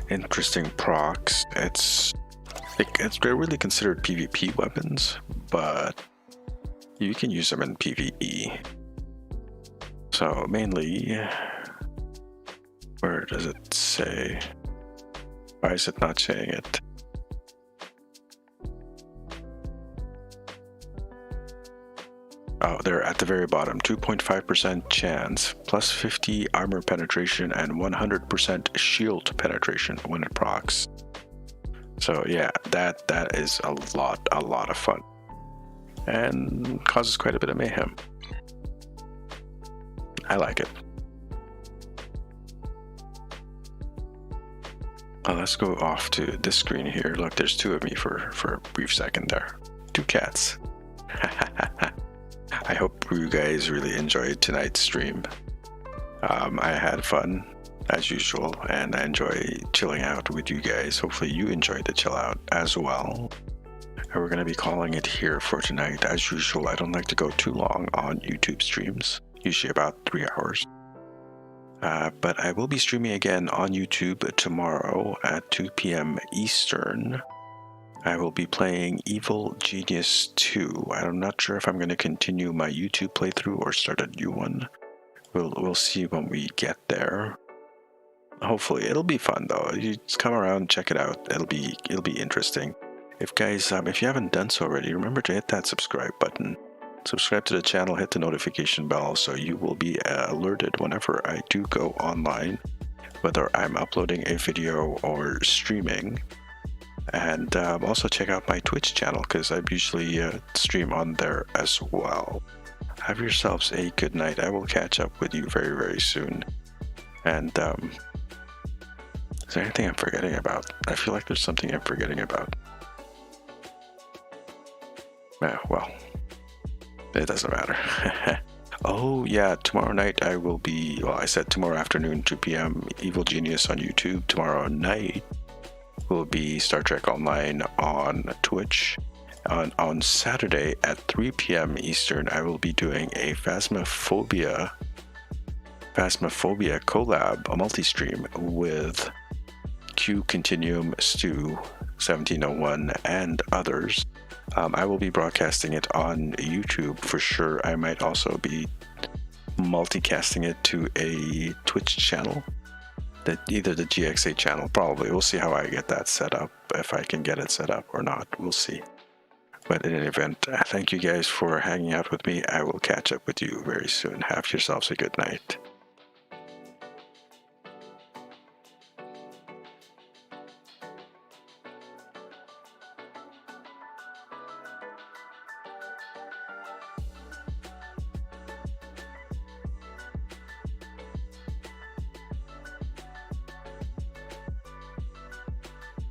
interesting procs. They're really considered PvP weapons, but you can use them in PvE. So mainly, where does it say? Why is it not saying it? Oh, they're at the very bottom. 2.5% chance, plus 50 armor penetration, and 100% shield penetration when it procs. So yeah, that is a lot of fun, and causes quite a bit of mayhem. I like it. Let's go off to this screen here. Look, there's 2 of me for a brief second there. 2 cats. I hope you guys really enjoyed tonight's stream. I had fun as usual, and I enjoy chilling out with you guys. Hopefully you enjoyed the chill out as well. And we're going to be calling it here for tonight. As usual, I don't like to go too long on YouTube streams, usually about 3 hours. But I will be streaming again on YouTube tomorrow at 2 p.m. Eastern. I will be playing Evil Genius 2. I'm not sure if I'm going to continue my YouTube playthrough or start a new one. We'll see when we get there. Hopefully, it'll be fun though. You just come around, check it out. It'll be interesting. If guys, if you haven't done so already, remember to hit that subscribe button. Subscribe to the channel, hit the notification bell so you will be alerted whenever I do go online, whether I'm uploading a video or streaming. And also check out my Twitch channel because I usually stream on there as well. Have yourselves a good night. I will catch up with you very, very soon. And is there anything I'm forgetting about? I feel like there's something I'm forgetting about. Well, it doesn't matter. Oh yeah, tomorrow night I will be, well, I said tomorrow afternoon, 2 p.m. Evil Genius on YouTube. Tomorrow night will be Star Trek Online on Twitch. On Saturday at 3 p.m. Eastern, I will be doing a Phasmophobia collab, a multi-stream with Q Continuum, Stu, 1701, and others. I will be broadcasting it on YouTube for sure. I might also be multicasting it to a Twitch channel, either the GXA channel, probably. We'll see how I get that set up, if I can get it set up or not. We'll see. But in any event, thank you guys for hanging out with me. I will catch up with you very soon. Have yourselves a good night.